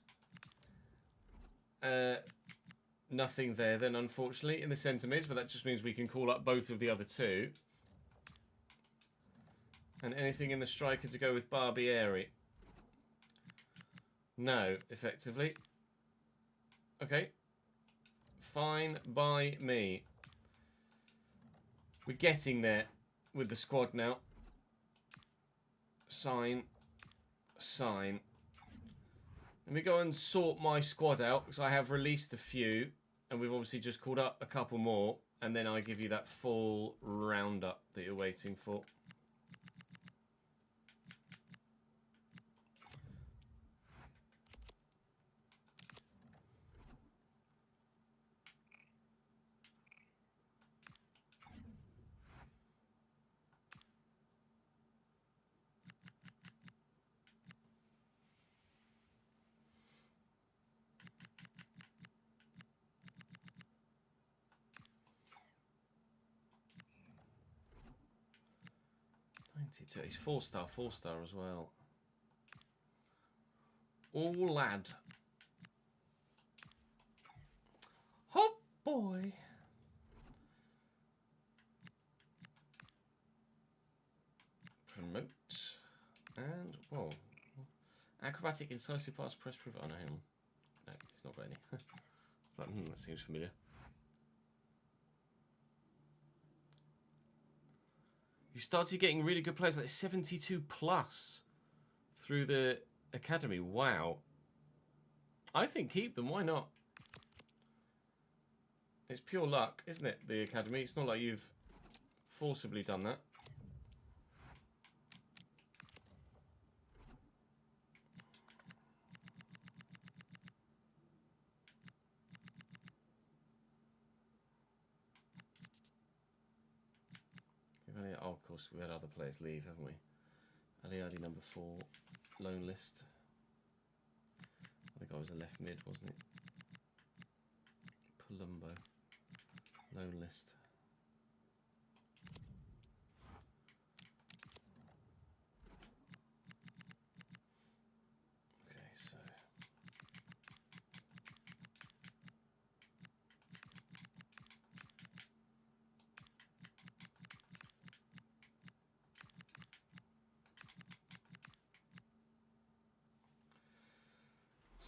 Nothing there then, unfortunately, in the centre mids, but that just means we can call up both of the other two. And anything in the striker to go with Barbieri? No, effectively. Okay. Fine by me. We're getting there with the squad now. Sign. Sign. Let me go and sort my squad out, because I have released a few, and we've obviously just called up a couple more, and then I give you that full roundup that you're waiting for. He's 4-star as well. Oh, lad. Oh, boy. Promote. And, whoa. Acrobatic, incisive pass, press, proof. Oh, no, hang on. No, he's not got any. That seems familiar. You started getting really good players, like 72 plus through the academy. Wow. I think keep them. Why not? It's pure luck, isn't it, the academy? It's not like you've forcibly done that. Oh, of course, we've had other players leave, haven't we? Aliardi number 4, loan list. I think I was a left mid, wasn't it? Palumbo, loan list. Okay, so.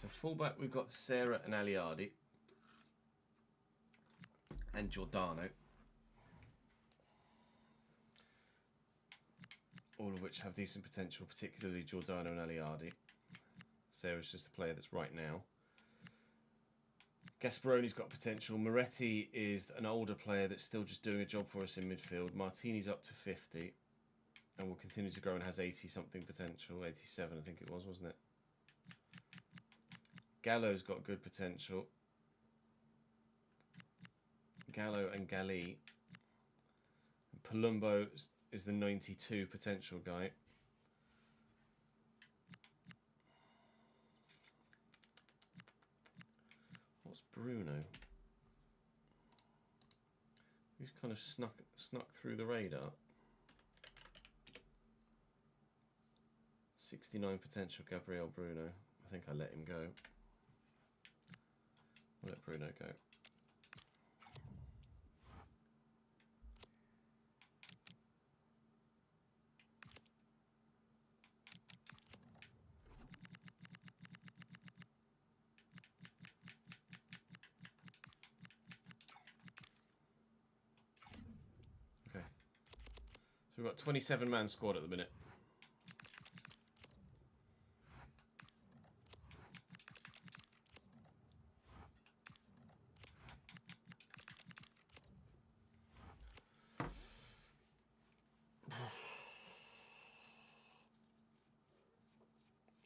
So fullback, we've got Sarah and Aliardi. And Giordano. All of which have decent potential, particularly Giordano and Aliardi. Sarah's just a player that's right now. Gasparoni's got potential. Moretti is an older player that's still just doing a job for us in midfield. Martini's up to 50 and will continue to grow and has 80-something potential. 87, I think it was, wasn't it? Gallo's got good potential. Gallo and Galli. Palumbo is the 92 potential guy. What's Bruno? He's kind of snuck through the radar. 69 potential Gabriel Bruno. I think I let him go. I'll let Bruno go. We've got 27-man squad at the minute.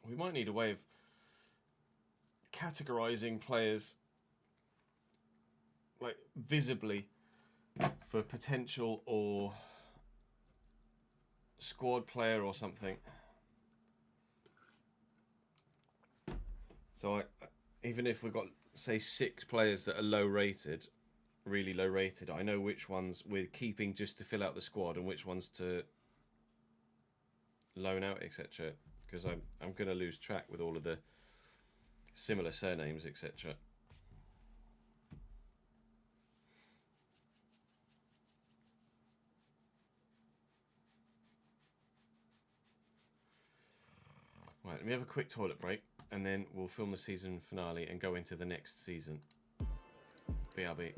We might need a way of categorizing players like visibly for potential or squad player or something. So even if we've got, say, 6 players that are low rated, really low rated, I know which ones we're keeping just to fill out the squad and which ones to loan out, etc. Because I'm going to lose track with all of the similar surnames, etc. Right, let me have a quick toilet break and then we'll film the season finale and go into the next season. BRB.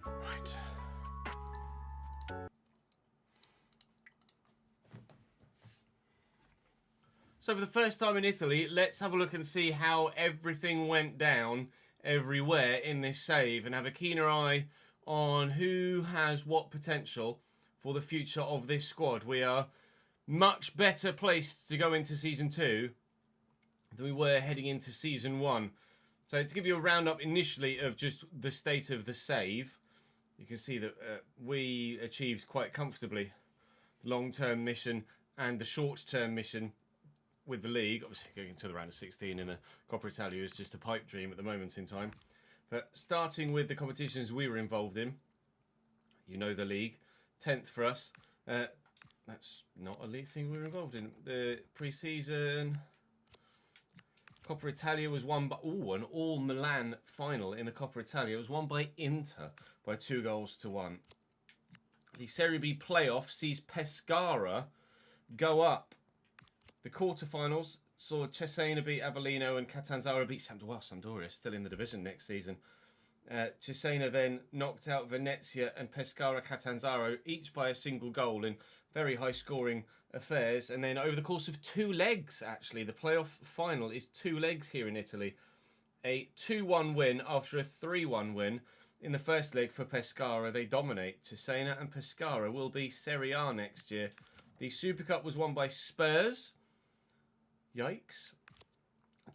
Right. So for the first time in Italy, let's have a look and see how everything went down everywhere in this save and have a keener eye on who has what potential for the future of this squad. We are much better placed to go into Season 2 than we were heading into Season 1. So to give you a roundup initially of just the state of the save, you can see that we achieved quite comfortably the long-term mission and the short-term mission with the league. Obviously going to the round of 16 in a Coppa Italia is just a pipe dream at the moment in time. But starting with the competitions we were involved in, you know the league, 10th for us. That's not a league thing we were involved in. The pre-season Coppa Italia was won by an all Milan final in the Coppa Italia. It was won by Inter by 2-1. The Serie B playoff sees Pescara go up. The quarterfinals saw Cesena beat Avellino and Catanzaro beat Sampdoria. Sampdoria is still in the division next season. Cesena then knocked out Venezia and Pescara Catanzaro, each by a single goal in very high-scoring affairs. And then over the course of 2 legs, actually, the playoff final is 2 legs here in Italy. A 2-1 win after a 3-1 win. In the first leg for Pescara, they dominate. Cesena and Pescara will be Serie A next year. The Super Cup was won by Spurs. Yikes.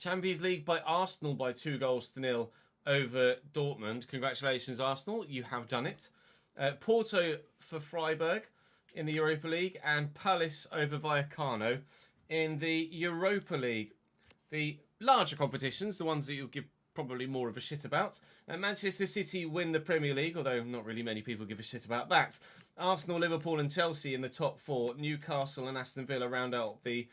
Champions League by Arsenal by 2-0 over Dortmund. Congratulations, Arsenal. You have done it. Porto for Freiburg in the Europa League. And Palace over Vallecano in the Europa League. The larger competitions, the ones that you'll give probably more of a shit about. Manchester City win the Premier League, although not really many people give a shit about that. Arsenal, Liverpool and Chelsea in the top 4. Newcastle and Aston Villa round out the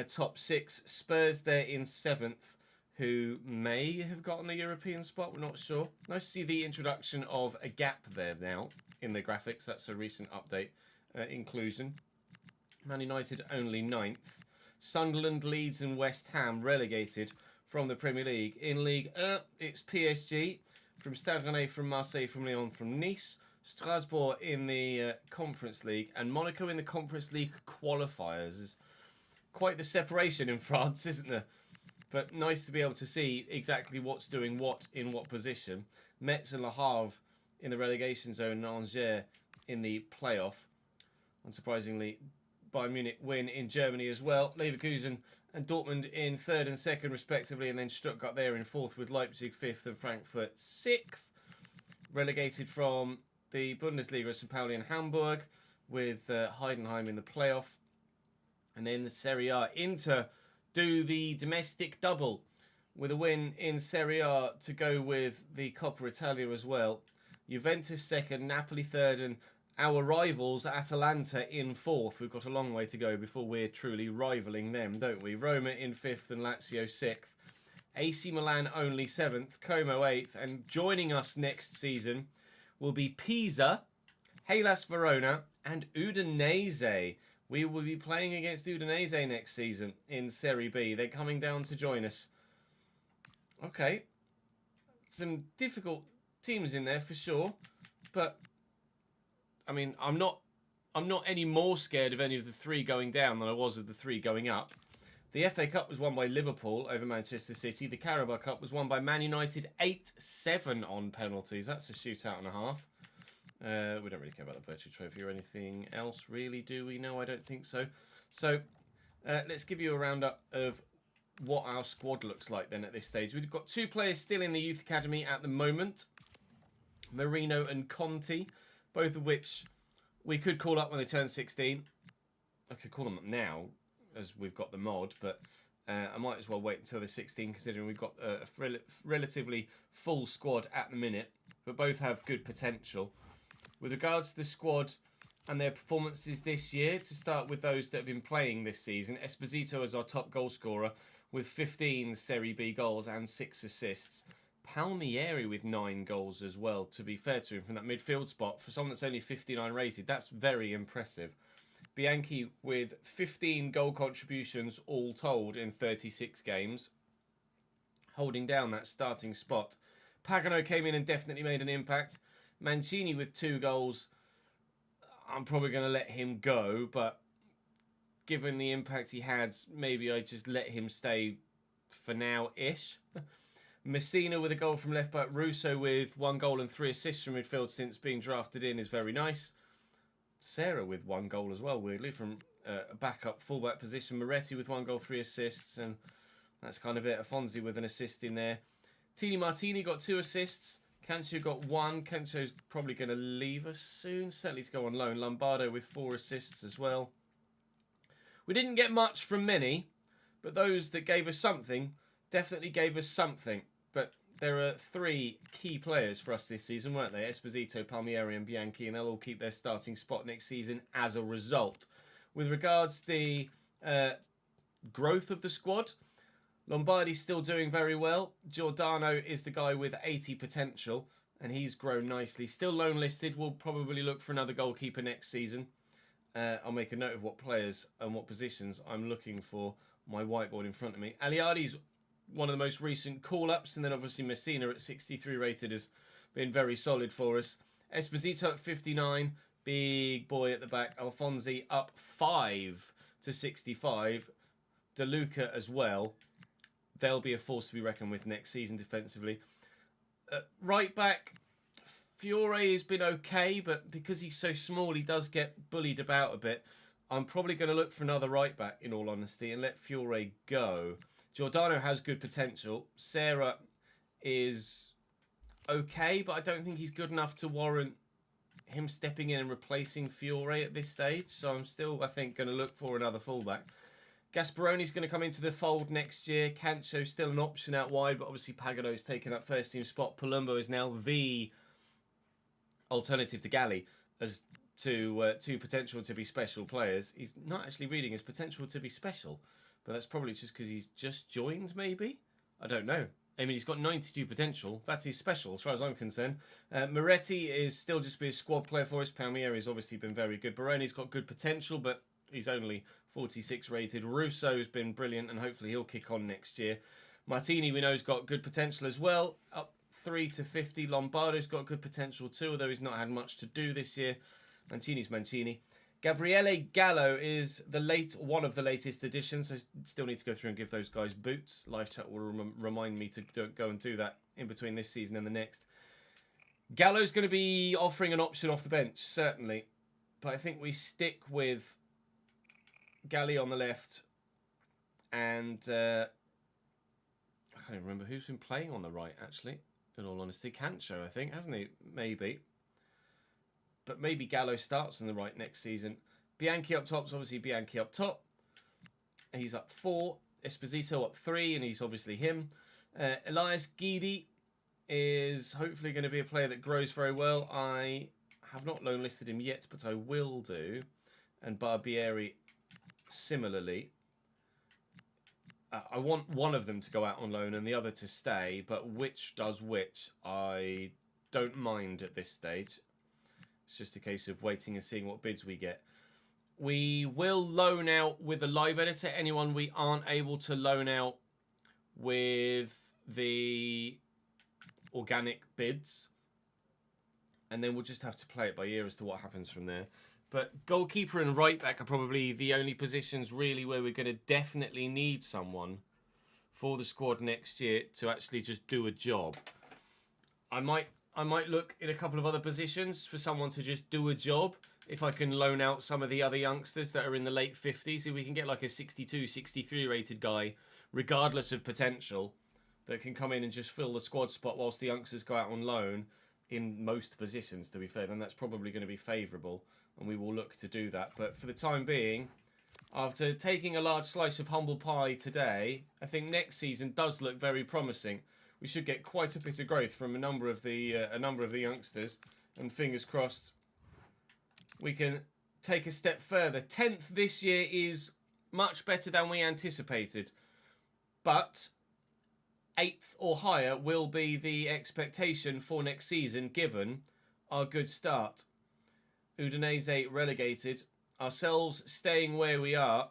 top 6. Spurs there in 7th, who may have gotten a European spot. We're not sure. Nice to see the introduction of a gap there now in the graphics. That's a recent update inclusion. Man United only 9th. Sunderland, Leeds and West Ham relegated from the Premier League. In League 1, it's PSG from Stade Rennais, from Marseille, from Lyon, from Nice. Strasbourg in the Conference League. And Monaco in the Conference League qualifiers. Is quite the separation in France, isn't there? But nice to be able to see exactly what's doing what in what position. Metz and Le Havre in the relegation zone, and Angers in the playoff. Unsurprisingly, Bayern Munich win in Germany as well. Leverkusen and Dortmund in 3rd and 2nd respectively, and then Stuttgart there in 4th with Leipzig 5th and Frankfurt 6th. Relegated from the Bundesliga, St. Pauli and Hamburg, with Heidenheim in the playoff. And then the Serie A, Inter do the domestic double with a win in Serie A to go with the Coppa Italia as well. Juventus 2nd, Napoli 3rd, and our rivals Atalanta in 4th. We've got a long way to go before we're truly rivaling them, don't we? Roma in 5th and Lazio 6th. AC Milan only 7th, Como 8th, and joining us next season will be Pisa, Hellas Verona, and Udinese. We will be playing against Udinese next season in Serie B. They're coming down to join us. Okay. Some difficult teams in there for sure. But, I mean, I'm not any more scared of any of the 3 going down than I was of the 3 going up. The FA Cup was won by Liverpool over Manchester City. The Carabao Cup was won by Man United 8-7 on penalties. That's a shootout and a half. We don't really care about the virtual trophy or anything else, really, do we? No, I don't think so. So, let's give you a roundup of what our squad looks like then at this stage. We've got 2 players still in the youth academy at the moment. Marino and Conti, both of which we could call up when they turn 16. I could call them up now, as we've got the mod, but I might as well wait until they're 16, considering we've got a relatively full squad at the minute, but both have good potential. With regards to the squad and their performances this year, to start with those that have been playing this season, Esposito is our top goal scorer with 15 Serie B goals and 6 assists. Palmieri with 9 goals as well, to be fair to him, from that midfield spot. For someone that's only 59 rated, that's very impressive. Bianchi with 15 goal contributions all told in 36 games. holding down that starting spot. Pagano came in and definitely made an impact. Mancini with 2 goals. I'm probably going to let him go, but given the impact he had, maybe I just let him stay for now-ish. Messina with a goal from left back. Russo with 1 goal and 3 assists from midfield since being drafted in is very nice. Serra with 1 goal as well, weirdly, from a backup fullback position. Moretti with 1 goal, 3 assists, and that's kind of it. Afonso with an assist in there. Tini Martini got 2 assists. Cancio got 1. Cancio's probably going to leave us soon, certainly to go on loan. Lombardo with 4 assists as well. We didn't get much from many, but those that gave us something definitely gave us something. But there are 3 key players for us this season, weren't they? Esposito, Palmieri and Bianchi, and they'll all keep their starting spot next season as a result. With regards to the growth of the squad, Lombardi's still doing very well. Giordano is the guy with 80 potential, and he's grown nicely. Still loan listed. We'll probably look for another goalkeeper next season. I'll make a note of what players and what positions I'm looking for. My whiteboard in front of me. Aliadi's one of the most recent call-ups, and then obviously Messina at 63 rated has been very solid for us. Esposito at 59, big boy at the back. Alfonsi up 5 to 65. De Luca as well. They'll be a force to be reckoned with next season defensively. Right back, Fiore has been okay, but because he's so small, he does get bullied about a bit. I'm probably going to look for another right back, in all honesty, and let Fiore go. Giordano has good potential. Serra is okay, but I don't think he's good enough to warrant him stepping in and replacing Fiore at this stage. So I'm still, I think, going to look for another fullback. Gasparoni's going to come into the fold next year. Cancio's still an option out wide, but obviously Pagano's taken that first team spot. Palumbo is now the alternative to Galli as to potential to be special players. He's not actually reading his potential to be special, but that's probably just because he's just joined, maybe? I don't know. I mean, he's got 92 potential. That is special, as far as I'm concerned. Moretti is still just be a squad player for us. Palmieri's obviously been very good. Baroni's got good potential, but he's only 46 rated. Russo's been brilliant, and hopefully he'll kick on next year. Martini, we know, has got good potential as well. Up 3 to 50. Lombardo's got good potential too, although he's not had much to do this year. Mancini's Mancini. Gabriele Gallo is one of the latest additions, so still need to go through and give those guys boots. Live chat will remind me to go and do that in between this season and the next. Gallo's going to be offering an option off the bench, certainly. But I think we stick with Galli on the left, and I can't even remember who's been playing on the right, actually, in all honesty. Cancio, I think, hasn't he? Maybe. But maybe Gallo starts on the right next season. Bianchi up top, obviously Bianchi up top. He's up 4. Esposito up 3, and he's obviously him. Elias Guidi is hopefully going to be a player that grows very well. I have not loan listed him yet, but I will do. And Barbieri similarly. I want one of them to go out on loan and the other to stay, but which does which, I don't mind at this stage. It's just a case of waiting and seeing what bids we get. We will loan out with a live editor anyone we aren't able to loan out with the organic bids. And then we'll just have to play it by ear as to what happens from there. But goalkeeper and right back are probably the only positions really where we're going to definitely need someone for the squad next year to actually just do a job. I might look in a couple of other positions for someone to just do a job. If I can loan out some of the other youngsters that are in the late 50s, if we can get like a 62, 63 rated guy, regardless of potential, that can come in and just fill the squad spot whilst the youngsters go out on loan in most positions, to be fair, then that's probably going to be favourable, and we will look to do that. But for the time being, after taking a large slice of humble pie today, I think next season does look very promising. We should get quite a bit of growth from a number of the youngsters, and fingers crossed we can take a step further. 10th this year is much better than we anticipated, but 8th or higher will be the expectation for next season given our good start. Udinese relegated, ourselves staying where we are.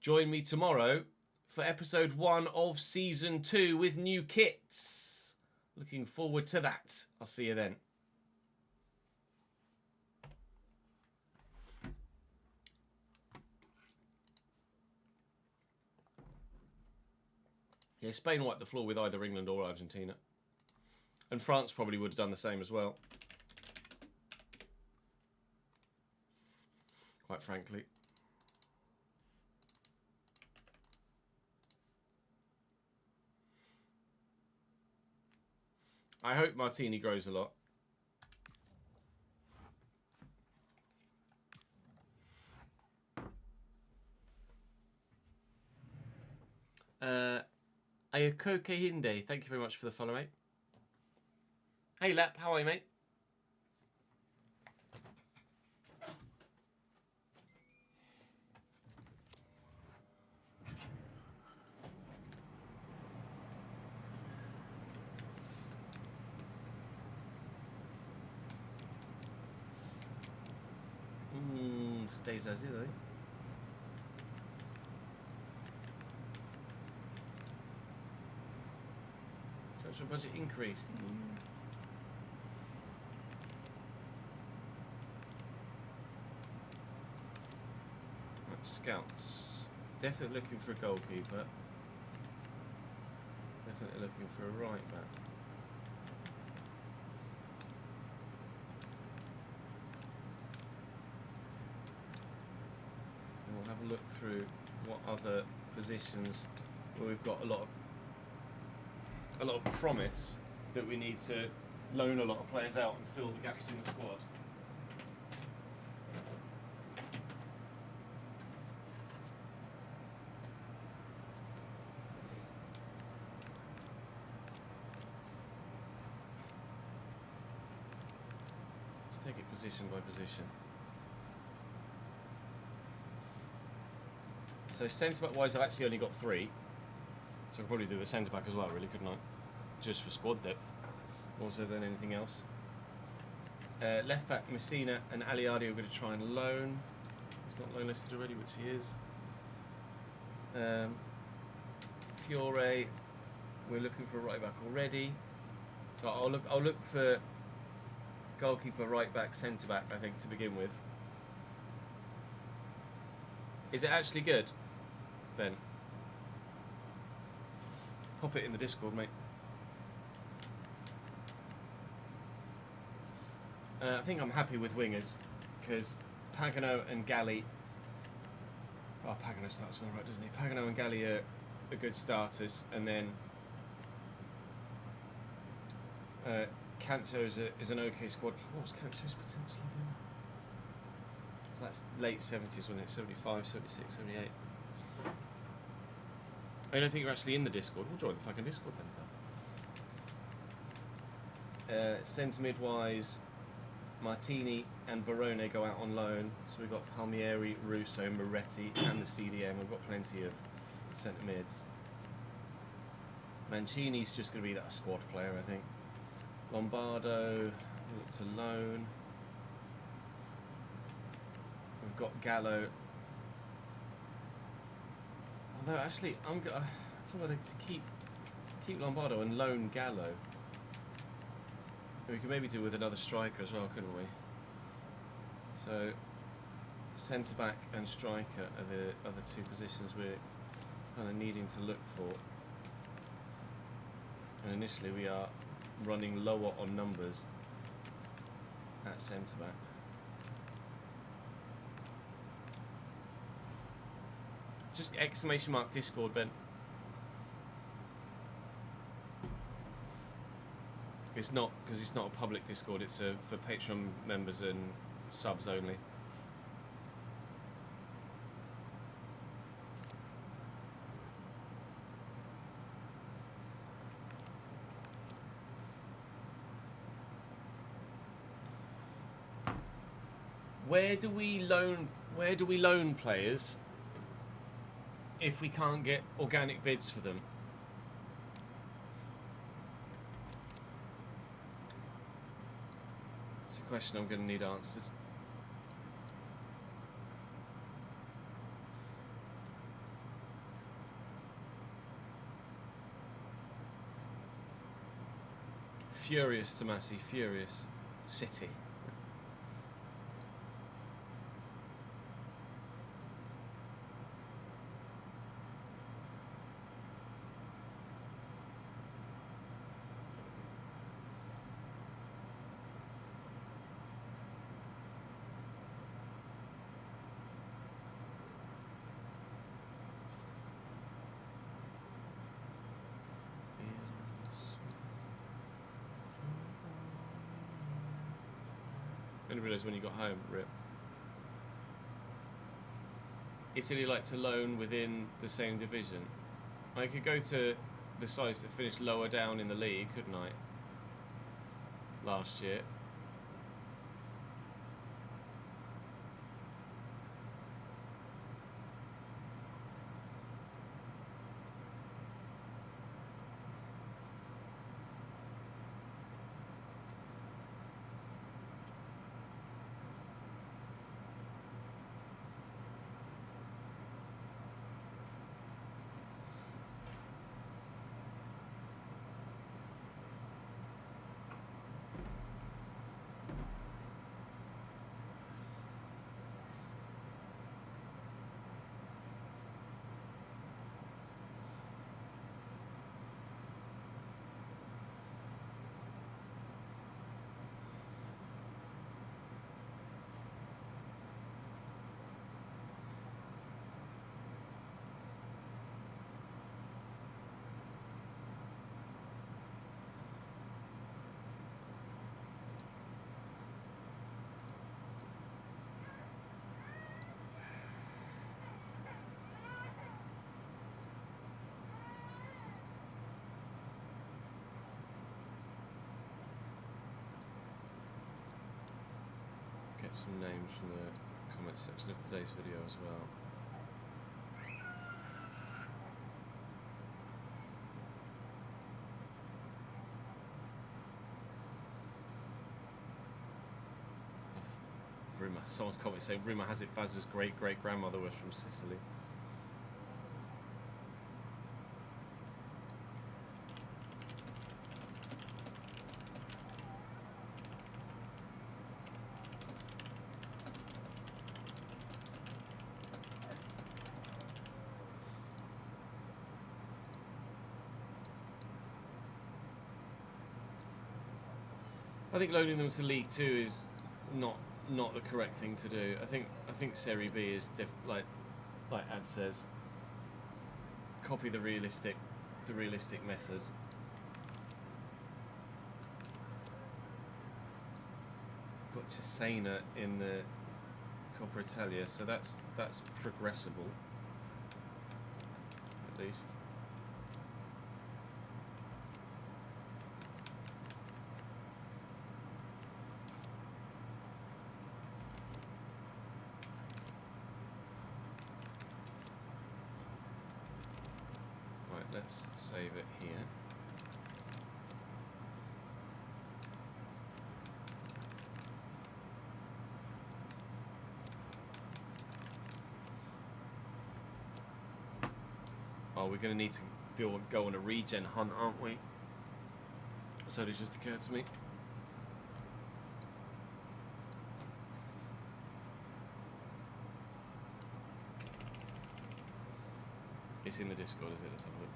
Join me tomorrow for episode 1 of season 2 with new kits. Looking forward to that. I'll see you then. Yeah, Spain wiped the floor with either England or Argentina. And France probably would have done the same as well. Quite frankly. I hope Martini grows a lot. Ayako Hinde, thank you very much for the follow, mate. Hey Lap, how are you, mate? Stays as is, eh? Transfer budget increased. Scouts. Definitely looking for a goalkeeper. Definitely looking for a right back. And we'll have a look through what other positions where we've got a lot of promise that we need to loan a lot of players out and fill the gaps in the squad. Take it position by position. So centre-back wise, I've actually only got 3. So I could probably do the centre-back as well, really, couldn't I? Just for squad depth, more so than anything else. Left-back, Messina and Aliardi are going to try and loan. He's not loan listed already, which he is. Fiore, we're looking for a right-back already. So I'll look for goalkeeper, right back, centre back, I think, to begin with. Is it actually good, Ben? Pop it in the Discord, mate. I think I'm happy with wingers, because Pagano and Galli... Oh, Pagano starts on the right, doesn't he? Pagano and Galli are good starters, and then... Canto is an okay squad. What was Canto's potential again? That's late 70s, wasn't it? 75, 76, 78. I don't think you're actually in the Discord. We'll join the fucking Discord then. Centre mid-wise, Martini and Barone go out on loan. So we've got Palmieri, Russo, Moretti and the CDM. We've got plenty of centre mids. Mancini's just going to be that squad player, I think. Lombardo to loan. We've got Gallo. Although actually, I thought whether to keep Lombardo and loan Gallo. We could maybe do with another striker as well, couldn't we? So centre back and striker are the other 2 positions we're kind of needing to look for. And initially, we are running lower on numbers at centre back. Just exclamation mark Discord, Ben. It's not, because it's not a public Discord. It's for Patreon members and subs only. Where do we loan players if we can't get organic bids for them? It's a question I'm going to need answered. Furious, Tomasi, furious. City. I didn't realise when you got home, Rip. Italy like to loan within the same division. I could go to the sides that finished lower down in the league, couldn't I? Last year. Get some names from the comment section of today's video as well. Rumour. Someone comment saying rumour has it Vaz's great-great-grandmother was from Sicily. I think loaning them to League Two is not the correct thing to do. I think Serie B is like Ad says. Copy the realistic method. Got Cesena in the Coppa Italia, so that's progressible at least. Let's save it here. Oh, we're going to need to go on a regen hunt, aren't we? So it just occurred to me. It's in the Discord, is it? Let's have a look.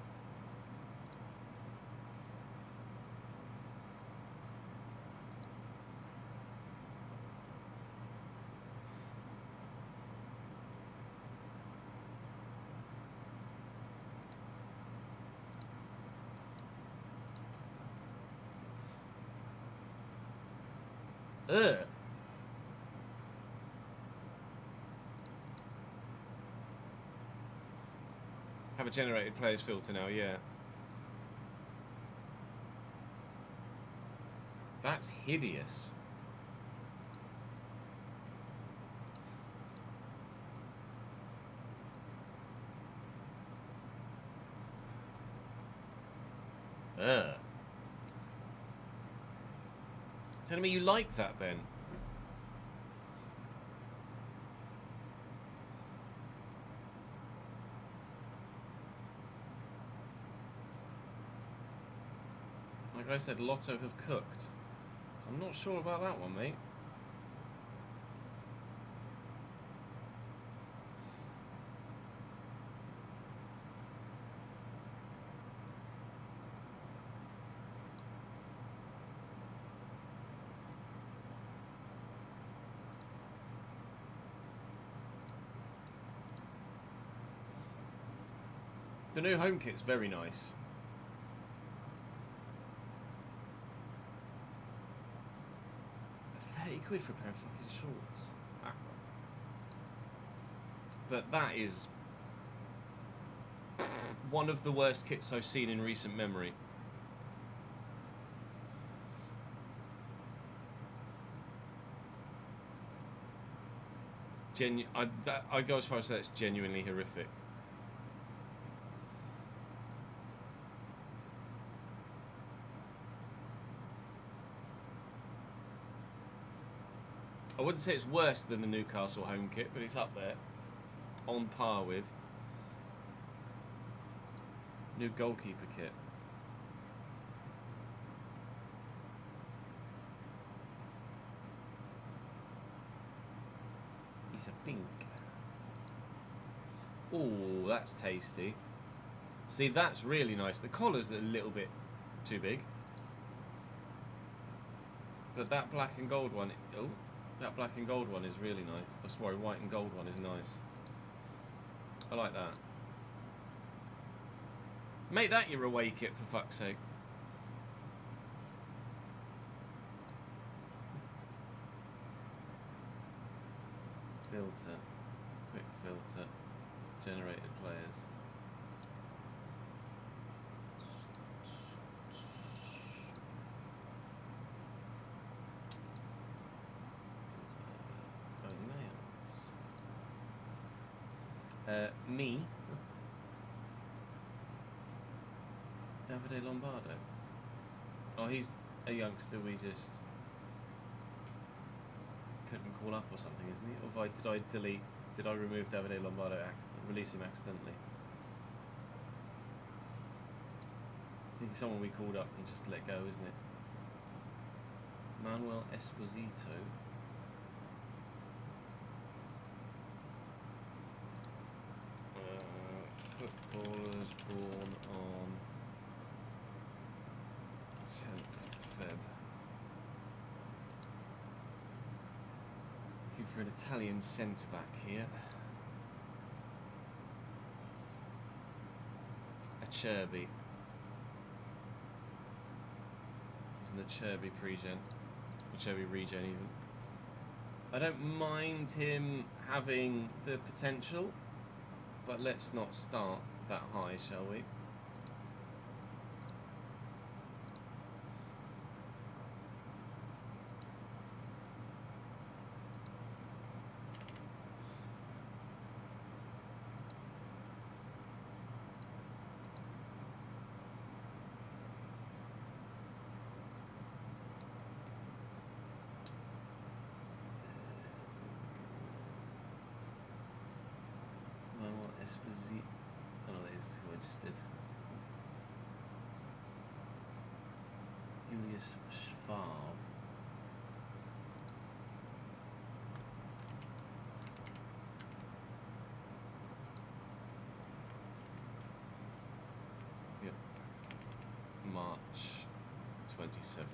Ugh. Have a generated players filter now, yeah. That's hideous. Ugh. Telling me you like that, Ben? I said Lotto have cooked. I'm not sure about that one, mate. The new home kit's very nice. £30 for a pair of fucking shorts. Ah. But that is one of the worst kits I've seen in recent memory. I go as far as to say it's genuinely horrific. I wouldn't say it's worse than the Newcastle home kit, but it's up there, on par with. New goalkeeper kit. It's a pink. Oh, that's tasty. See, that's really nice. The collar's a little bit too big. But that black and gold one, oh, that black and gold one is really nice. Oh, sorry, white and gold one is nice. I like that. Make that your away kit, for fuck's sake. Filter. Quick filter. Generated players. Me, Davide Lombardo. Oh, he's a youngster we just couldn't call up or something, isn't he? Or did I remove Davide Lombardo, release him accidentally? I think it's someone we called up and just let go, isn't it? Manuel Esposito. Footballers born on 10th Feb. Looking for an Italian centre-back here. Acerbi. He's in the Acerbi pre-gen. Acerbi regen even. I don't mind him having the potential. But let's not start that high, shall we? Esposito. Oh, that is who I just did. Julius Schwab. Yep. March 27.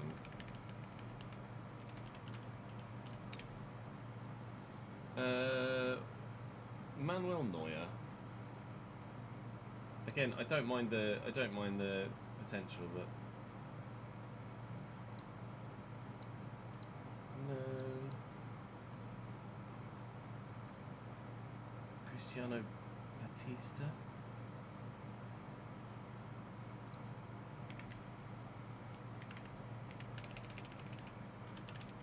Manuel Neuer. Again, I don't mind the potential, but no. Cristiano Batista.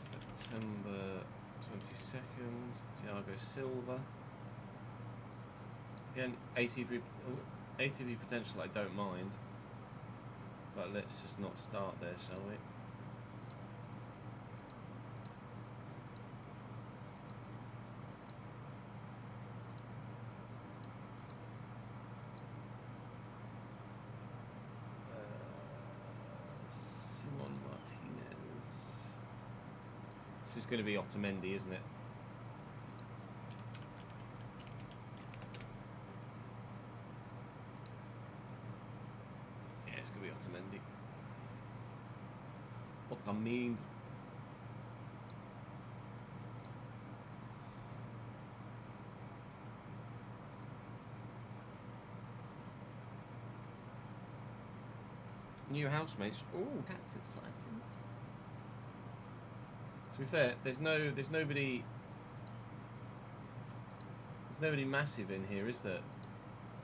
September 22nd, Thiago Silva. Again, ATV potential I don't mind, but let's just not start there, shall we? This is going to be Otamendi, isn't it? Yeah, it's going to be Otamendi. Otamendi. New housemates. Oh, that's exciting. To be fair, there's nobody massive in here, is there?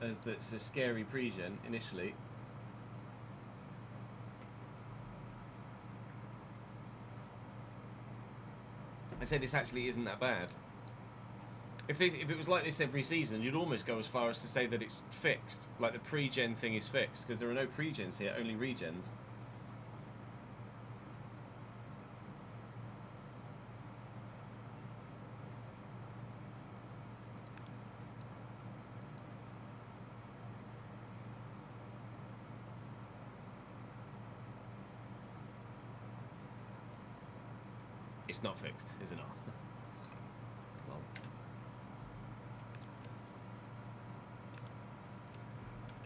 As that's a scary pre-gen initially. I say this actually isn't that bad. If it was like this every season, you'd almost go as far as to say that it's fixed. Like the pre-gen thing is fixed, because there are no pre-gens here, only regens. It's not fixed, is it not? Well.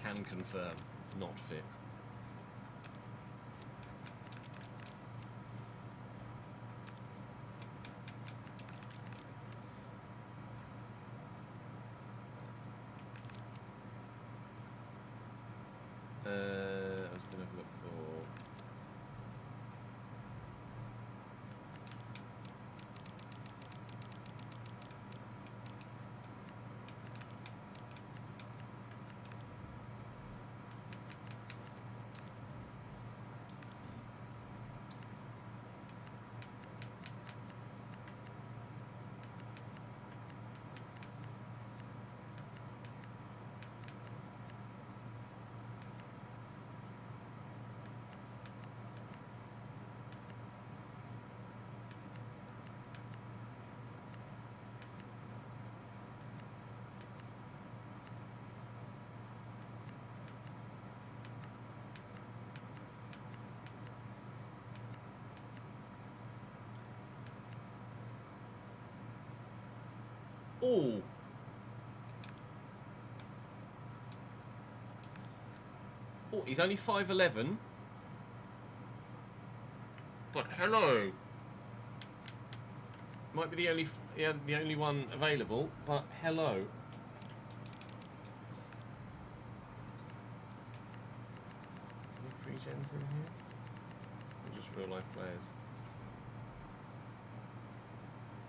Can confirm, not fixed. I was going to look for... Oh! Oh, he's only 5'11". But hello! Might be the only one available, but hello. Any pre-gens in here? Or just real life players?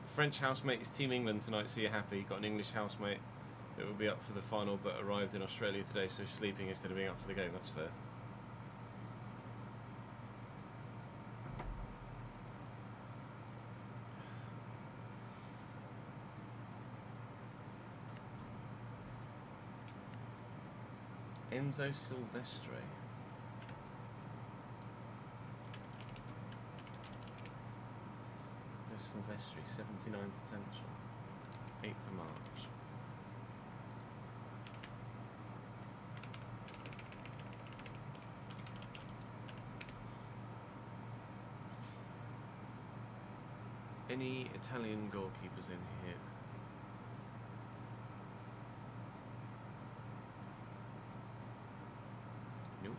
French housemate is Team England tonight, so you're happy. Got an English housemate that will be up for the final but arrived in Australia today, so sleeping instead of being up for the game. That's fair. Enzo Silvestre. Silvestri, 79 potential. 8th of March. Any Italian goalkeepers in here? Nope.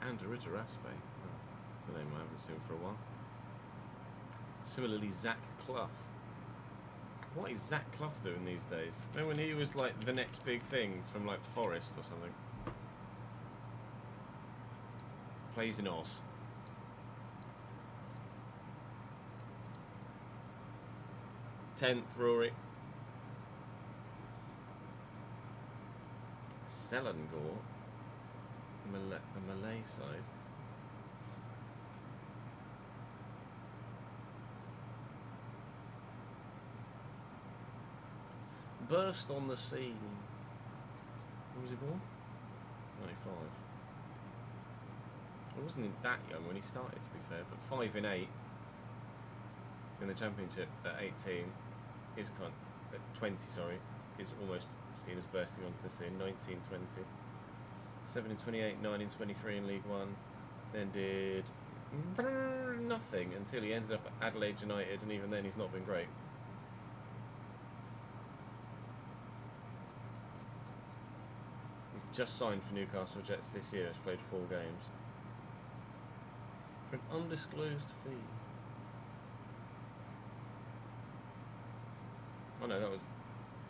And Arita Raspe. That's a name I haven't seen for a while. Similarly, Zach Clough. What is Zach Clough doing these days? Remember when he was like the next big thing from like Forest or something? Plays in Oz. Tenth, Rory. Selangor. The Malay side. Burst on the scene. When was he born? 95. I wasn't that young when he started, to be fair, but 5 in 8. in the Championship at 18 is at 20, sorry, is almost seen as bursting onto the scene. 19, 20, 7 in 28, 9 in 23 in League One. Then did nothing until he ended up at Adelaide United, and even then he's not been great. He's just signed for Newcastle Jets this year. Has played 4 games for an undisclosed fee. Oh no, that was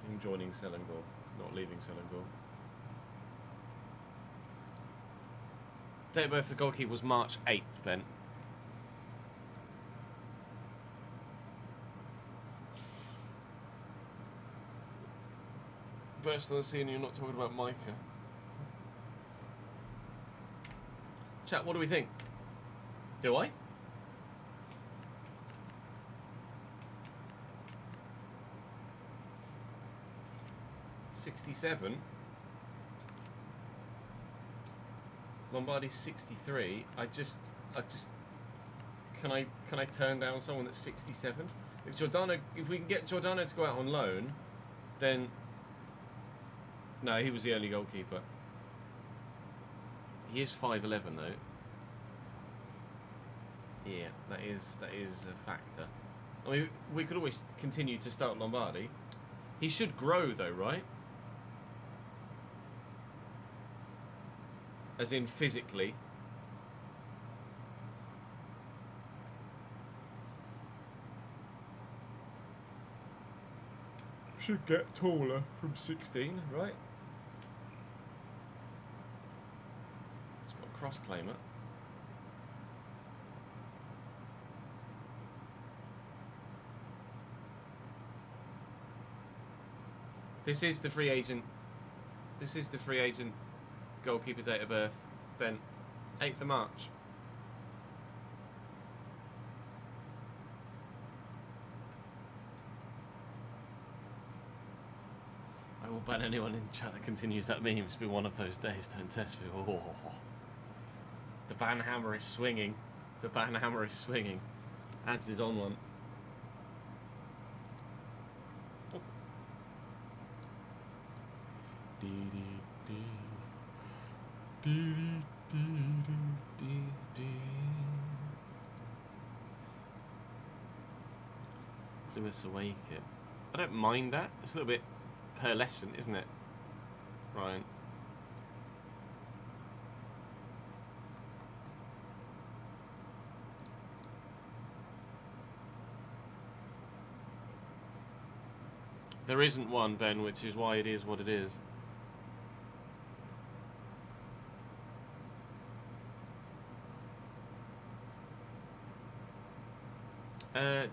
him joining Selangor, not leaving Selangor. Date of birth for the goalkeeper was March 8th, Ben. Burst on the scene and you're not talking about Micah. Chat, what do we think? Do I? $67. Lombardi's 63. I just can I turn down someone that's 67? If we can get Giordano to go out on loan, then no, he was the only goalkeeper. He is 5'11" though. Yeah, that is a factor. I mean, we could always continue to start Lombardi. He should grow though, right? As in physically. Should get taller from 16, right? He's got a cross-claimer. This is the free agent. This is the free agent goalkeeper date of birth, Ben. 8th of March. I will ban anyone in chat that continues that meme. It's been one of those days, don't test me. Oh. The ban hammer is swinging. The ban hammer is swinging. Ads is on one. Plymouth's away kit. I don't mind that. It's a little bit pearlescent, isn't it, Ryan? There isn't one, Ben, which is why it is what it is.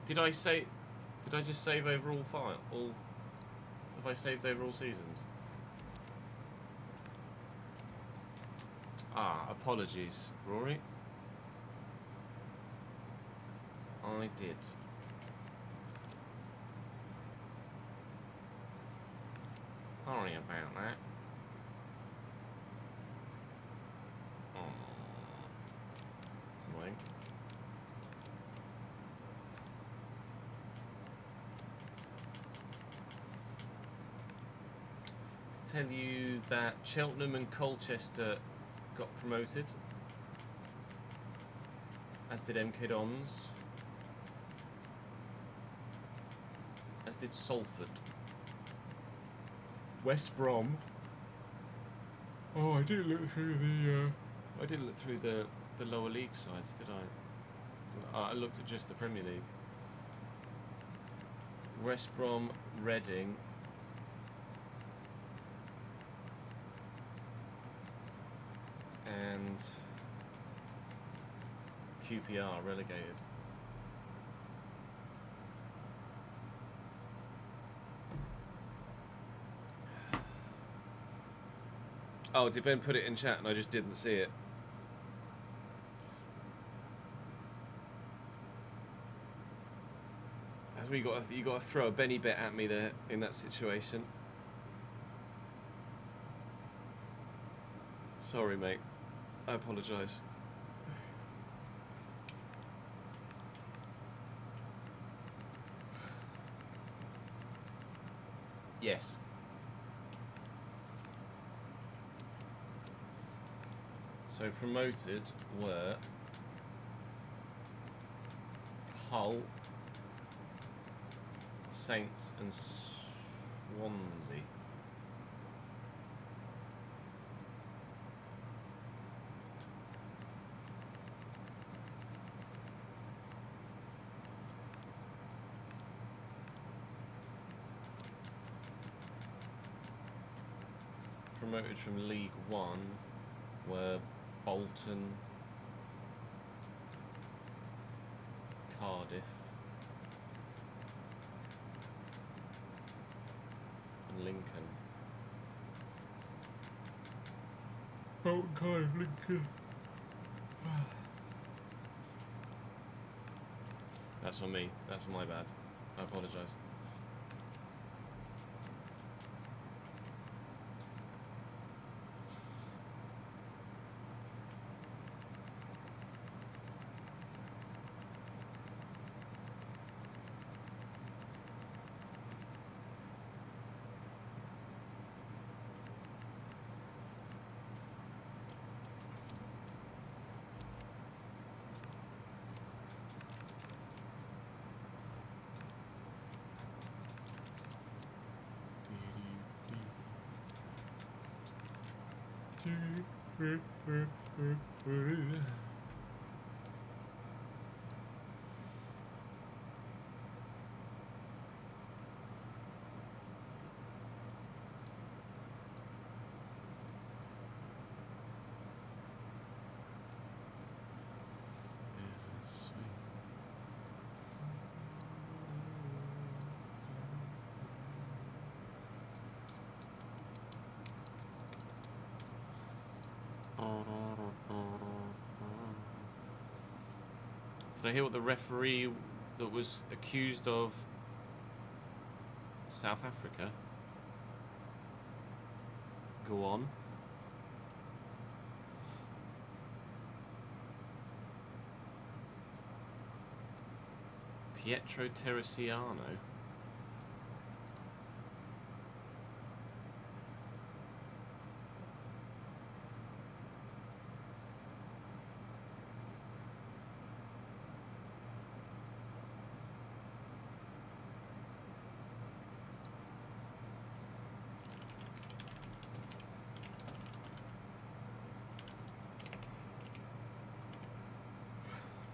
Did I just save over all have I saved over all seasons? Ah, apologies, Rory. I did. Sorry about that. Oh, it's annoying. Tell you that Cheltenham and Colchester got promoted, as did MK Dons, as did Salford. West Brom. Oh, I didn't look through the lower league sides, did I? I looked at just the Premier League. West Brom, Reading. And QPR relegated. Oh, did Ben put it in chat and I just didn't see it? You got to throw a Benny bet at me there in that situation. Sorry, mate. I apologise. Yes. So promoted were Hull, Saints and Swansea. Promoted from League One were Bolton, Cardiff and Lincoln. Bolton, Cardiff, Lincoln. That's on me. That's my bad. I apologise. Did I hear what the referee that was accused of South Africa? Go on. Pietro Teresiano.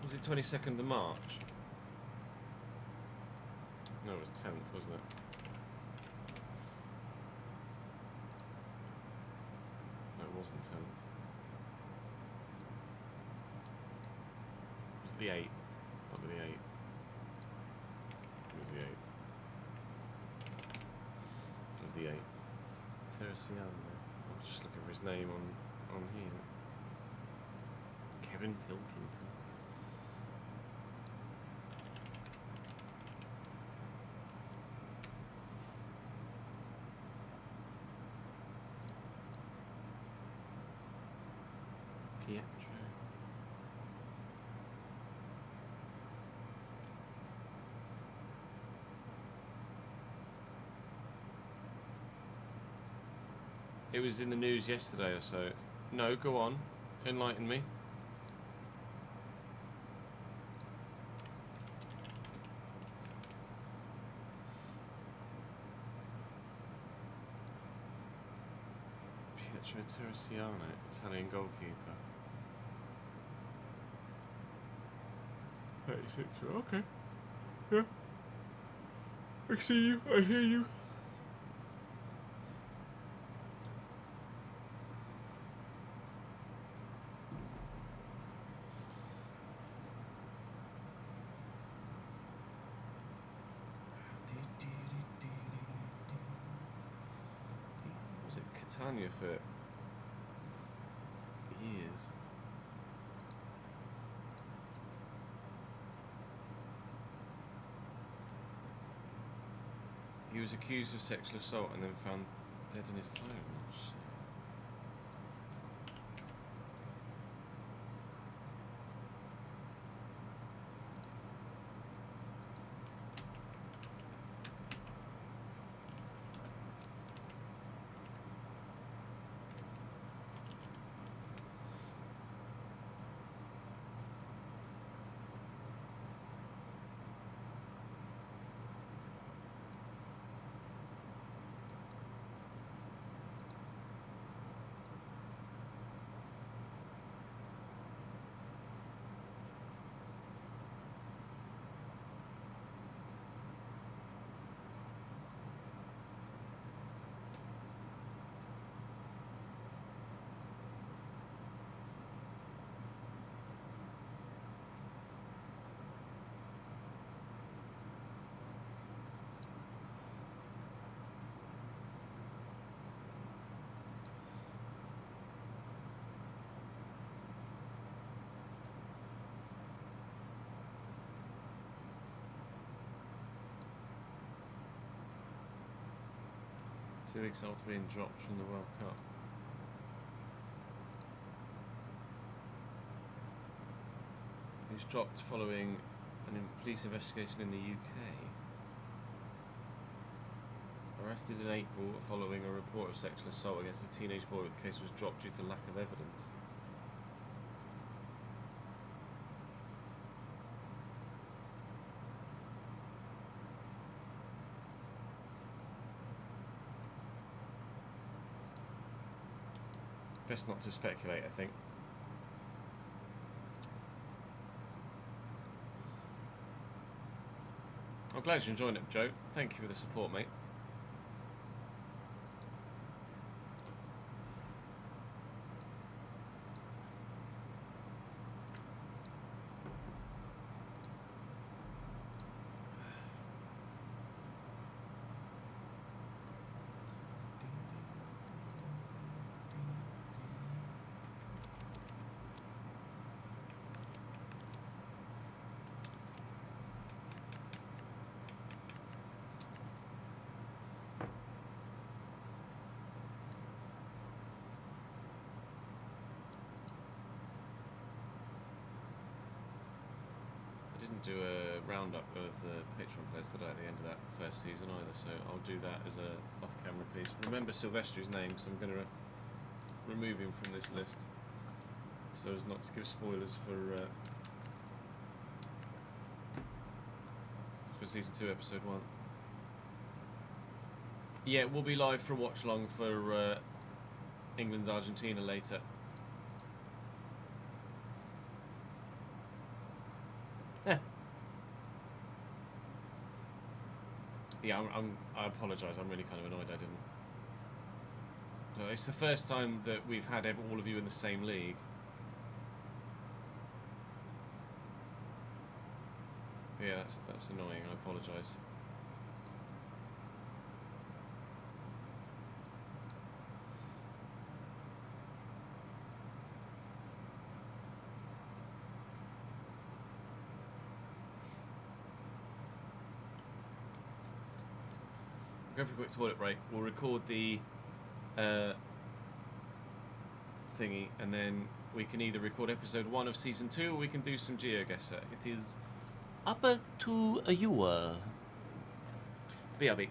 Was it 22nd of March? No, it was 10th, wasn't it? No, it wasn't 10th. Was it the 8th? Probably the 8th. It was the 8th. It was the 8th. Teresiano. I'll just look for his name on here. Kevin Pilkington. Pietro. It was in the news yesterday or so. No, go on. Enlighten me. Pietro Teresiano, Italian goalkeeper. 36, okay. Yeah. I see you, I hear you. Was it Catania for years? He was accused of sexual assault and then found dead in his home. Oh, shit. 2 weeks after being dropped from the World Cup. He was dropped following an police investigation in the UK. Arrested in April following a report of sexual assault against a teenage boy, the case was dropped due to lack of evidence. Best not to speculate, I think. I'm glad you're enjoying it, Joe. Thank you for the support, mate. Do a roundup of the Patreon players today at the end of that first season either, so I'll do that as a off-camera piece. Remember Silvestri's name, because I'm going to remove him from this list, so as not to give spoilers for season 2, episode 1. Yeah, we'll be live for a watch long for England Argentina later. Yeah, I apologise. I'm really kind of annoyed I didn't. No, it's the first time that we've had all of you in the same league. Yeah, that's annoying. I apologise. Go for a quick toilet break. We'll record the thingy, and then we can either record episode 1 of season 2, or we can do some GeoGuessr. It is up to you. BRB.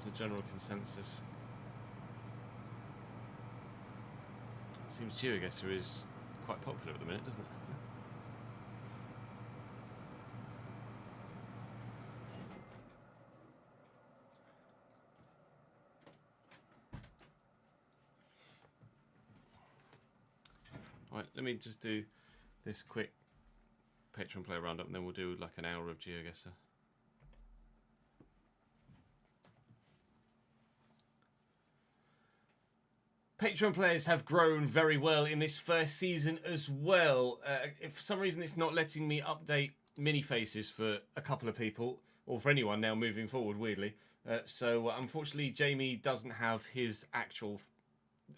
the general consensus? It seems GeoGuessr is quite popular at the minute, doesn't it? Right, let me just do this quick Patreon player roundup, and then we'll do like an hour of GeoGuessr. Patreon players have grown very well in this first season as well. If for some reason it's not letting me update mini faces for a couple of people, or for anyone now moving forward, weirdly. So unfortunately, Jamie doesn't have his actual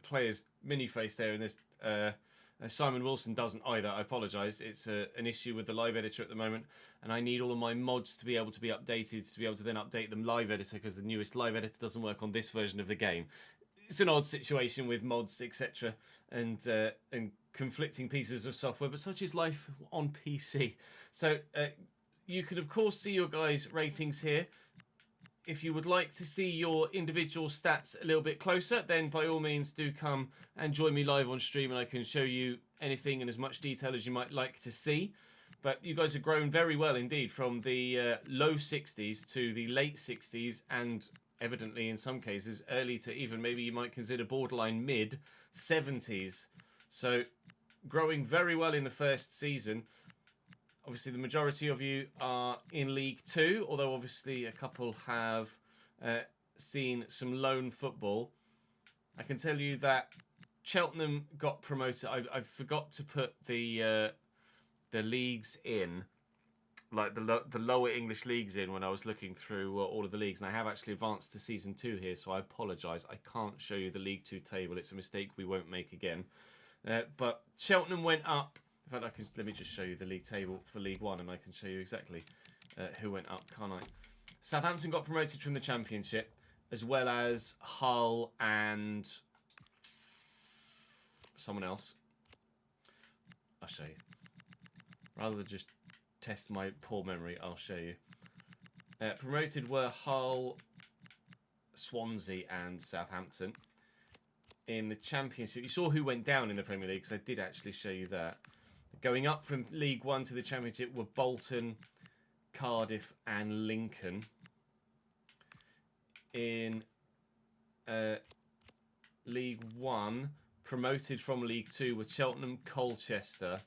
player's mini face there in this. Simon Wilson doesn't either. I apologise. It's an issue with the live editor at the moment, and I need all of my mods to be able to be updated to be able to then update them live editor, because the newest live editor doesn't work on this version of the game. It's an odd situation with mods, etc., and conflicting pieces of software, but such is life on PC. So you can of course see your guys' ratings here. If you would like to see your individual stats a little bit closer, then by all means do come and join me live on stream, and I can show you anything in as much detail as you might like to see. But you guys have grown very well indeed, from the low 60s to the late 60s, and evidently in some cases early to even maybe you might consider borderline mid 70s. So growing very well in the first season. Obviously, the majority of you are in League 2, although obviously a couple have seen some loan football. I can tell you that Cheltenham got promoted. I forgot to put the leagues in, like the lower English leagues in, when I was looking through all of the leagues. And I have actually advanced to Season 2 here, so I apologise. I can't show you the League 2 table. It's a mistake we won't make again. But Cheltenham went up. In fact, let me just show you the league table for League 1, and I can show you exactly who went up, can't I? Southampton got promoted from the Championship, as well as Hull and someone else. I'll show you. Rather than just test my poor memory, I'll show you. Promoted were Hull, Swansea and Southampton. In the Championship, you saw who went down in the Premier League, because I did actually show you that. Going up from League 1 to the Championship were Bolton, Cardiff and Lincoln. In League 1, promoted from League 2 were Cheltenham, Colchester,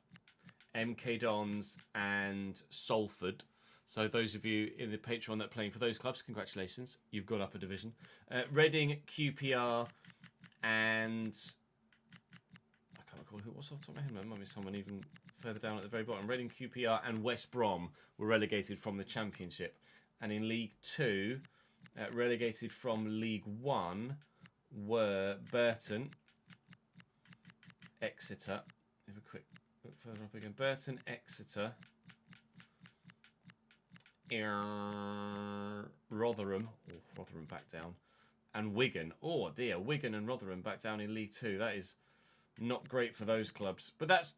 MK Dons and Salford. So those of you in the Patreon that are playing for those clubs, congratulations, you've gone up a division. Reading, QPR and... I can't recall who it was off the top of my head. There might be someone even further down at the very bottom. Reading, QPR and West Brom were relegated from the Championship. And in League 2, relegated from League 1 were Burton, Exeter. Have a quick look further up again. Burton, Exeter, Rotherham. Oh, Rotherham back down. And Wigan. Oh dear, Wigan and Rotherham back down in League 2. That is not great for those clubs. But that's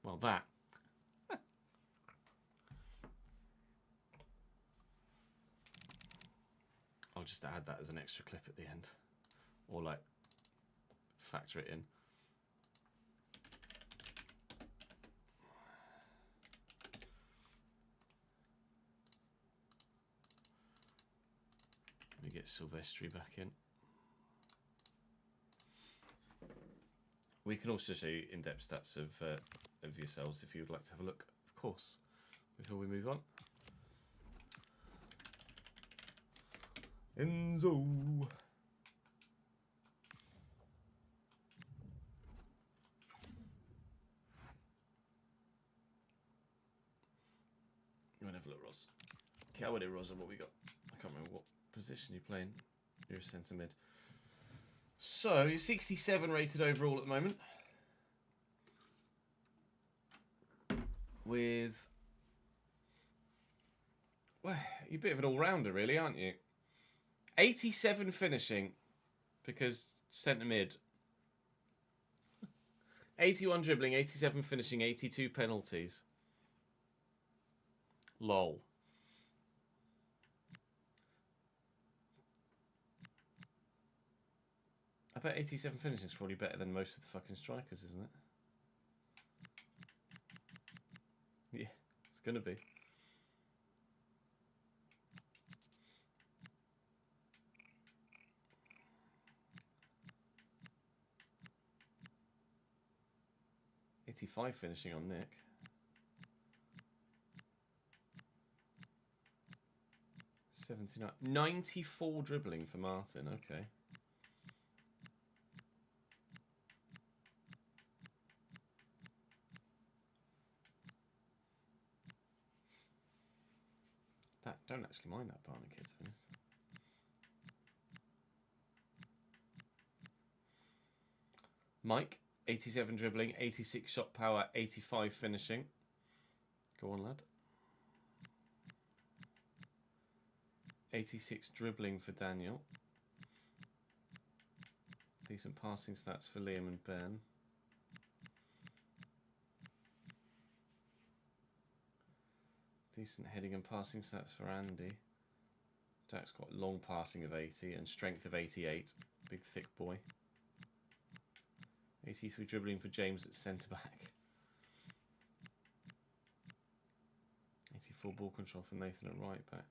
well, that. I'll just add that as an extra clip at the end, or like factor it in. Let me get Silvestri back in. We can also show you in-depth stats of yourselves if you would like to have a look, of course, before we move on. Enzo. You want to have a look, Roz? Okay, I want it, Roz, on what we got. I can't remember what position you're playing. You're a centre mid. So, you're 67 rated overall at the moment. With... well, you're a bit of an all-rounder, really, aren't you? 87 finishing, because centre mid. 81 dribbling, 87 finishing, 82 penalties. Lol. I bet 87 finishing is probably better than most of the fucking strikers, isn't it? Yeah, it's gonna be. '85 finishing on Nick. '79, 94 dribbling for Martin. Okay. Don't actually mind that partner kit, to be honest. Mike, 87 dribbling, 86 shot power, 85 finishing. Go on, lad. 86 dribbling for Daniel. Decent passing stats for Liam and Ben. Decent heading and passing stats for Andy. Jack's got long passing of 80 and strength of 88. Big thick boy. 83 dribbling for James at centre back. 84 ball control for Nathan at right back.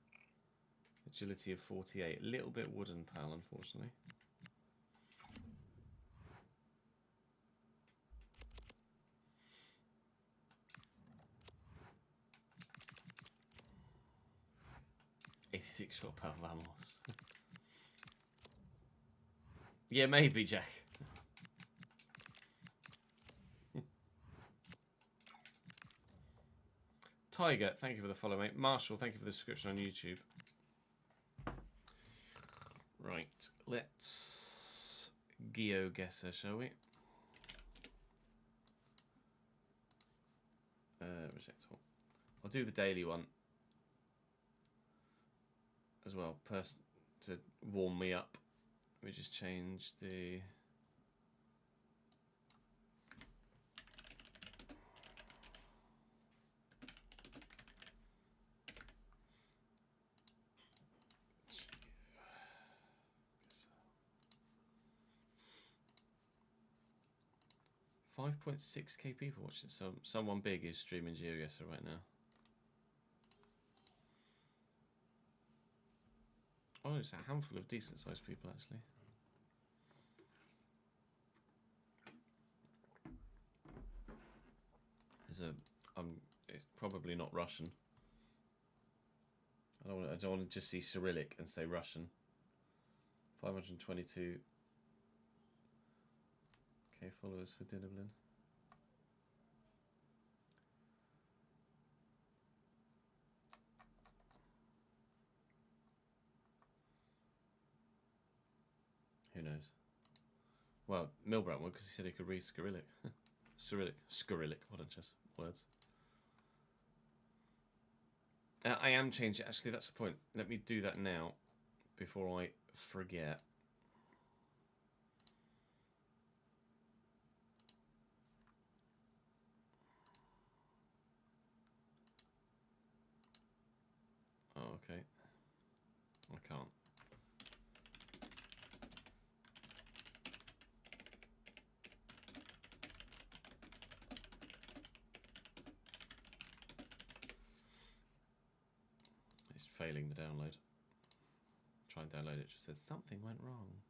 Agility of 48. A little bit wooden, pal, unfortunately. .86 shot power, vamos. Yeah, maybe, Jack. Tiger, thank you for the follow, mate. Marshall, thank you for the subscription on YouTube. Right, let's GeoGuessr, shall we? Reject all. I'll do the daily one as well, to warm me up. Let me just change the... .6k people watching. So someone big is streaming GeoGuessr right now. Oh, it's a handful of decent sized people actually. There's a it's probably not Russian. I don't want to just see Cyrillic and say Russian. 522k followers for Dinnerblin. Who knows? Well, Milbrandt would, because he said he could read Cyrillic. Cyrillic, what a just words. I am changing, actually that's the point. Let me do that now, before I forget. Oh, okay. I can't. It's failing the download. Try and download it, it just says something went wrong.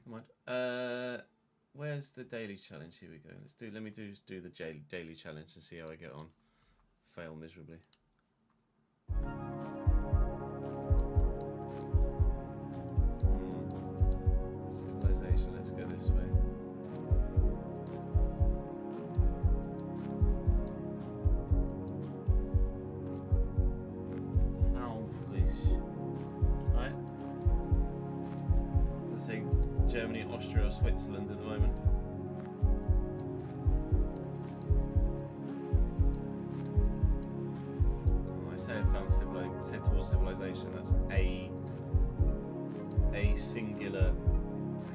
Never mind. Where's the daily challenge? Here we go. Let me do the daily challenge and see how I get on. Fail miserably. Civilization, let's go this way. Right. Let's say Germany, Austria or Switzerland at the moment. When I say I found head towards civilization, that's a singular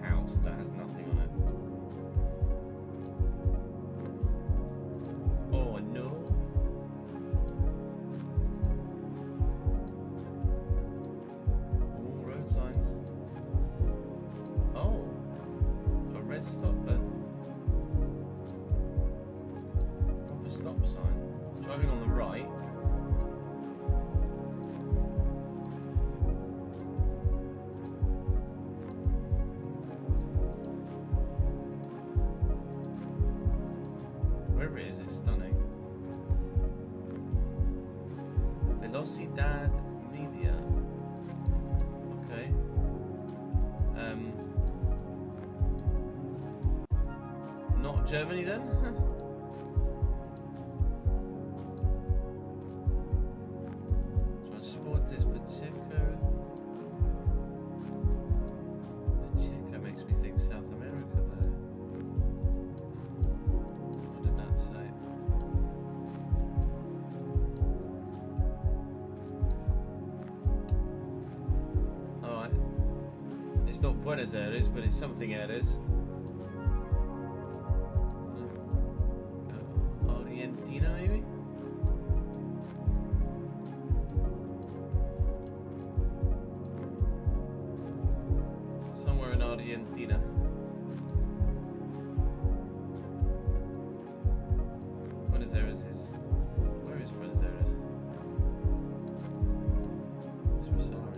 house that has nothing on it. Oh no. Driving on the right. Wherever it is, it's stunning. Velocidad Media. Okay. Not Germany then? Transportes Pacheco. Pacheco makes me think South America though. What did that say? Alright. It's not Buenos Aires, but it's something Aires. Argentina maybe? Somewhere in Argentina. Buenos Aires is... Where is Buenos Aires? It's Rosario.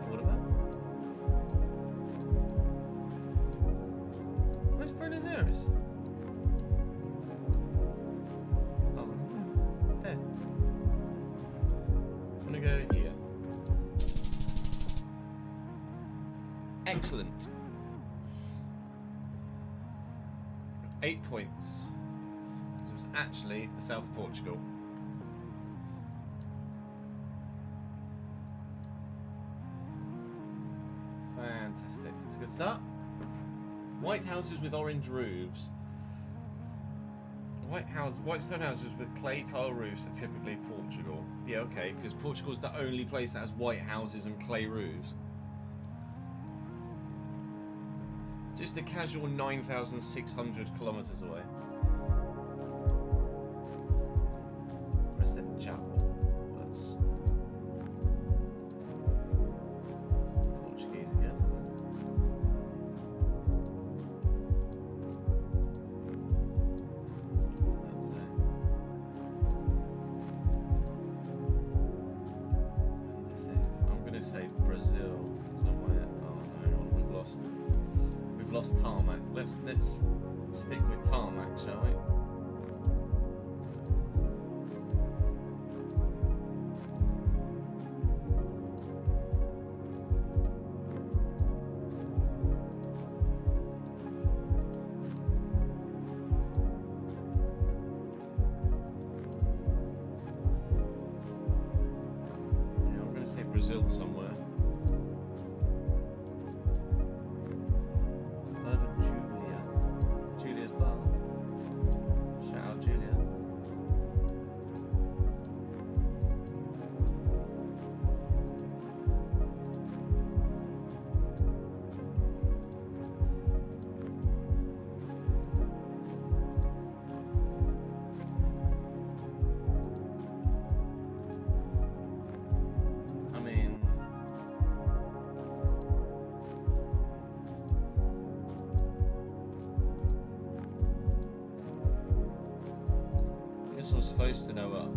Cordoba? Where's Buenos Aires? Oh, there. I'm gonna go here. Excellent. 8 points. This was actually the south of Portugal. Fantastic. It's a good start. White houses with orange roofs. White stone houses with clay tile roofs are typically Portugal. Yeah, okay, because Portugal's the only place that has white houses and clay roofs. Just a casual 9,600 kilometers away. Where's that chapel? That's Portuguese again, isn't it? That's it. I'm gonna say Brazil somewhere. Oh, hang on, we've lost tarmac. Let's stick with tarmac, shall we? Yeah, I'm gonna say Brazil somewhere. Julia's bar. Shout out Julia. I mean, I guess I'm supposed to know what.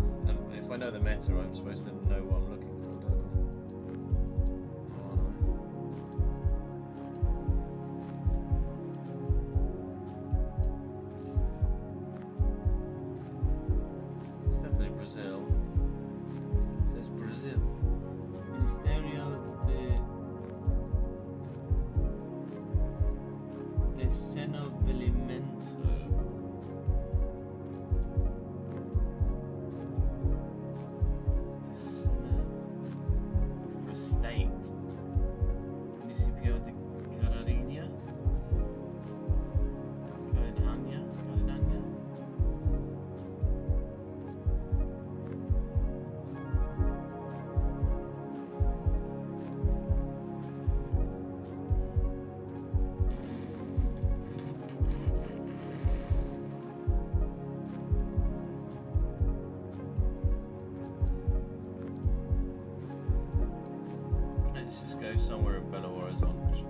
If I know the meta, I'm supposed to know what I'm looking for, don't I? It's definitely Brazil. It says Brazil. Ministerio de Desenvolvimento. For state. Municipio de Cararinha. Carinhanha. Let's just go somewhere in Belo Horizonte.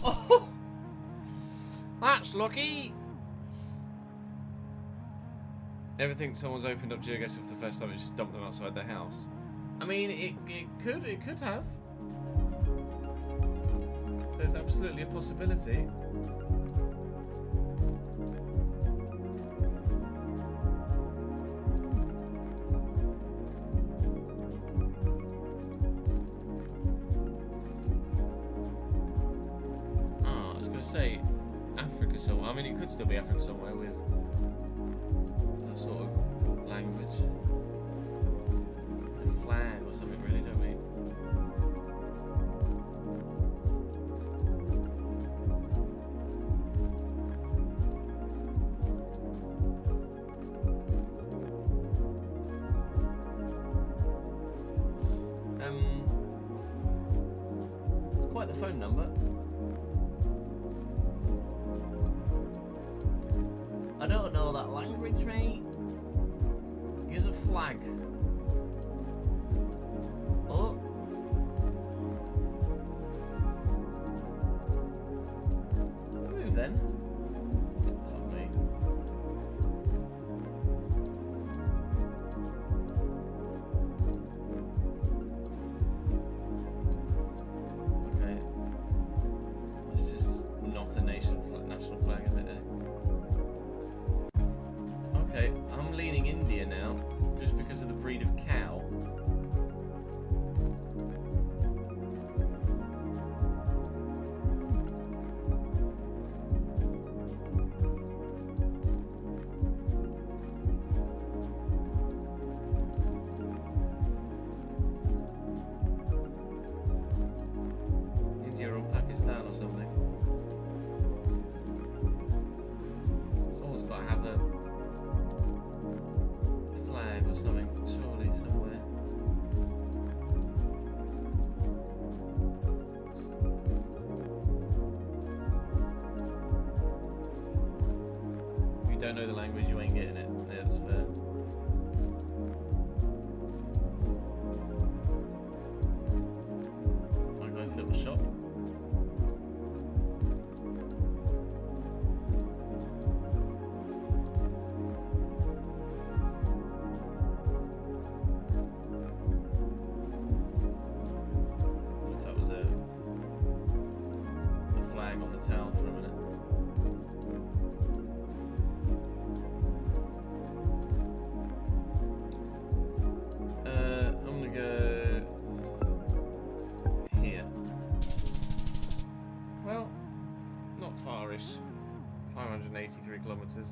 Oh! That's lucky! Everything someone's opened up GeoGuessr for the first time, it's just dumped them outside their house. I mean, it could have. There's absolutely a possibility. I was going to say Africa somewhere. I mean, it could still be Africa somewhere with that sort of language. A flag or something, really, don't we? It's quite the phone number. I don't know that language, mate. Here's a flag. Oh. Move then. Fuck me. Okay. It's just not a national flag, is it? Okay, I'm leaning India now, just because of the breed of cow. India or Pakistan or something. Someone's got to have a flag or something, surely, somewhere. If you don't know the language, you ain't getting it. Yeah, that's fair. My guy's little shop. On the towel for a minute. I'm gonna go here. Well, not farish. 583 kilometers.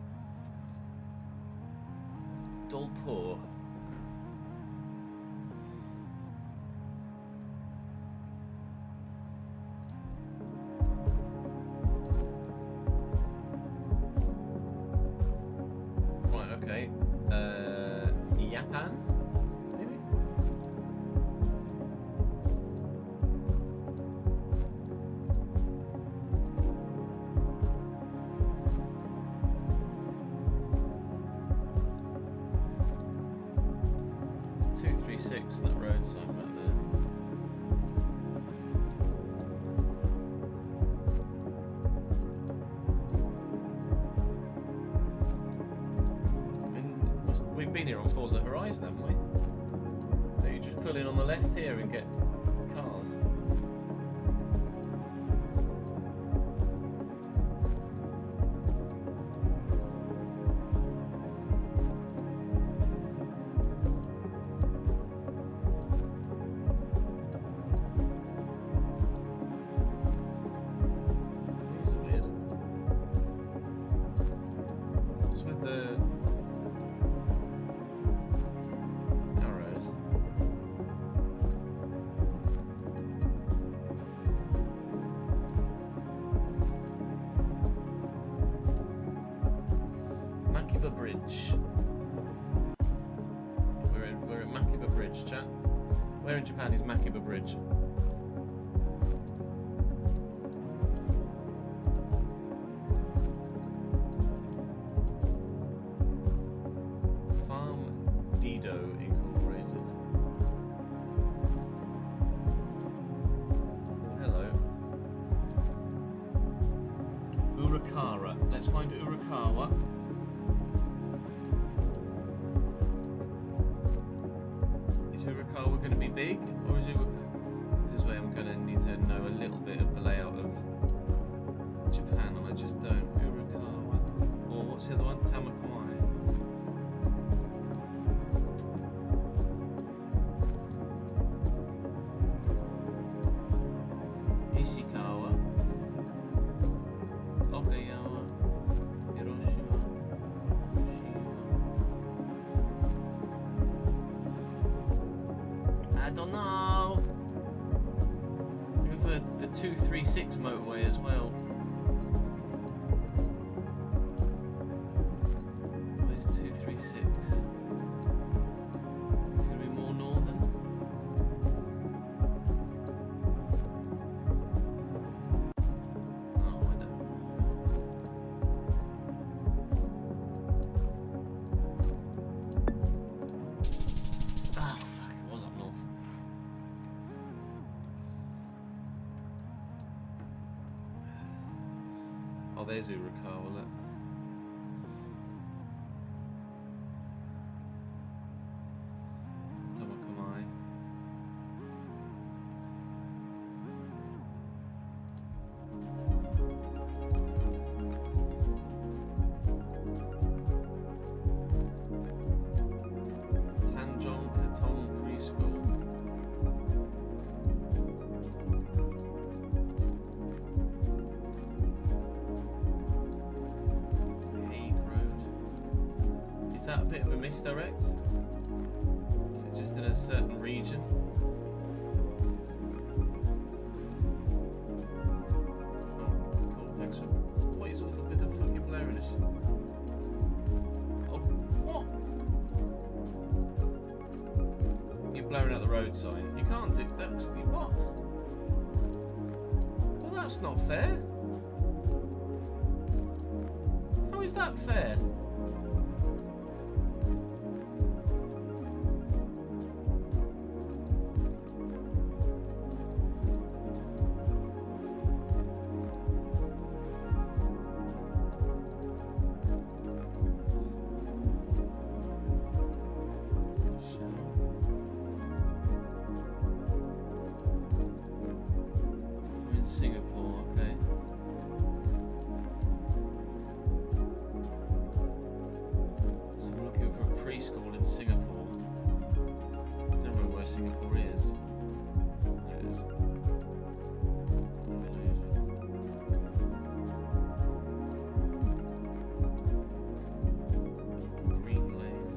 Dolpur. Okay, Japan, maybe? It's 236 on that road sign back there. We've been here on Forza Horizon, haven't we? So you just pull in on the left here and get cars. These are weird. What's with the Bridge. We're at Makiba Bridge, chat. Where in Japan is Makiba Bridge? Farm Dido Incorporated. Oh, hello. Urakawa. Let's find Urakawa. Urukawa going to be big, or is it? This way, I'm going to need to know a little bit of the layout of Japan, and I just don't. Urukawa, or what's the other one? Tamakomai. Ishikawa, Okinawa, Hiroshima, Fukushima. I don't know. Go for the 236 motorway as well. Where's 236? Gonna be more northern. Oh, I don't know. Ah, fuck, it was up north. Oh, there's Urukawa, look. Tamakomai. Tanjong Katong Preschool. Hague Road. Is that a bit of a misdirect? Is it just in a certain region? Oh, cool. Thanks for. What is all with the fucking blariness? Oh, what? You're blaring out the road sign. You can't do that. What? Well, that's not fair. How is that fair? I'm in Singapore, okay. So I'm looking for a preschool in Singapore. I don't know where Singapore is. There it is. Malaysia. Green Lane.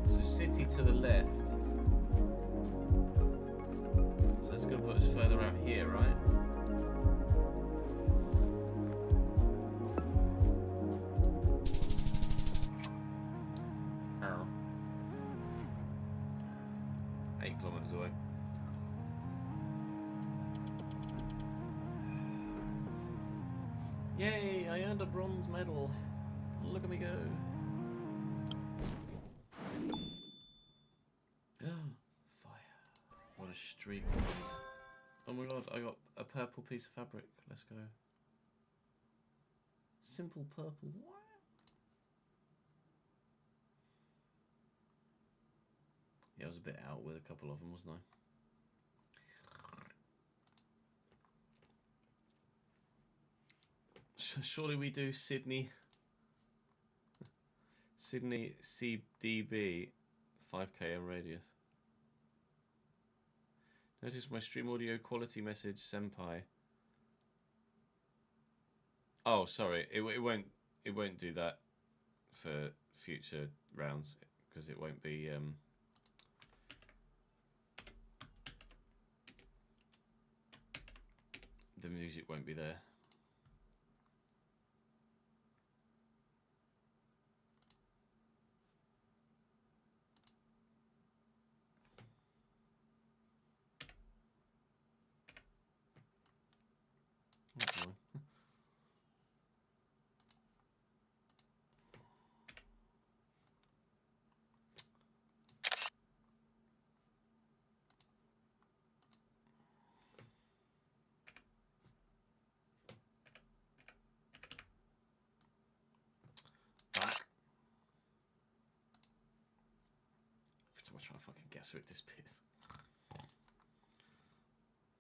So city to the left. So that's going to put us further out here, right? Ow. 8 kilometers away. Yay, I earned a bronze medal. Look at me go. Fire. What a streak. Oh my god, I got a purple piece of fabric. Let's go. Simple purple. What? Yeah, I was a bit out with a couple of them, wasn't I? Surely we do Sydney CDB 5 km radius. Notice my stream audio quality message, senpai. Oh, sorry, it won't do that for future rounds because it won't be the music won't be there. trying to fucking guess who this is.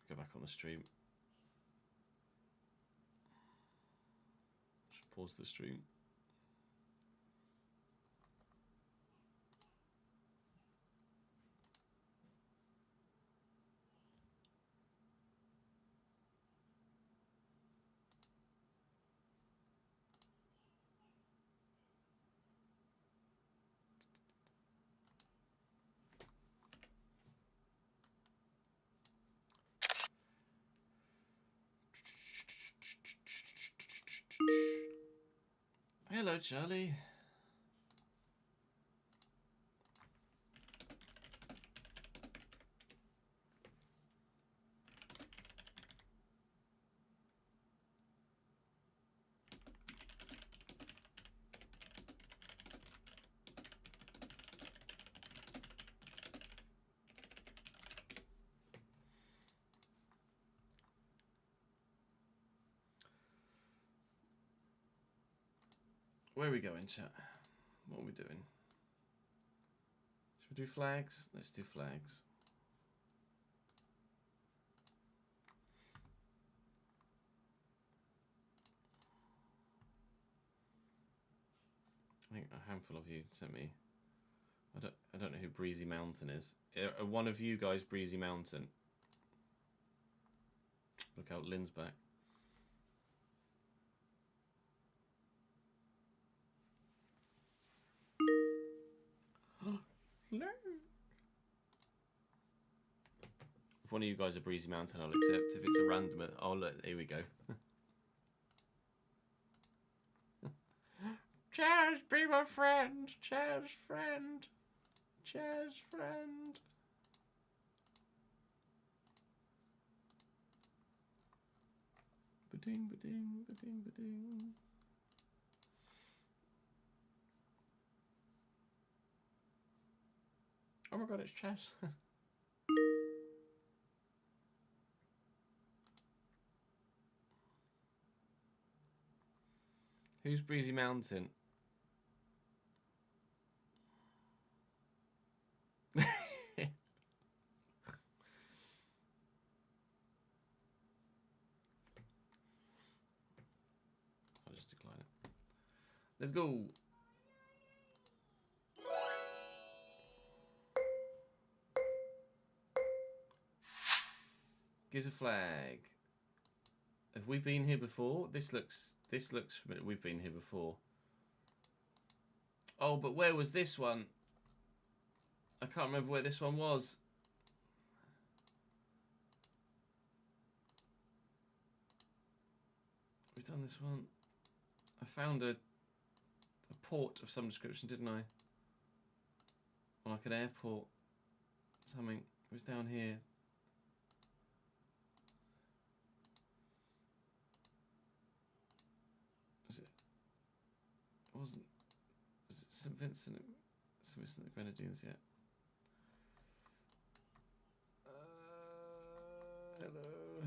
Go back on the stream. Just pause the stream. Hello, Charlie. Where are we going, chat? What are we doing? Should we do flags? Let's do flags. I think a handful of you sent me. I don't know who Breezy Mountain is. Are one of you guys Breezy Mountain? Look out, Lynn's back. No. If one of you guys are Breezy Mountain, I'll accept. If it's a random, I'll let. Here we go. Chaz, be my friend. Chaz, friend. Chaz, friend. Ba-ding, ba-ding, ba-ding, ba-ding. Oh my god, it's Chaz. Who's Breezy Mountain? I'll just decline it. Let's go. Gives a flag. Have we been here before? This looks familiar. We've been here before. Oh, but where was this one? I can't remember where this one was. We've done this one. I found a port of some description, didn't I? Or like an airport. Something. It was down here. Was it St. Vincent the Grenadines yet? Hello.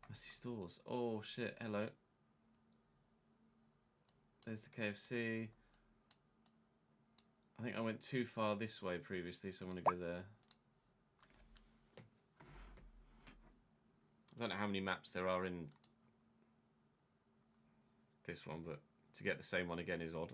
Messy stores. Oh shit, hello. There's the KFC. I think I went too far this way previously, so I'm gonna go there. I don't know how many maps there are in this one, but to get the same one again is odd.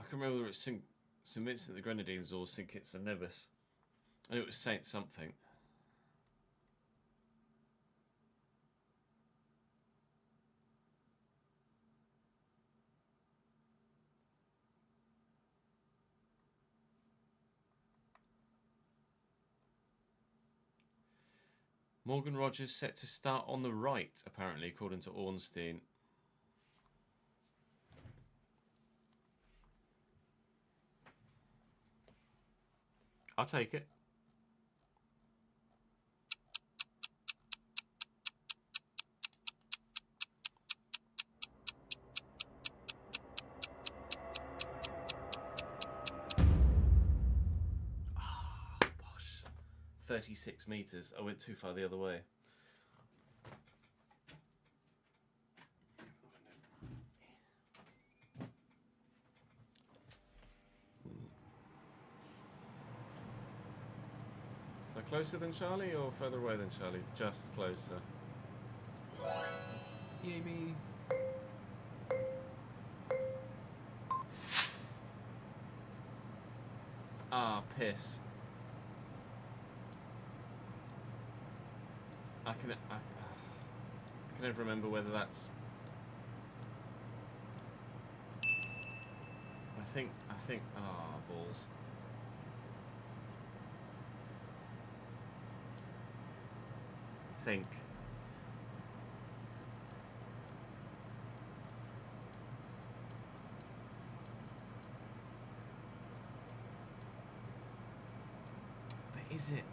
can remember whether it's St Vincent the Grenadines or St Kitts and Nevis. I knew it was Saint something. Morgan Rogers set to start on the right, apparently, according to Ornstein. I'll take it. Ah, bosh. 36 metres. I went too far the other way. Closer than Charlie or further away than Charlie? Just closer. Yay me. Ah, piss. I can never remember whether that's... I think, ah, balls. Think. But is it?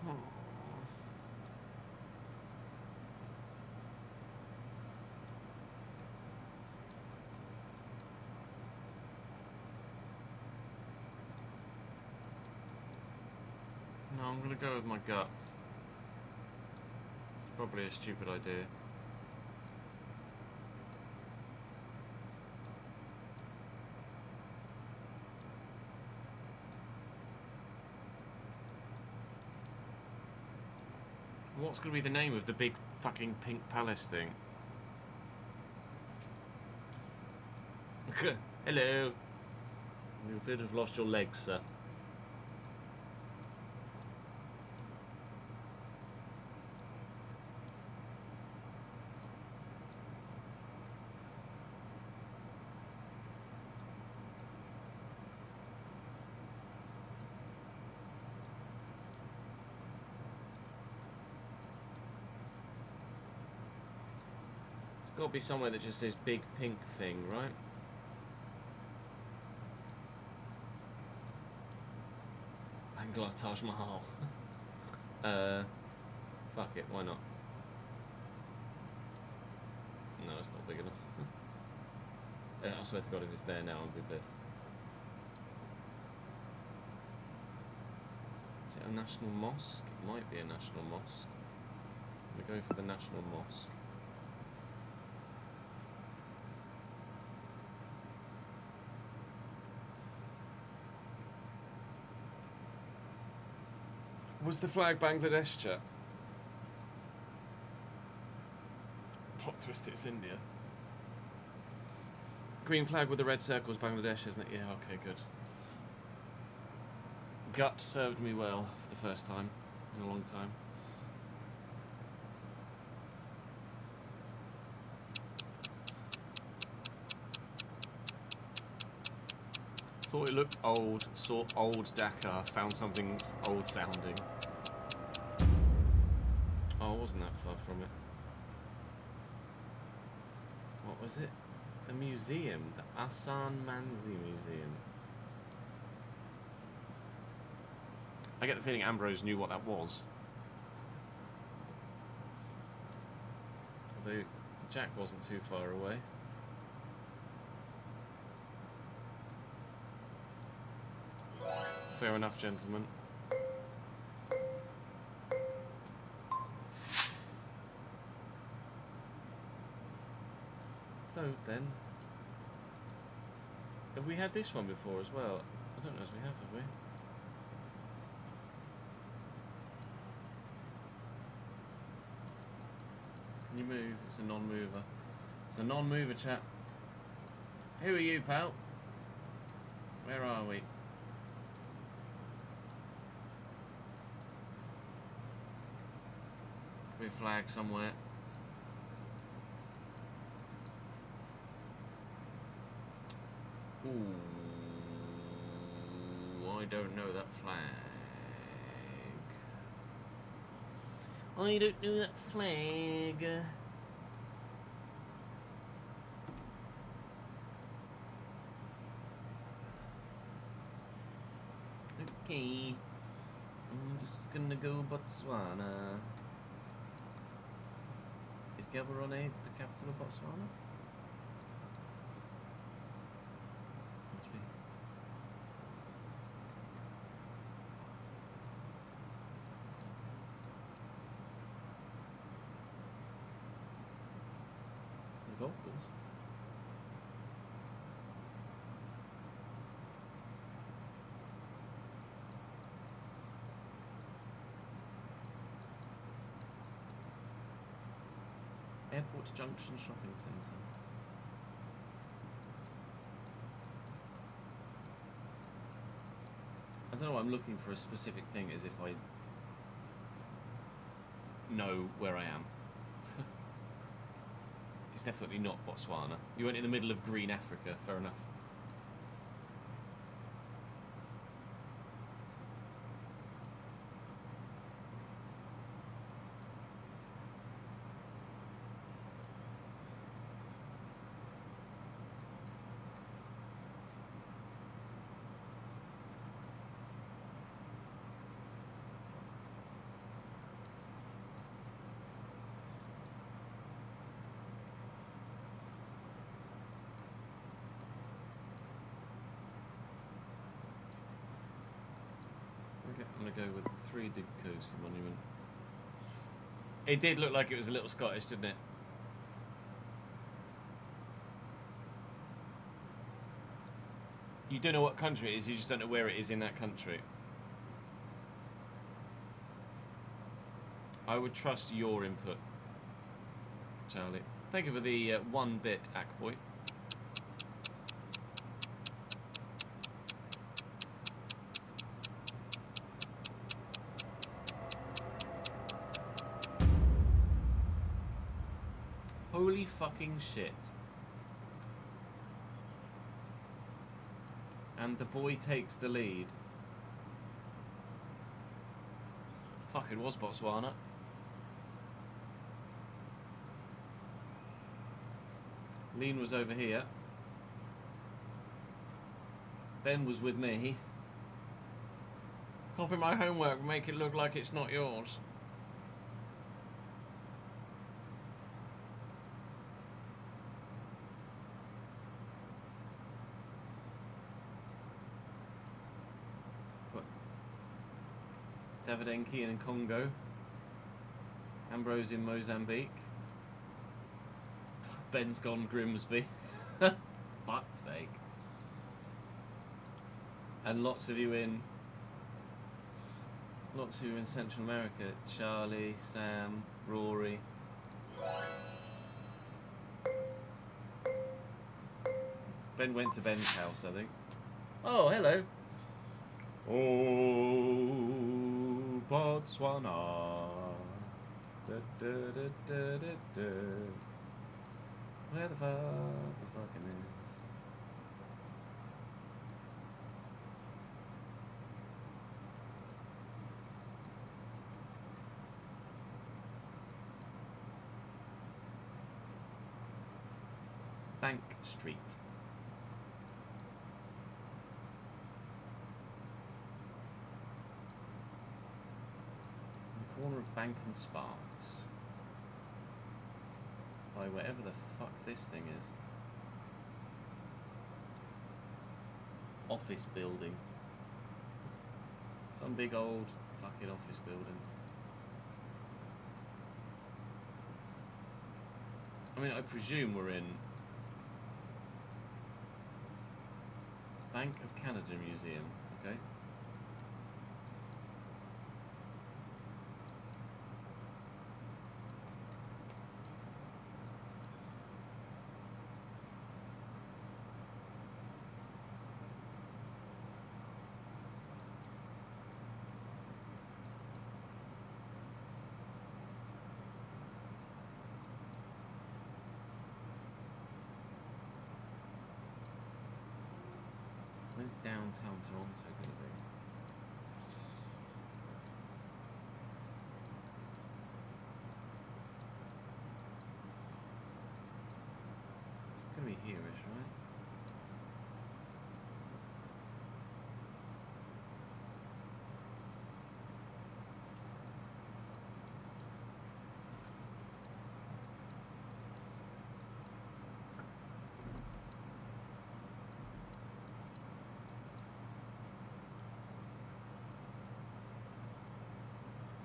Oh. No, I'm going to go with my gut. Probably a stupid idea. What's going to be the name of the big fucking pink palace thing? Hello. You appear to have lost your legs, sir. Got to be somewhere that just says big pink thing, right? Bangla Taj Mahal. Fuck it, why not? No, it's not big enough. I swear to God, if it's there now, I'll be pissed. Is it a national mosque? It might be a national mosque. I'm going to go for the national mosque. Was the flag Bangladesh, chat? Plot twist, it's India. Green flag with the red circles, Bangladesh, isn't it? Yeah, okay, good. Gut served me well for the first time in a long time. Thought it looked old, saw old Dakar, found something old sounding. Oh, I wasn't that far from it. What was it? A museum, the Ahsan Manzi Museum. I get the feeling Ambrose knew what that was. Although Jack wasn't too far away. Fair enough, gentlemen. Don't then. Have we had this one before as well? I don't know if we have we? Can you move? It's a non-mover. It's a non-mover, chap. Who are you, pal? Where are we? We're flagged somewhere. Ooh, I don't know that flag. I don't know that flag. Okay, I'm just gonna go Botswana. Is Gaborone the capital of Botswana? Must be. There's a golf course. Airport Junction Shopping Centre. I don't know, I'm looking for a specific thing as if I know where I am. It's definitely not Botswana. You went in the middle of green Africa, fair enough. I'm going to go with 3 Coast Monument. It did look like it was a little Scottish, didn't it? You don't know what country it is, you just don't know where it is in that country. I would trust your input, Charlie. Thank you for the 1 bit, Ackboy. Holy fucking shit. And the boy takes the lead. Fuck, it was Botswana. Lean was over here. Ben was with me. Copy my homework, make it look like it's not yours. Davidenki in Congo. Ambrose in Mozambique. Ben's gone Grimsby. Fuck's sake. And lots of you in Central America. Charlie, Sam, Rory. Ben went to Ben's house, I think. Oh, hello. Oh, Botswana. Da, da, da, da, da, da. Where the fucking is? Bank Street. Corner of Bank and Sparks. By whatever the fuck this thing is. Office building. Some big old fucking office building. I mean, I presume we're in Bank of Canada Museum, okay? downtown Toronto going to be? It's going to be here-ish, right?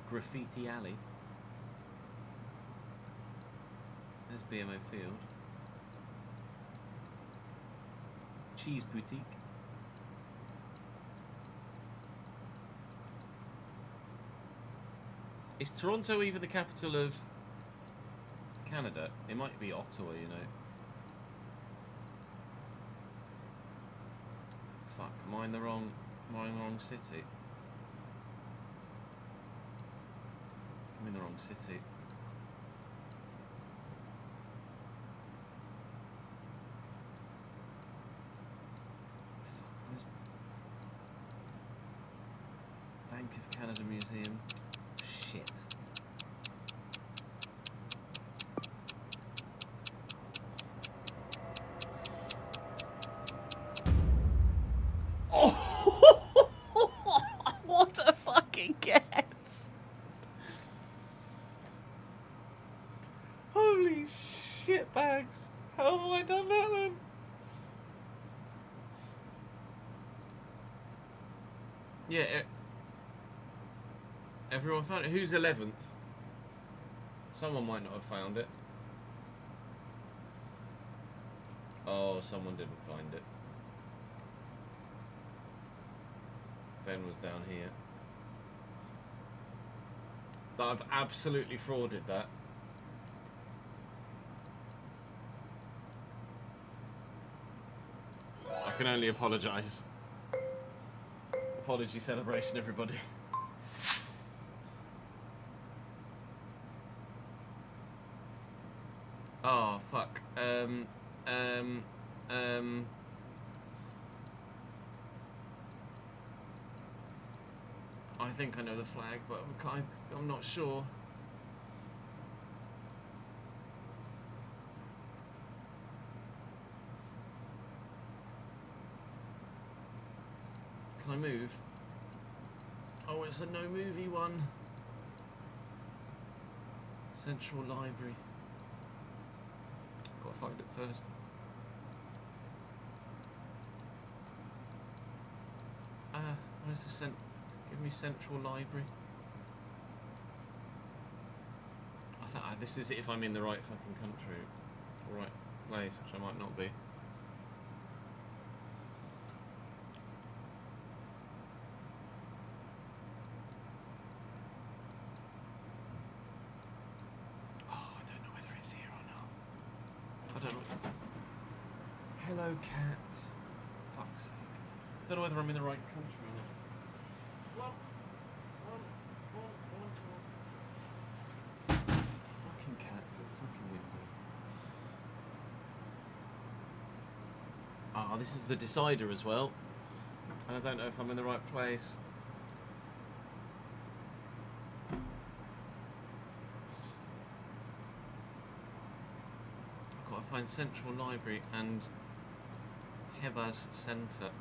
Graffiti Alley. There's BMO Field. Cheese Boutique. Is Toronto even the capital of Canada? It might be Ottawa, you know. Fuck, am I in the wrong city? I'm in the wrong city. Fuck, where's Bank of Canada Museum? Shit. Oh! What a fucking guess! Holy shit bags! How have I done that then? Yeah, everyone found it. Who's 11th? Someone might not have found it. Oh, someone didn't find it. Ben was down here. But I've absolutely frauded that. I can only apologise. Apology celebration, everybody. Oh, fuck. I think I know the flag, but I'm not sure. Can I move? Oh, it's a no movie one. Central Library. Gotta find it first. Where's the give me Central Library. I thought this is if I'm in the right fucking country, or right place, which I might not be. Hello, cat. Fuck's sake. Don't know whether I'm in the right country or not. Fucking cat through the fucking window. Ah, this is the decider as well. And I don't know if I'm in the right place. I've got to find Central Library and Hebas Centre.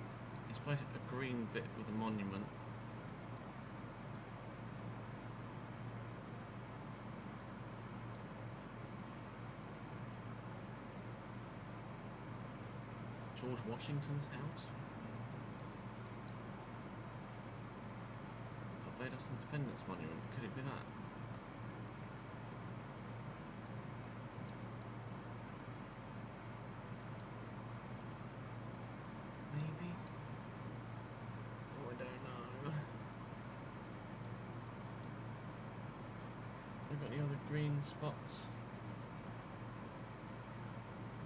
It's quite a green bit with a monument. George Washington's house? Barbados Independence Monument. Could it be that? Got any other green spots?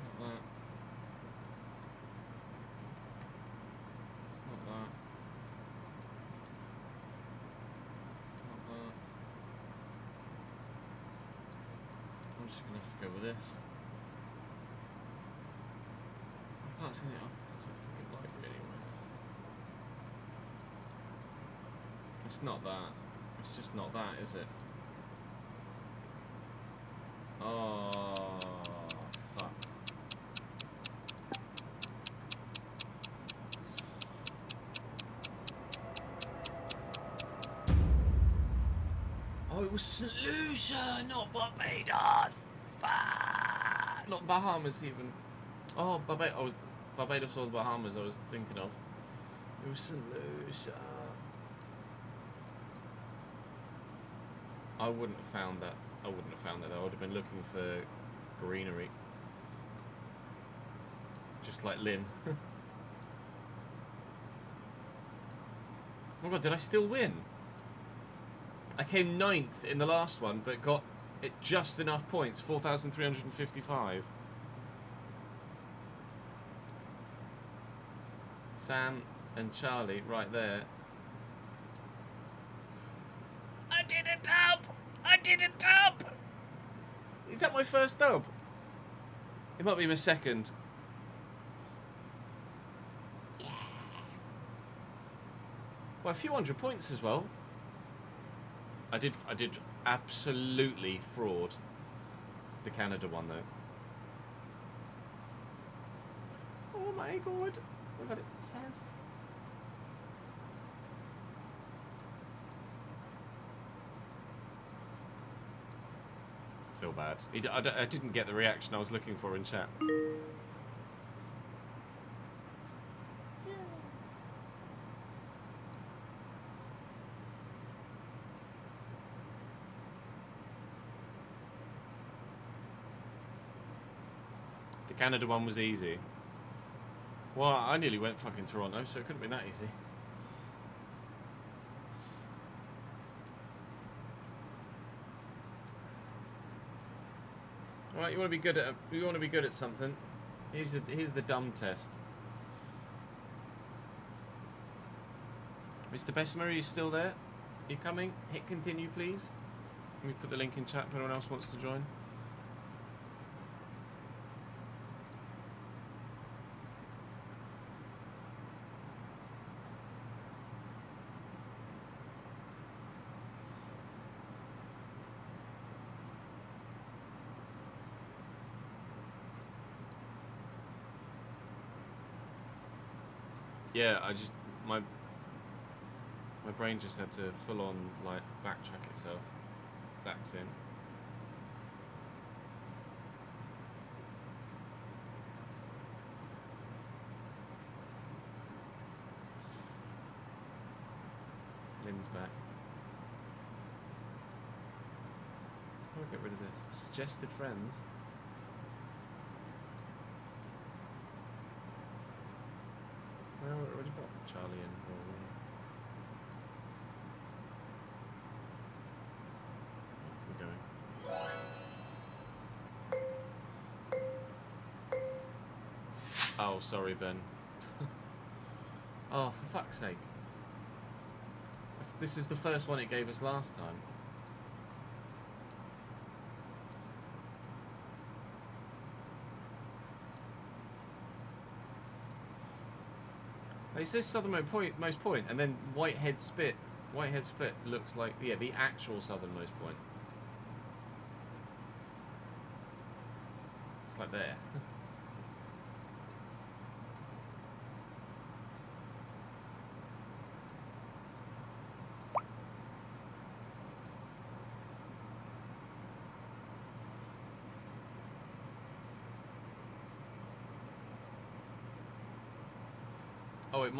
Not that. It's not that. Not that. I'm just gonna have to go with this. I can't see it. There's a fucking library anywhere. It's not that. It's just not that, is it? Oh, fuck. Oh, it was St. Lucia, not Barbados. Fuck. Not Bahamas, even. Oh, Barbados or the Bahamas I was thinking of. It was St. Lucia. I wouldn't have found that. I wouldn't have found that. I would have been looking for greenery. Just like Lynn. Oh my god, did I still win? I came 9th in the last one, but got it just enough points. 4,355. Sam and Charlie right there. I did a dub! I did a dub! Is that my first dub? It might be my second. Yeah. Well, a few hundred points as well. I did absolutely fraud the Canada one though. Oh my god. Oh my god, it's Tess. Feel bad. I didn't get the reaction I was looking for in chat. The Canada one was easy. Well, I nearly went fucking Toronto, so it couldn't be that easy. Alright, you want to be good at something. Here's the dumb test. Mr. Bessemer, are you still there? You coming? Hit continue, please. Let me put the link in chat if anyone else wants to join. Yeah, my brain just had to full on like backtrack itself. Zach's in. Lynn's back. I'll get rid of this. Suggested friends. Well, we've already got Charlie in. We're going. Oh, sorry, Ben. Oh, for fuck's sake. This is the first one it gave us last time. It says southernmost point, and then Whitehead Spit. Whitehead Spit looks like, yeah, the actual southernmost point. It's like there. Oh, it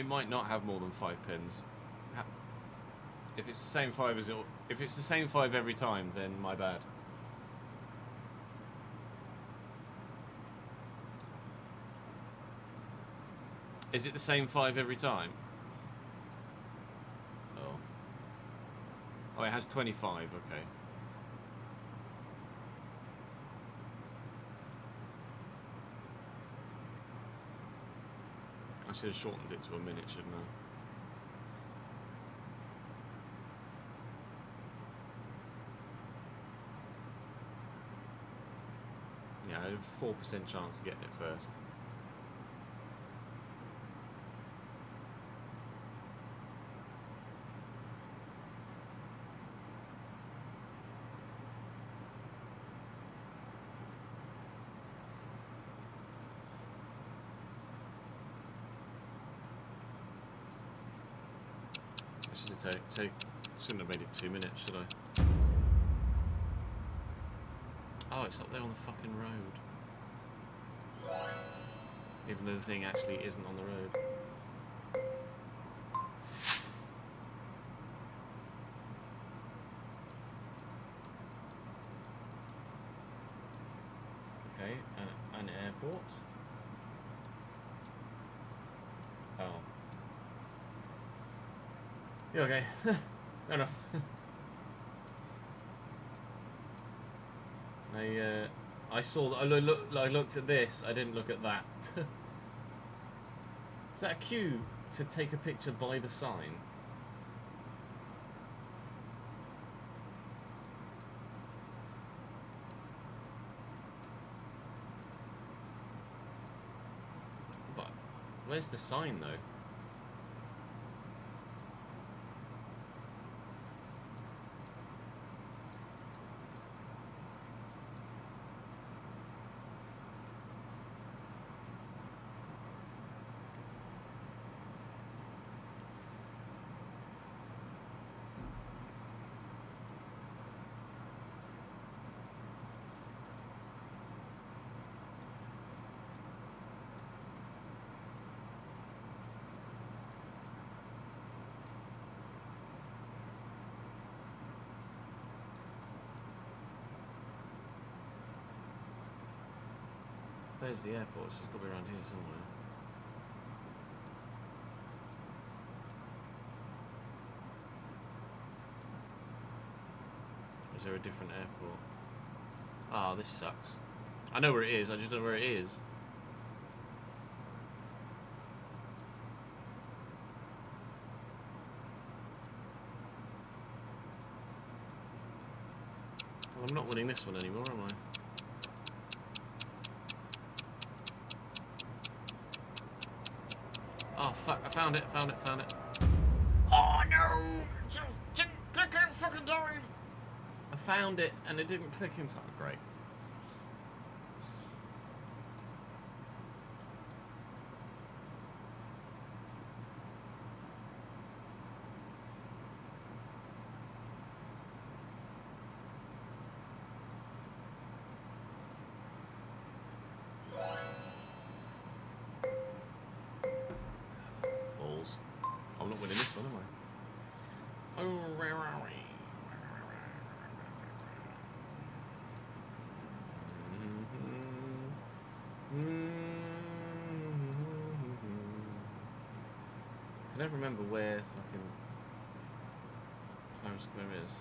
might not have more than 5 pins. If it's the same 5 if it's the same 5 every time, then my bad. Is it the same 5 every time? Oh. Oh, it has 25. Okay. I should have shortened it to a minute, shouldn't I? Yeah, I have a 4% chance of getting it first. to take. Shouldn't have made it 2 minutes, should I? Oh, it's up there on the fucking road. Even though the thing actually isn't on the road. Okay, an airport. Oh. Yeah, okay. Fair enough. I saw that. I looked at this. I didn't look at that. Is that a queue to take a picture by the sign? But where's the sign though? There's the airport, so it's got to be around here somewhere. Is there a different airport? Ah, this sucks. I know where it is, I just don't know where it is. Well, I'm not winning this one anymore, am I? Oh fuck, I found it. Oh no! I can't fucking do it! I found it and it didn't click in time. Great. I'm not winning this one, am I? Oh, where are we? I don't remember where fucking Times Square is.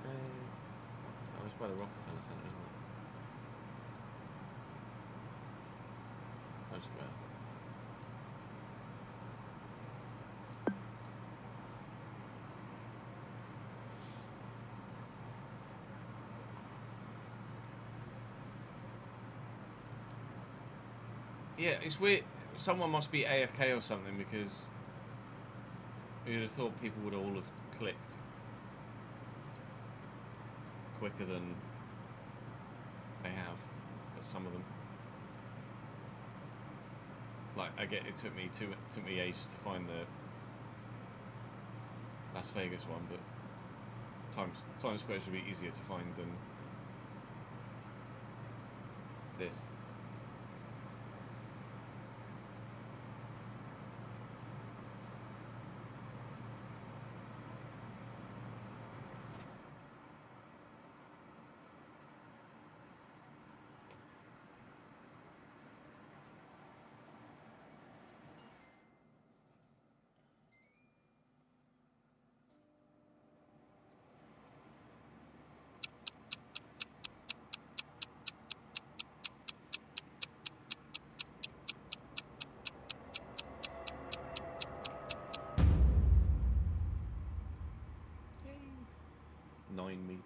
That was by the Rockefeller Center, isn't it? Times Square. Yeah, it's weird. Someone must be AFK or something, because you'd have thought people would all have clicked quicker than they have, at some of them. Like, I get it took me ages to find the Las Vegas one, but Times Square should be easier to find than this. Yay. 9 meters.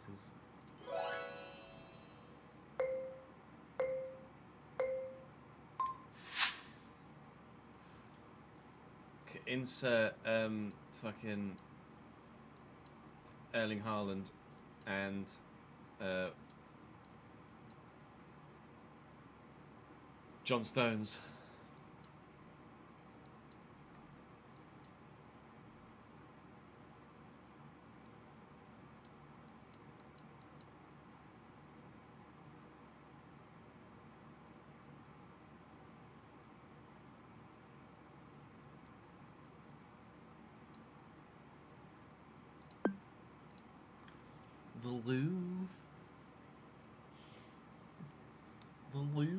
Insert fucking Erling Haaland and John Stones. The Louvre. The Louvre.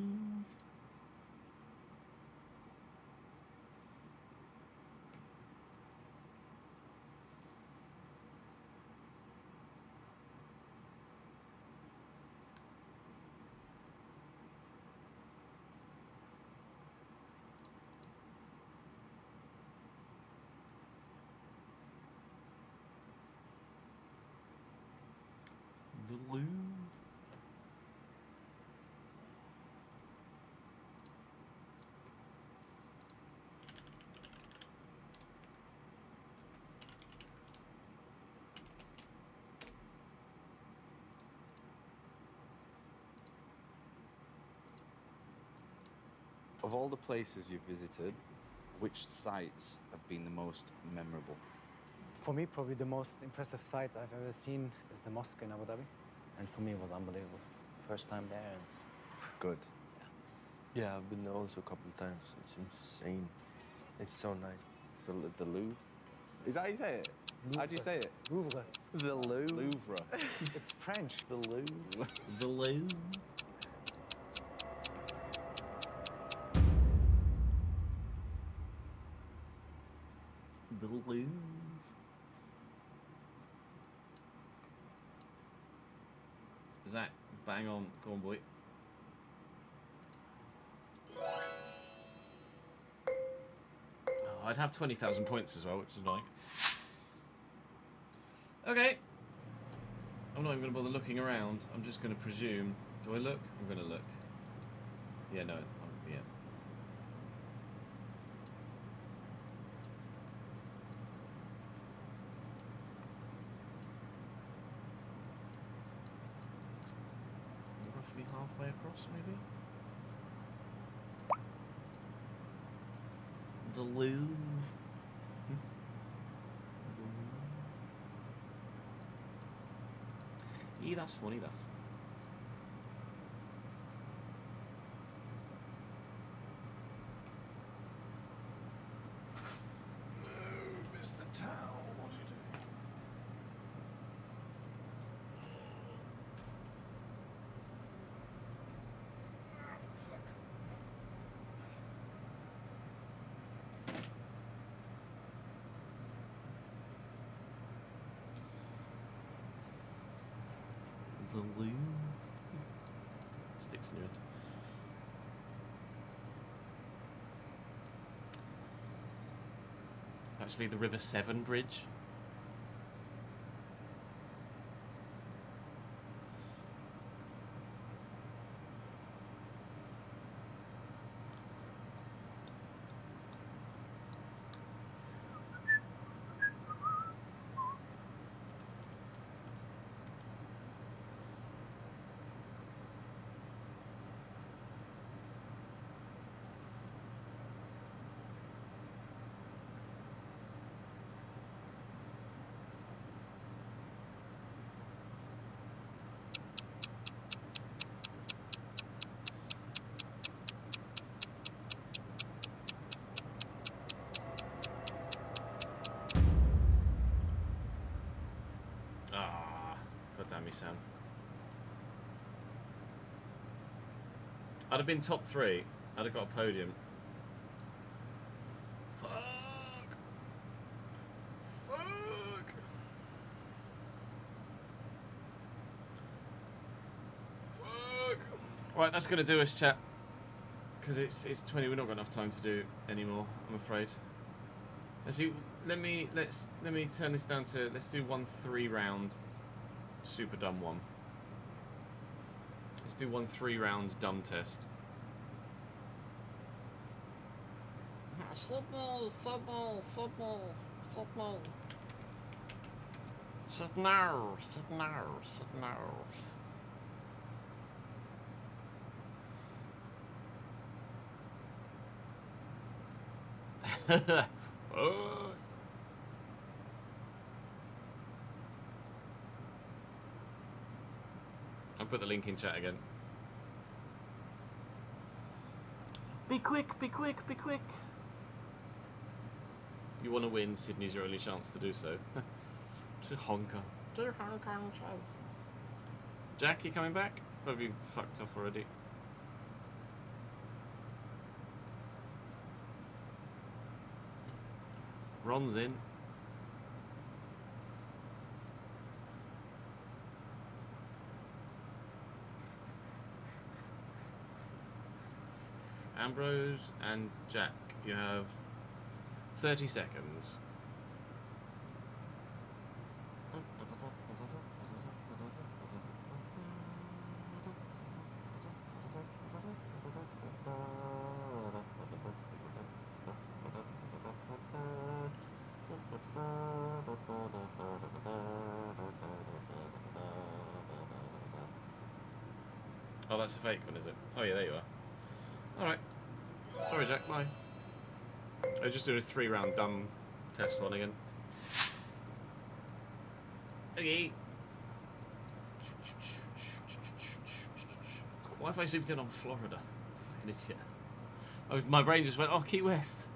The Louvre. Of all the places you've visited, which sites have been the most memorable? For me, probably the most impressive sight I've ever seen is the mosque in Abu Dhabi. And for me, it was unbelievable. First time there and... Good. Yeah, I've been there also a couple of times. It's insane. It's so nice. The Louvre? Is that how you say it? How do you say it? Louvre. The Louvre. Louvre. It's French. The Louvre. The Louvre. The Louvre. Zach, bang on. Go on, boy. Oh, I'd have 20,000 points as well, which is annoying. Okay. I'm not even going to bother looking around. I'm just going to presume. Do I look? I'm going to look. Yeah, no. Yeah. Roughly halfway across, maybe? The Louvre. Yeah, that's funny, that's. No, Mr. Towel, what are you doing? Fuck. The Louvre. Sticks near it. It's actually the River Severn Bridge. Sam. I'd have been top 3. I'd have got a podium. Fuck. Fuck. Fuck. Right, that's gonna do us, chat. Because it's 20. We're not got enough time to do anymore, I'm afraid. Actually, let me turn this down to, let's do 1 3-round super dumb one. Let's do 1 3-round dumb test. Football. Sit now, sit now, sit now. Oh. I'll put the link in chat again. Be quick, be quick, be quick. You want to win, Sydney's your only chance to do so. To honker. To honker. Jack, you coming back? Or have you fucked off already? Ron's in. Ambrose and Jack, you have 30 seconds. Oh, that's a fake one, is it? Oh yeah, there you are. Alright. Sorry, Jack, bye. I just did a 3-round dumb test one again. Okay. Why if I zoomed in on Florida? Fucking idiot. Oh, my brain just went, oh, Key West.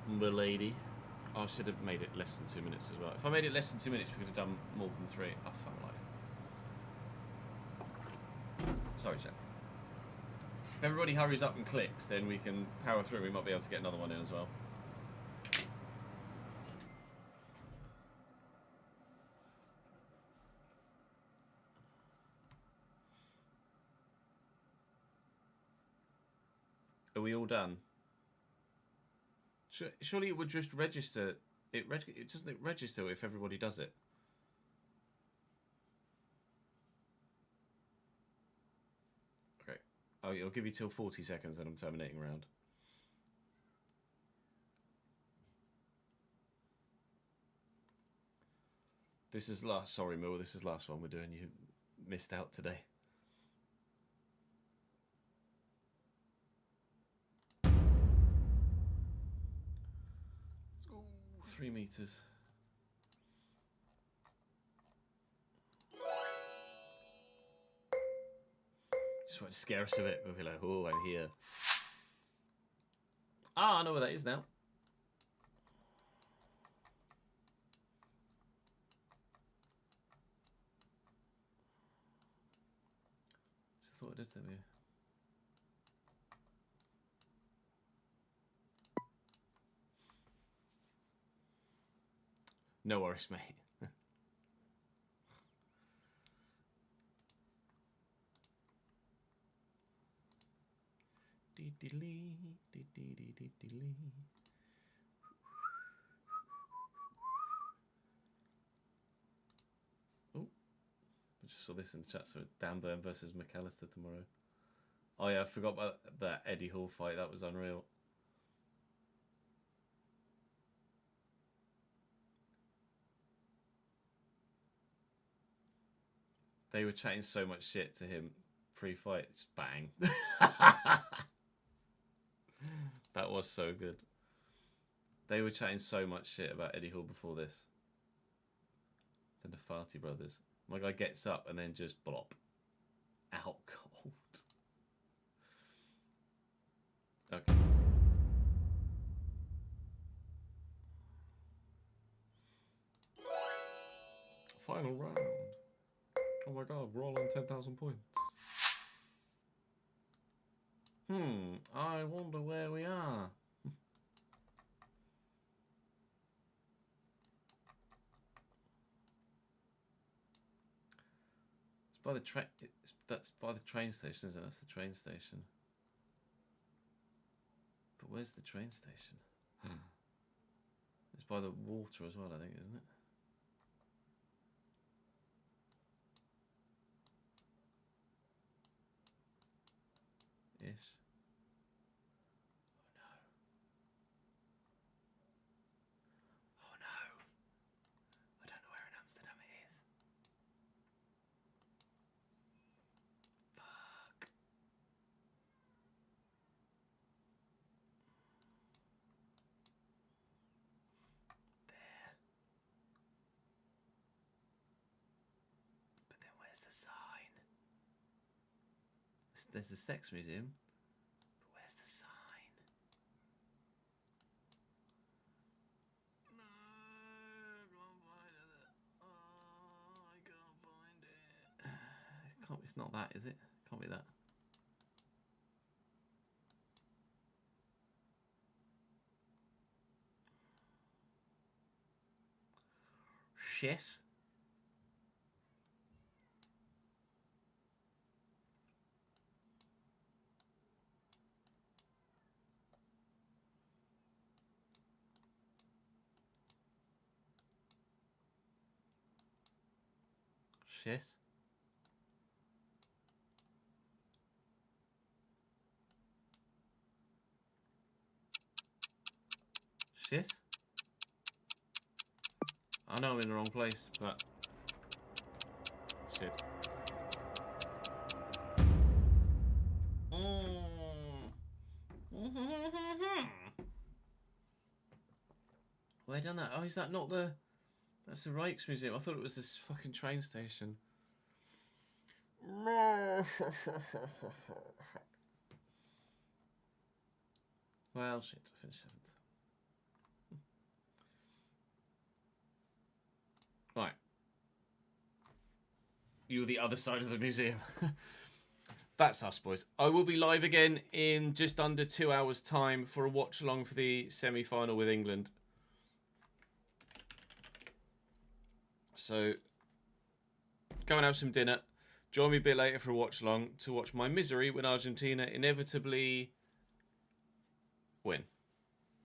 Milady. Oh, I should have made it less than 2 minutes as well. If I made it less than 2 minutes, we could have done more than 3. Oh, fuck my life. Sorry, Jack. If everybody hurries up and clicks, then we can power through. We might be able to get another one in as well. Are we all done? Surely it would just register. It doesn't register if everybody does it. Okay. Oh, I'll give you till 40 seconds, and I'm terminating round. This is last. Sorry, Mill. This is last one we're doing. You missed out today. Ooh, 3 meters. Just want to scare us a bit. We'll be like, oh, I'm here. Ah, I know where that is now. I thought I did that here. No worries, mate. Oh, I just saw this in the chat. So it's Dan Burn versus McAllister tomorrow. Oh yeah, I forgot about that Eddie Hall fight. That was unreal. They were chatting so much shit to him pre-fight. Just bang. That was so good. They were chatting so much shit about Eddie Hall before this. The Nefati brothers. My guy gets up and then just blop. Out cold. Okay. Final round. Oh my god, we're all on 10,000 points. I wonder where we are. It's by the train. That's by the train station, isn't it? That's the train station. But where's the train station? It's by the water as well, I think, isn't it? Shit. Oh no. I don't know where in Amsterdam it is. Fuck. There. But then where's the sign? There's a sex museum. But where's the sign? No, I can't find it. Oh, I can't find it. It's not that, is it? Can't be that. Shit. Shit. Shit. I know I'm in the wrong place, but shit. Where done that? Oh, is that not the... That's the Rijksmuseum. I thought it was this fucking train station. Well, shit. I finished 7th. Right. You're the other side of the museum. That's us, boys. I will be live again in just under 2 hours' time for a watch along for the semi-final with England. So, go and have some dinner. Join me a bit later for a watch along to watch my misery when Argentina inevitably win.